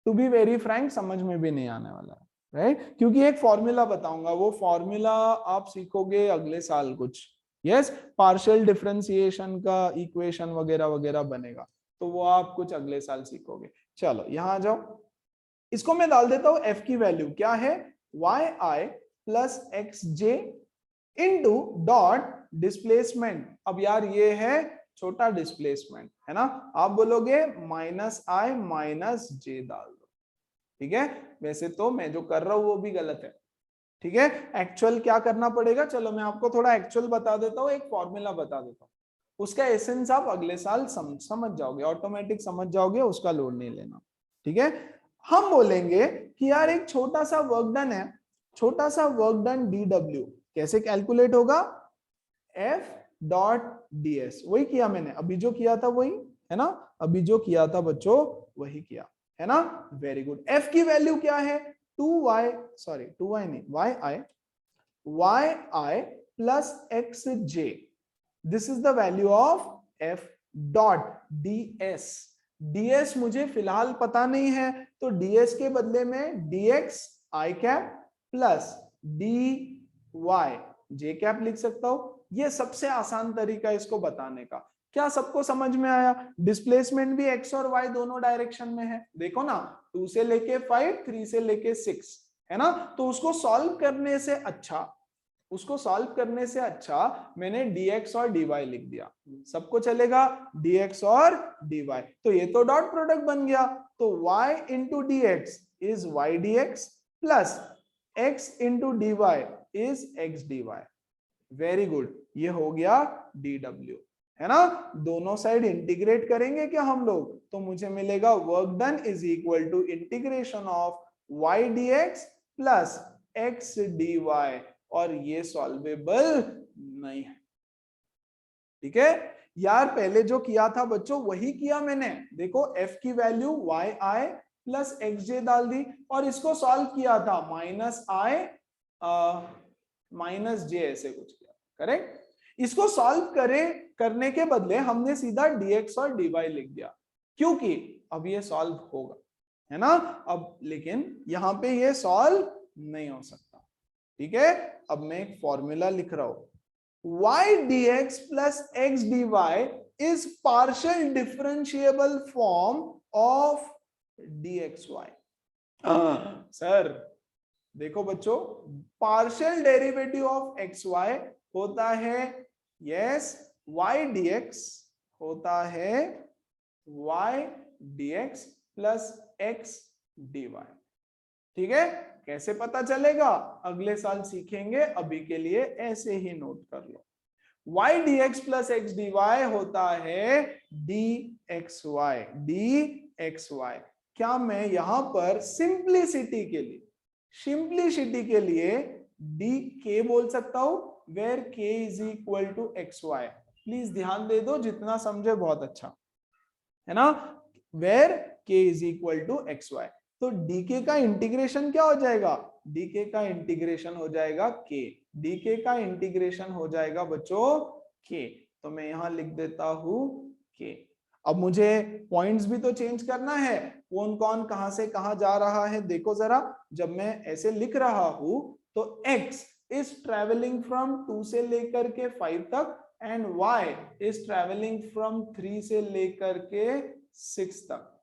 Speaker 1: टू बी वेरी फ्रैंक समझ में भी नहीं आने वाला है, राइट? क्योंकि एक फॉर्मूला बताऊंगा, वो फॉर्मूला आप सीखोगे अगले साल कुछ. यस, पार्शियल डिफरेंशिएशन का इक्वेशन वगैरह वगैरह बनेगा, तो वो आप कुछ अगले साल सीखोगे. चलो यहां आ जाओ, इसको मैं डाल देता हूं. f की वैल्यू क्या है? yi plus x J into dot displacement. अब यार ये है छोटा डिस्प्लेसमेंट, है ना? आप बोलोगे माइनस आई माइनस जे डाल दो. ठीक है, वैसे तो मैं जो कर रहा हूं वो भी गलत है. ठीक है, एक्चुअल क्या करना पड़ेगा, चलो मैं आपको थोड़ा एक्चुअल बता देता हूँ, एक फॉर्मूला बता देता हूँ. उसका एसेंस आप अगले साल समझ जाओगे, ऑटोमेटिक समझ जाओगे, उसका लोड नहीं लेना. ठीक है, हम बोलेंगे कि यार एक छोटा सा वर्क डन है, छोटा सा वर्क डन dw कैसे कैलकुलेट होगा? f dot ds. वही किया मैंने, अभी जो किया था वही, है ना? अभी जो किया था बच्चों वही किया, है ना? Very good. f की वैल्यू क्या है? 2y नहीं, yi plus xj. This is the value of f dot ds. ds मुझे फिलहाल पता नहीं है, तो ds के बदले में dx i cap plus dy j cap लिख सकता हूं. ये सबसे आसान तरीका इसको बताने का. क्या सबको समझ में आया? डिस्प्लेसमेंट भी x और y दोनों डायरेक्शन में है, देखो ना, 2 से लेके 5, 3 से लेके 6, है ना? तो उसको सॉल्व करने से अच्छा मैंने dx और dy लिख दिया. सबको चलेगा? dx और dy. तो ये तो डॉट प्रोडक्ट बन गया, तो y into dx is y dx plus x into dy is x dy. Very good, ये हो गया dw, है ना? दोनों साइड इंटीग्रेट करेंगे क्या हम लोग, तो मुझे मिलेगा work done is equal to integration of y dx plus x dy, और ये सॉल्वेबल नहीं है. ठीक है यार, पहले जो किया था बच्चों वही किया मैंने. देखो f की वैल्यू yi प्लस xj डाल दी और इसको सॉल्व किया था माइनस i माइनस j, ऐसे कुछ किया. करेक्ट? इसको सॉल्व करने के बदले हमने सीधा dx और dy लिख दिया, क्योंकि अब ये सॉल्व होगा, है ना? अब लेकिन यहां पे ये सॉल्व नहीं हो सकता. ठीक है, अब मैं एक फॉर्मूला लिख रहा हूं. y dx plus x dy is partial differentiable form of dxy. Sir देखो बच्चों, partial derivative of x y होता है यस वाई डीएक्स, होता है y dx plus x dy. ठीक है, कैसे पता चलेगा अगले साल सीखेंगे, अभी के लिए ऐसे ही नोट कर लो। y dx plus x d y होता है dxy, dxy। क्या मैं यहां पर सिंप्लिसिटी के लिए dk बोल सकता हूं, where k is equal to x y. Please ध्यान दे दो, जितना समझे बहुत अच्छा है ना, where k is equal to x y. तो dk का इंटीग्रेशन क्या हो जाएगा, dk का इंटीग्रेशन हो जाएगा k, dk का इंटीग्रेशन हो जाएगा बच्चों k। तो मैं यहां लिख देता हूं k। अब मुझे पॉइंट्स भी तो चेंज करना है, कौन कौन कहां से कहां जा रहा है देखो जरा। जब मैं ऐसे लिख रहा हूं तो x इज ट्रेवलिंग फ्रॉम 2 से लेकर के 5 तक and y is travelling from 3 से लेकर के 6 तक।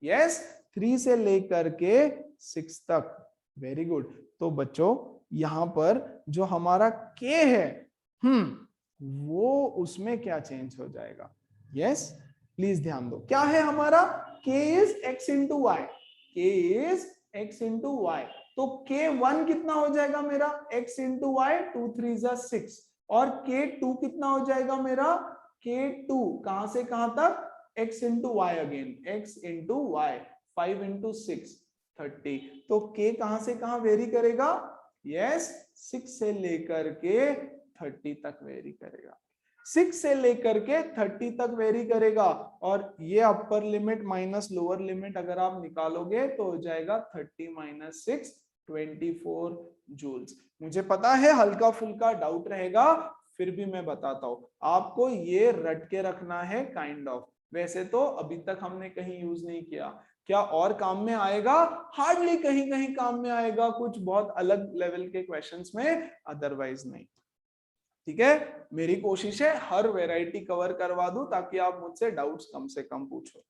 Speaker 1: यस, 3 से लेकर के 6 तक। Very good. तो बच्चों यहां पर जो हमारा k है वो उसमें क्या चेंज हो जाएगा, यस प्लीज ध्यान दो, क्या है हमारा k is x into y, k is x into y. तो k1 कितना हो जाएगा मेरा x इंटू वाई, 2 3 जा 6, और k2 कितना हो जाएगा मेरा, k2 कहां से कहां तक, x into y again, x into y, 5 into 6 30। तो k कहां से कहां वेरी करेगा, यस 6 से लेकर के 30 तक वेरी करेगा, 6 से लेकर के 30 तक वेरी करेगा। और ये अपर लिमिट माइनस लोअर लिमिट अगर आप निकालोगे तो हो जाएगा 30 माइनस 6 24 जूल्स। मुझे पता है हल्का फुल्का डाउट रहेगा, फिर भी मैं बताता हूं आपको, ये रट के रखना है काइंड ऑफ। वैसे तो अभी तक हमने कहीं यूज नहीं किया, क्या और काम में आएगा, हार्डली कहीं कहीं काम में आएगा, कुछ बहुत अलग लेवल के क्वेश्चंस में, अदरवाइज नहीं। ठीक है, मेरी कोशिश है हर वैरायटी कवर करवा दूं ताकि आप मुझसे डाउट्स कम से कम पूछो।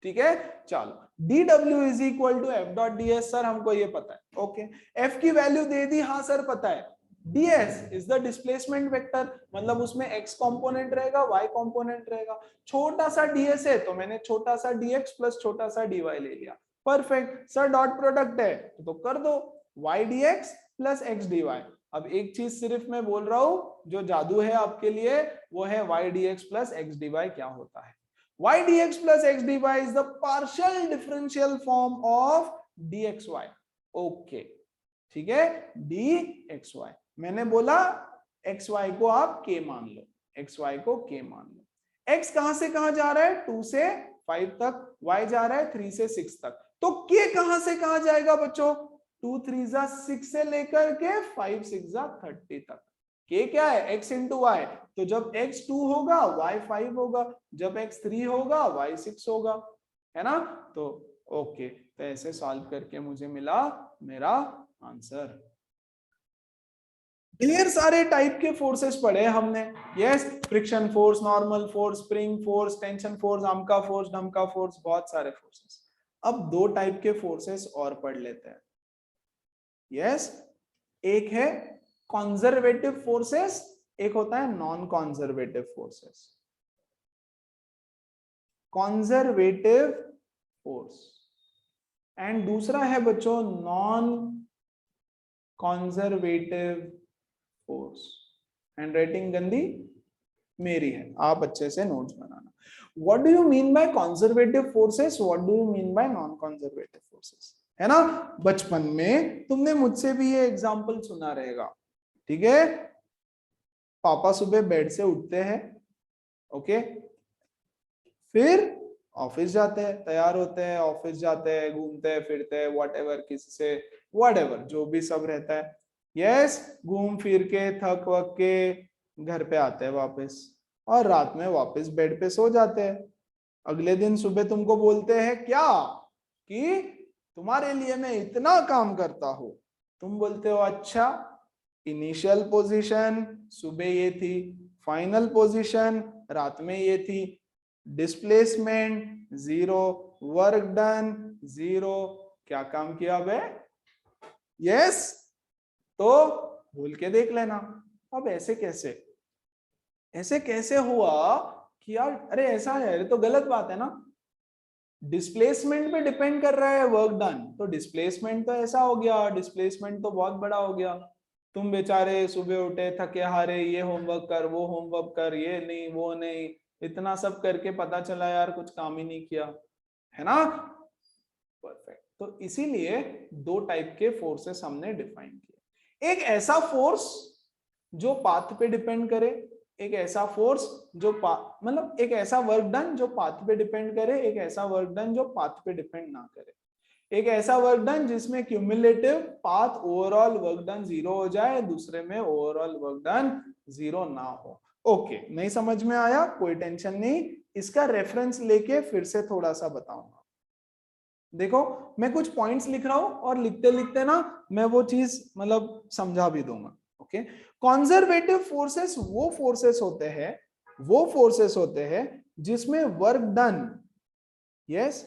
Speaker 1: ठीक है, चलो dw is equal to f dot d s, sir हमको ये पता है, ओके। एफ की वैल्यू दे दी, हाँ सर पता है। ds is the displacement vector, मतलब उसमें x कंपोनेंट रहेगा, y कंपोनेंट रहेगा। छोटा सा ds है तो मैंने छोटा सा dx प्लस छोटा सा dy ले लिया, परफेक्ट। सर डॉट प्रोडक्ट है तो कर दो, y dx plus x dy। अब एक चीज सिर्फ मैं बोल रहा हूं, जो जादू है आपके लिए वो है y dx plus x dy क्या होता है। y dx plus x dy is the partial differential form of dxy, okay ठीक है, dxy। मैंने बोला xy को आप k मान लो, xy को k मान लो। x कहां से कहां जा रहा है, 2 से 5 तक, y जा रहा है 3 से 6 तक। तो k कहां से कहां जाएगा बच्चों, 2 3 जा 6 से लेकर के 5 6 जा 30 तक। k क्या है, x इंटू वाई। तो जब x 2 होगा y 5 होगा, जब x 3 होगा y 6 होगा, है ना। तो ओके, तो ऐसे सॉल्व करके मुझे मिला मेरा आंसर। ढेर सारे टाइप के फोर्सेस पढ़े हमने, yes, friction force, normal force, spring force, tension force, अमका फोर्स, ढमका फोर्स, बहुत सारे फोर्सेस। अब 2 टाइप के फोर्सेस और पढ़ लेते हैं। यस, एक है कंजर्वेटिव फोर्सेस, एक होता है non conservative forces. Conservative force and दूसरा है बच्चों नॉन कंजर्वेटिव फोर्स। हैंडराइटिंग गंदी मेरी है, आप अच्छे से notes banana. What do you mean by conservative forces, what do you mean by non conservative forces, है ना। बचपन में तुमने मुझसे भी ये एग्जांपल सुना रहेगा, ठीक है। पापा सुबह बेड से उठते हैं, ओके, फिर ऑफिस जाते हैं, तैयार होते हैं, ऑफिस जाते हैं, घूमते हैं, फिरते हैं, व्हाटएवर, किसी से व्हाटएवर जो भी सब रहता है, यस, घूम फिर के थक वक के घर पे आते हैं वापस, और रात में वापस बेड पे सो जाते हैं। अगले दिन सुबह तुमको बोलते हैं क्या कि तुम्हारे लिए मैं इतना काम करता हूं, तुम बोलते हो अच्छा। इनिशियल पोजीशन सुबह ये थी, फाइनल पोजीशन रात में ये थी, डिस्प्लेसमेंट 0, वर्क डन 0, क्या काम किया बे, यस तो भूल के देख लेना। अब ऐसे कैसे हुआ कि यार अरे ऐसा है, अरे तो गलत बात है ना, डिस्प्लेसमेंट पे डिपेंड कर रहा है वर्क डन, तो डिस्प्लेसमेंट तो ऐसा हो गया, डिस्प्लेसमेंट तो बहुत बड़ा हो गया। तुम बेचारे सुबह उठे थके हारे, ये होमवर्क कर, वो होमवर्क कर, ये नहीं वो नहीं, इतना सब करके पता चला यार कुछ काम ही नहीं किया, है ना। परफेक्ट। तो इसीलिए दो टाइप के फोर्सेस हमने डिफाइन किए, एक ऐसा फोर्स जो पाथ पे डिपेंड करे, एक ऐसा फोर्स जो मतलब एक ऐसा वर्क डन जो पाथ पे डिपेंड करे, एक ऐसा वर्क डन जो पाथ पे डिपेंड ना करे, एक ऐसा वर्क डन जिसमें cumulative path overall work done 0 हो जाए, दूसरे में ओवरऑल वर्क डन 0 ना हो। ओके, नहीं समझ में आया, कोई टेंशन नहीं, इसका रेफरेंस लेके फिर से थोड़ा सा बताऊंगा। देखो मैं कुछ पॉइंट्स लिख रहा हूं और लिखते लिखते ना मैं वो चीज मतलब समझा भी दूंगा। ओके, कंजर्वेटिव फोर्सेस वो फोर्सेस होते हैं जिसमें work done yes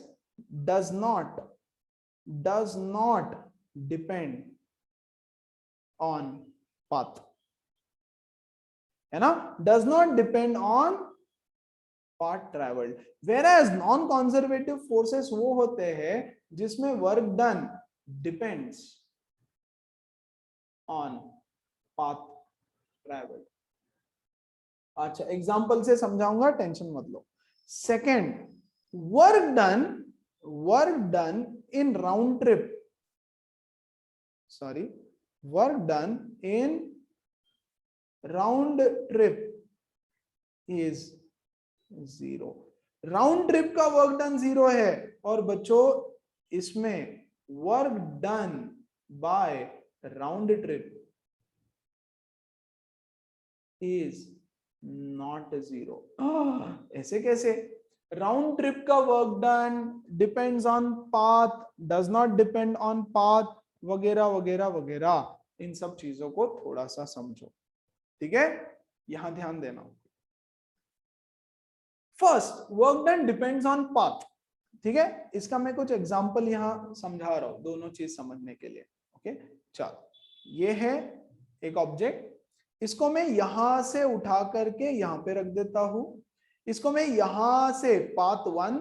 Speaker 1: does not depend on path, है ना, does not depend on path traveled, whereas non conservative forces वो होते हैं जिसमें work done depends on path traveled। अच्छा एग्जांपल से समझाऊंगा, टेंशन मत लो। Second, work done in round trip, sorry, work done in round trip is 0। Round trip का वर्क डन 0 है, और बच्चों इसमें work done bye round trip is not 0। ऐसे कैसे? राउंड ट्रिप का work done depends on path, does not depend on path, वगैरह वगैरह वगैरह, इन सब चीजों को थोड़ा सा समझो, ठीक है, यहां ध्यान देना। First, work done depends on path, ठीक है, इसका मैं कुछ एग्जांपल यहां समझा रहा हूं दोनों चीज समझने के लिए। ओके, चलो, ये है एक ऑब्जेक्ट, इसको मैं यहां से उठा करके यहां पे रख देता हूं, इसको मैं यहां से पाथ 1,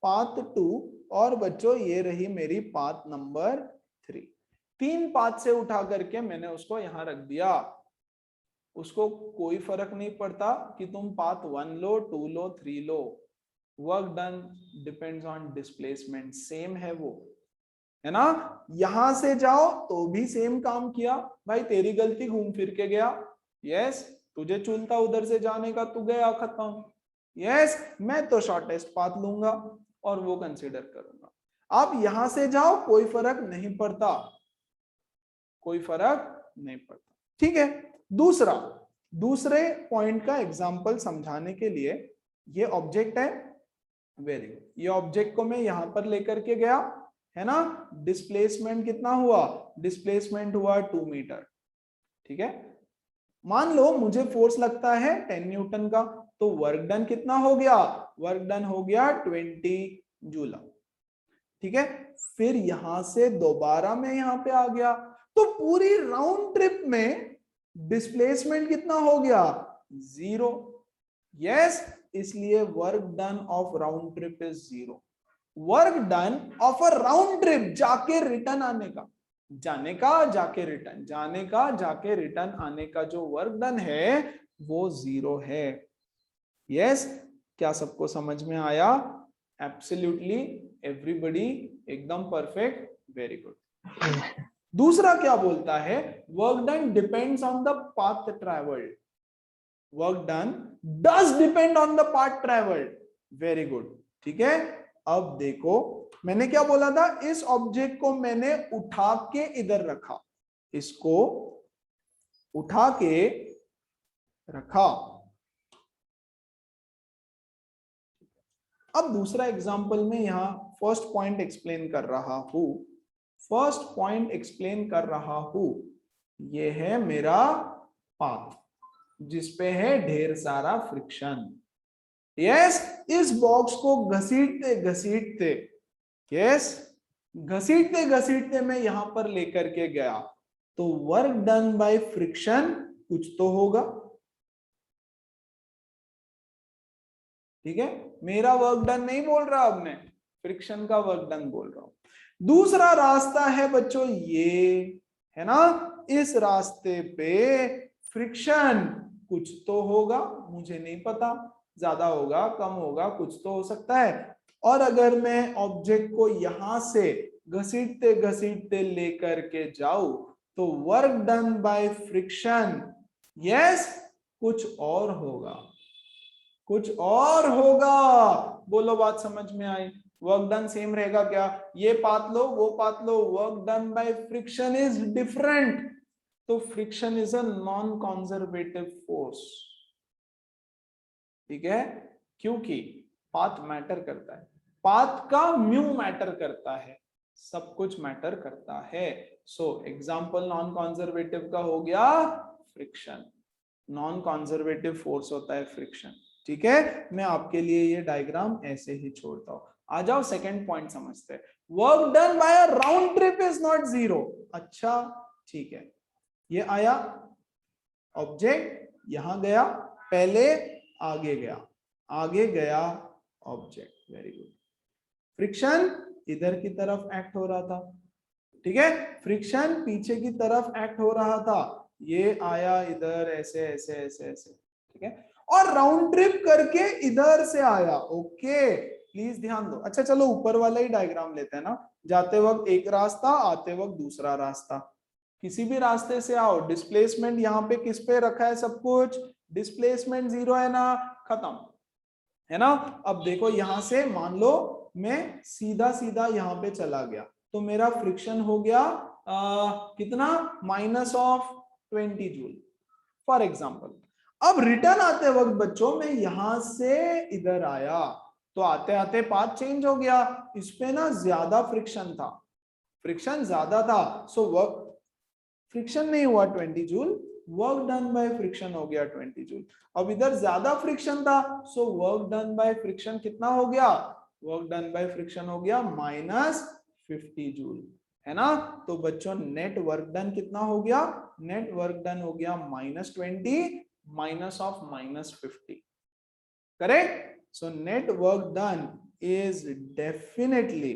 Speaker 1: पाथ 2 और बच्चों ये रही मेरी पाथ नंबर 3, 3 पाथ से उठा करके मैंने उसको यहां रख दिया। उसको कोई फर्क नहीं पड़ता कि तुम path 1 low, 2 low, 3 low, work done depends on displacement, same है वो, है ना। यहां से जाओ तो भी सेम काम किया, भाई तेरी गलती, घूम फिर के गया, यस, तुझे चुनता उधर से जाने का, तू गया, खत्म, यस, मैं तो शॉर्टेस्ट पाथ लूंगा और वो कंसीडर करूंगा। अब यहां से जाओ, कोई फर्क नहीं पड़ता, कोई फर्क नहीं पड़ता, ठीक है। दूसरे पॉइंट का एग्जांपल समझाने के लिए, ये ऑब्जेक्ट है, वेरी गुड, ये ऑब्जेक्ट को मैं यहां पर लेकर के गया, है ना, डिस्प्लेसमेंट कितना हुआ? डिस्प्लेसमेंट हुआ 2 मीटर, ठीक है। मान लो मुझे फोर्स लगता है 10 न्यूटन का, तो वर्क डन कितना हो गया? वर्क डन हो गया 20 जूल, ठीक है। फिर यहां से दोबारा मैं यहां पे आ गया, तो पूरी राउंड ट्रिप में डिस्प्लेसमेंट कितना हो गया? 0, यस, इसलिए work done of round trip is 0। Work done of a round trip, जाके रिटर्न आने का, जाने का जाके रिटर्न, जाने का जाके रिटर्न आने का जो वर्क डन है वो 0 है। यस, क्या सबको समझ में आया? एब्सोल्युटली एवरीबडी, एकदम परफेक्ट, वेरी गुड। दूसरा क्या बोलता है? Work done depends on the path travelled, work done does depend on the path travelled, very good, ठीक है। अब देखो मैंने क्या बोला था, इस ऑब्जेक्ट को मैंने उठा के इधर रखा, इसको उठा के रखा। अब दूसरा एग्जांपल में यहां फर्स्ट पॉइंट एक्सप्लेन कर रहा हूं, ये है मेरा पाथ जिसपे है ढेर सारा फ्रिक्शन, यस, इस बॉक्स को घसीटते घसीटते मैं यहां पर लेकर के गया, तो वर्क डन बाय फ्रिक्शन कुछ तो होगा, ठीक है। मेरा वर्क डन नहीं बोल रहा, अब मैं फ्रिक्शन का वर्क डन बोल रहा हूं। दूसरा रास्ता है बच्चों ये, है ना, इस रास्ते पे फ्रिक्शन कुछ तो होगा, मुझे नहीं पता, ज्यादा होगा कम होगा, कुछ तो हो सकता है। और अगर मैं ऑब्जेक्ट को यहां से घसीटते घसीटते लेकर के जाऊं तो work done by friction, yes, कुछ और होगा, कुछ और होगा। बोलो बात समझ में आई? वर्क डन सेम रहेगा क्या? ये पाथ लो वो पाथ लो, work done by friction is different. तो friction is a non conservative force, ठीक है, क्योंकि पाथ मैटर करता है, पाथ का म्यू मैटर करता है, सब कुछ मैटर करता है। सो एग्जांपल नॉन कंजर्वेटिव का हो गया फ्रिक्शन, नॉन कंजर्वेटिव फोर्स होता है फ्रिक्शन, ठीक है। मैं आपके लिए ये डायग्राम ऐसे ही छोड़ता हूं। आ जाओ सेकंड पॉइंट समझते हैं। Work done bye a round trip is not zero. अच्छा ठीक है, ये आया ऑब्जेक्ट, यहां गया, पहले आगे गया, आगे गया ऑब्जेक्ट, वेरी गुड। फ्रिक्शन इधर की तरफ एक्ट हो रहा था, ठीक है, फ्रिक्शन पीछे की तरफ एक्ट हो रहा था, ये आया इधर ऐसे ऐसे ऐसे ऐसे, ठीक है, और राउंड ट्रिप करके इधर से आया। ओके प्लीज ध्यान दो। अच्छा चलो ऊपर वाला ही डायग्राम लेते हैं ना, जाते वक्त एक रास्ता, आते वक्त दूसरा रास्ता। किसी भी रास्ते से आओ, डिस्प्लेसमेंट यहाँ पे किस पे रखा है, सब कुछ डिस्प्लेसमेंट जीरो है ना, खत्म, है ना। अब देखो यहां से मान लो मैं सीधा सीधा यहाँ पे चला गया, तो मेरा फ्रिक्शन हो गया कितना, -20 जूल फॉर एग्जांपल। अब रिटर्न आते वक्त बच्चों मैं यहां से इधर आया, तो आते आते पाथ चेंज हो गया, इस पे ना ज्यादा फ्रिक्शन था, फ्रिक्शन ज्यादा था, सो वर्क फ्रिक्शन नहीं हुआ 20 joule, work done by friction हो गया 20 जूल। अब इधर ज्यादा फ्रिक्शन था, सो वर्क डन बाय फ्रिक्शन कितना हो गया, वर्क डन बाय फ्रिक्शन हो गया -50 जूल, है ना। तो बच्चों नेट वर्क डन कितना हो गया, नेट वर्क डन हो गया -20 -50, correct. So net work done is definitely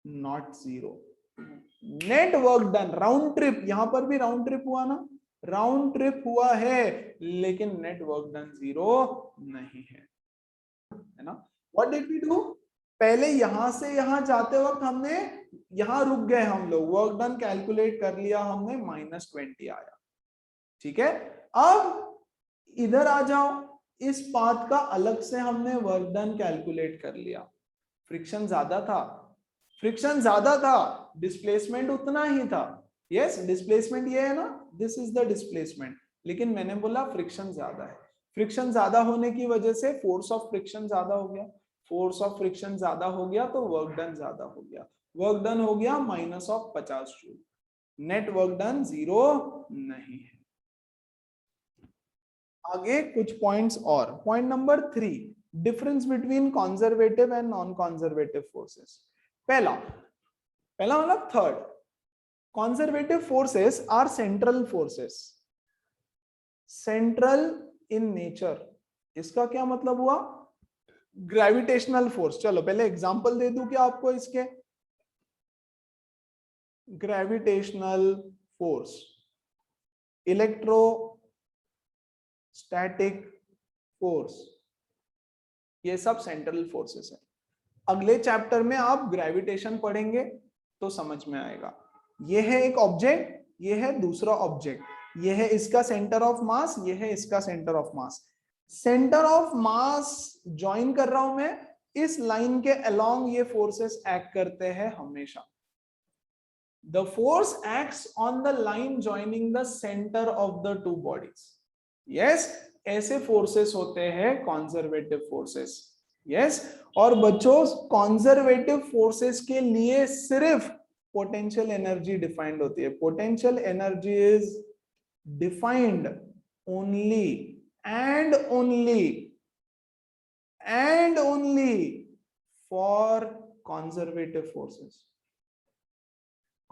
Speaker 1: not zero. Net work done round trip, यहां पर भी राउंड ट्रिप हुआ ना, राउंड ट्रिप हुआ है, लेकिन नेट वर्क डन जीरो नहीं है ना। व्हाट डिड वी डू, पहले यहां से यहां जाते वक्त हमने यहां रुक गए हम लोग, वर्क डन कैलकुलेट कर लिया हमने, -20 आया, ठीक है। अब इधर आ जाओ, इस पाथ का अलग से हमने वर्क डन कैलकुलेट कर लिया, फ्रिक्शन ज्यादा था, फ्रिक्शन ज्यादा था, डिस्प्लेसमेंट उतना ही था, यस डिस्प्लेसमेंट ये है ना, दिस इज द डिस्प्लेसमेंट, लेकिन मैंने बोला फ्रिक्शन ज्यादा है, फ्रिक्शन ज्यादा होने की वजह से फोर्स ऑफ फ्रिक्शन ज्यादा हो गया, फोर्स ऑफ फ्रिक्शन ज्यादा हो गया तो वर्क डन ज्यादा हो गया, वर्क डन हो गया -50 joule, net work done zero नहीं है। आगे कुछ पॉइंट्स और, point number 3, difference between conservative and non conservative forces. पहला मतलब third, conservative forces are central forces, central in nature. इसका क्या मतलब हुआ, ग्रेविटेशनल फोर्स, चलो पहले एग्जांपल दे दूं क्या आपको इसके, ग्रेविटेशनल फोर्स, इलेक्ट्रोस्टैटिक फोर्स, ये सब सेंट्रल फोर्सेस है। अगले चैप्टर में आप ग्रेविटेशन पढ़ेंगे तो समझ में आएगा। ये है एक ऑब्जेक्ट, ये है दूसरा ऑब्जेक्ट, ये है इसका सेंटर ऑफ मास, ये है इसका centre of mass, centre of mass join कर रहा हूं मैं, इस लाइन के अलोंग ये फोर्सेस एक्ट करते हैं हमेशा। The force acts on the line joining the centre of the two bodies, yes, ऐसे फोर्सेस होते हैं कंजर्वेटिव फोर्सेस, यस। और बच्चों कंजर्वेटिव फोर्सेस के लिए सिर्फ पोटेंशियल एनर्जी डिफाइंड होती है, potential energy is defined only and only for conservative forces,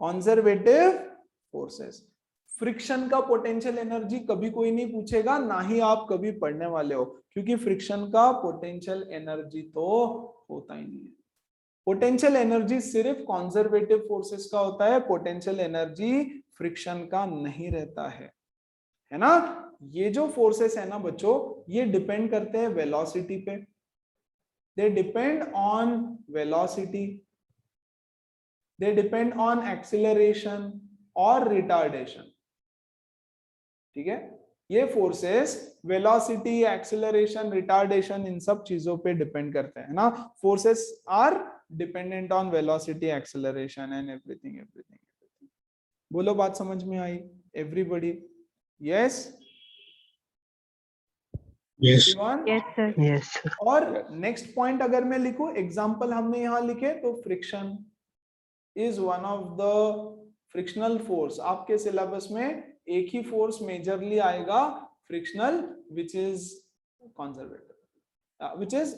Speaker 1: conservative forces. Friction का पोटेंशियल एनर्जी कभी कोई नहीं पूछेगा, ना ही आप कभी पढ़ने वाले हो, क्योंकि फ्रिक्शन का पोटेंशियल एनर्जी तो होता ही नहीं है। पोटेंशियल एनर्जी सिर्फ कॉन्जर्वेटिव फोर्सेस का होता है, पोटेंशियल एनर्जी फ्रिक्शन का नहीं रहता है ना। ये जो फोर्सेस है ना बच्चों, ये डिपेंड करते हैं वेलोसिटी पे, they depend on velocity, they depend on acceleration और रिटार्डेशन, ठीक है। ये फोर्सेस वेलोसिटी, एक्सीलरेशन, रिटार्डेशन, इन सब चीजों पे डिपेंड करते हैं ना। Forces are dependent on velocity, acceleration and everything everything. बोलो बात समझ में आई everybody? Yes
Speaker 4: Yes,
Speaker 5: Yes, sir.
Speaker 4: yes, sir.
Speaker 1: और नेक्स्ट पॉइंट अगर मैं लिखूं, एग्जांपल हमने यहां लिखे, तो friction is one of the frictional force. आपके सिलेबस में एक ही फोर्स मेजरली आएगा, frictional, which is conservative, which is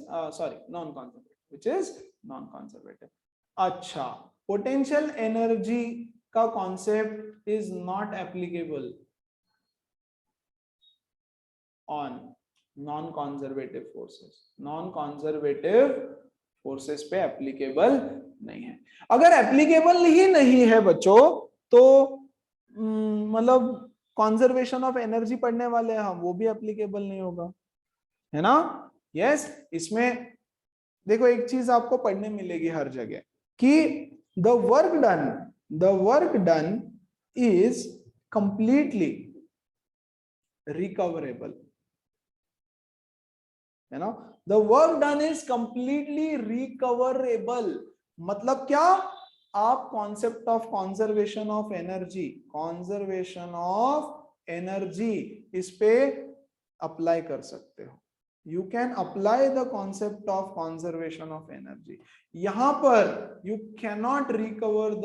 Speaker 1: non conservative, which is non conservative. अच्छा, पोटेंशियल एनर्जी का concept is not applicable on non conservative forces. Non conservative forces पे applicable नहीं है। अगर एप्लीकेबल ही नहीं है बच्चों, तो मतलब कंजर्वेशन ऑफ एनर्जी पढ़ने वाले हैं हम, वो भी एप्लीकेबल नहीं होगा, है ना। यस, इसमें देखो एक चीज आपको पढ़ने मिलेगी हर जगह कि the work done is completely recoverable, है ना। The work done is completely recoverable. मतलब क्या, आप concept of conservation of energy इस पे अप्लाई कर सकते हो। You can apply the concept of conservation of energy. यहां पर you cannot recover the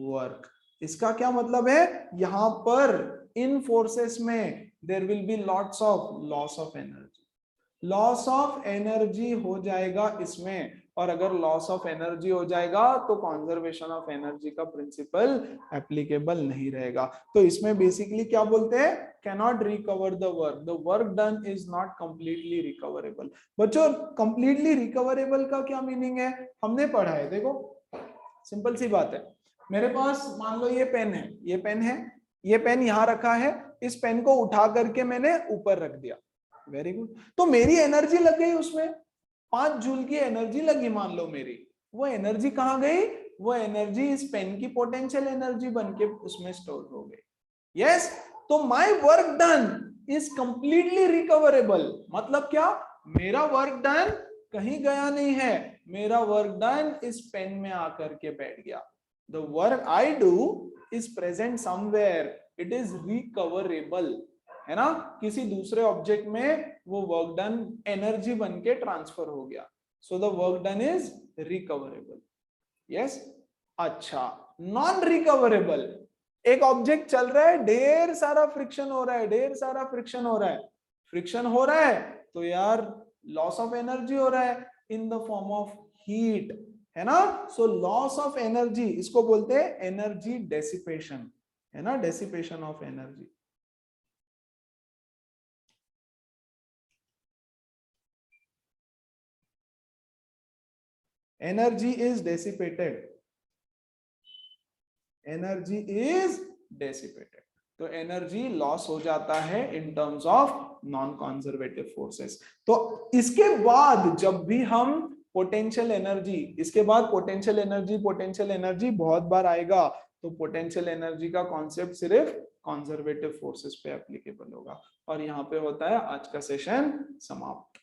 Speaker 1: work, इसका क्या मतलब है, यहां पर इन फोर्सेस में there will be lots of loss of energy हो जाएगा इसमें। और अगर लॉस ऑफ एनर्जी हो जाएगा तो कंजर्वेशन ऑफ एनर्जी का प्रिंसिपल एप्लीकेबल नहीं रहेगा। तो इसमें बेसिकली क्या बोलते हैं, cannot recover the work done is not completely recoverable. बच्चों कंप्लीटली रिकवरेबल का क्या मीनिंग है, हमने पढ़ा है, देखो सिंपल सी बात है। मेरे पास मान लो ये पेन है, ये पेन यहां रखा है, इस पेन को उठा करके मैंने ऊपर रख दिया, वेरी गुड। तो मेरी एनर्जी लग गई उसमें, 5 जूल की एनर्जी लगी मान लो मेरी। वो एनर्जी कहां गई, वो एनर्जी इस पेन की पोटेंशियल एनर्जी बनके उसमें स्टोर हो गई। यस, तो my work done is completely recoverable. मतलब क्या, मेरा वर्क डन कहीं गया नहीं है, मेरा वर्क डन इस पेन में आकर के बैठ गया। The work I do is present somewhere, it is recoverable, है ना। किसी दूसरे ऑब्जेक्ट में वो वर्क डन एनर्जी बन के ट्रांसफर हो गया, सो the work done is recoverable. Yes, अच्छा, नॉन रिकवरेबल, एक ऑब्जेक्ट चल रहा है, ढेर सारा फ्रिक्शन हो रहा है, तो यार लॉस ऑफ एनर्जी हो रहा है in the form of heat, है ना। सो लॉस ऑफ एनर्जी, इसको बोलते हैं एनर्जी डेसिपेशन, है ना, dissipation of energy. Energy is dissipated, तो एनर्जी लॉस हो जाता है इन terms of non conservative forces. तो इसके बाद जब भी हम पोटेंशियल एनर्जी, इसके बाद पोटेंशियल एनर्जी बहुत बार आएगा, तो पोटेंशियल एनर्जी का कॉन्सेप्ट सिर्फ कंजर्वेटिव फोर्सेस पे एप्लीकेबल होगा। और यहाँ पे होता है आज का सेशन समाप्त।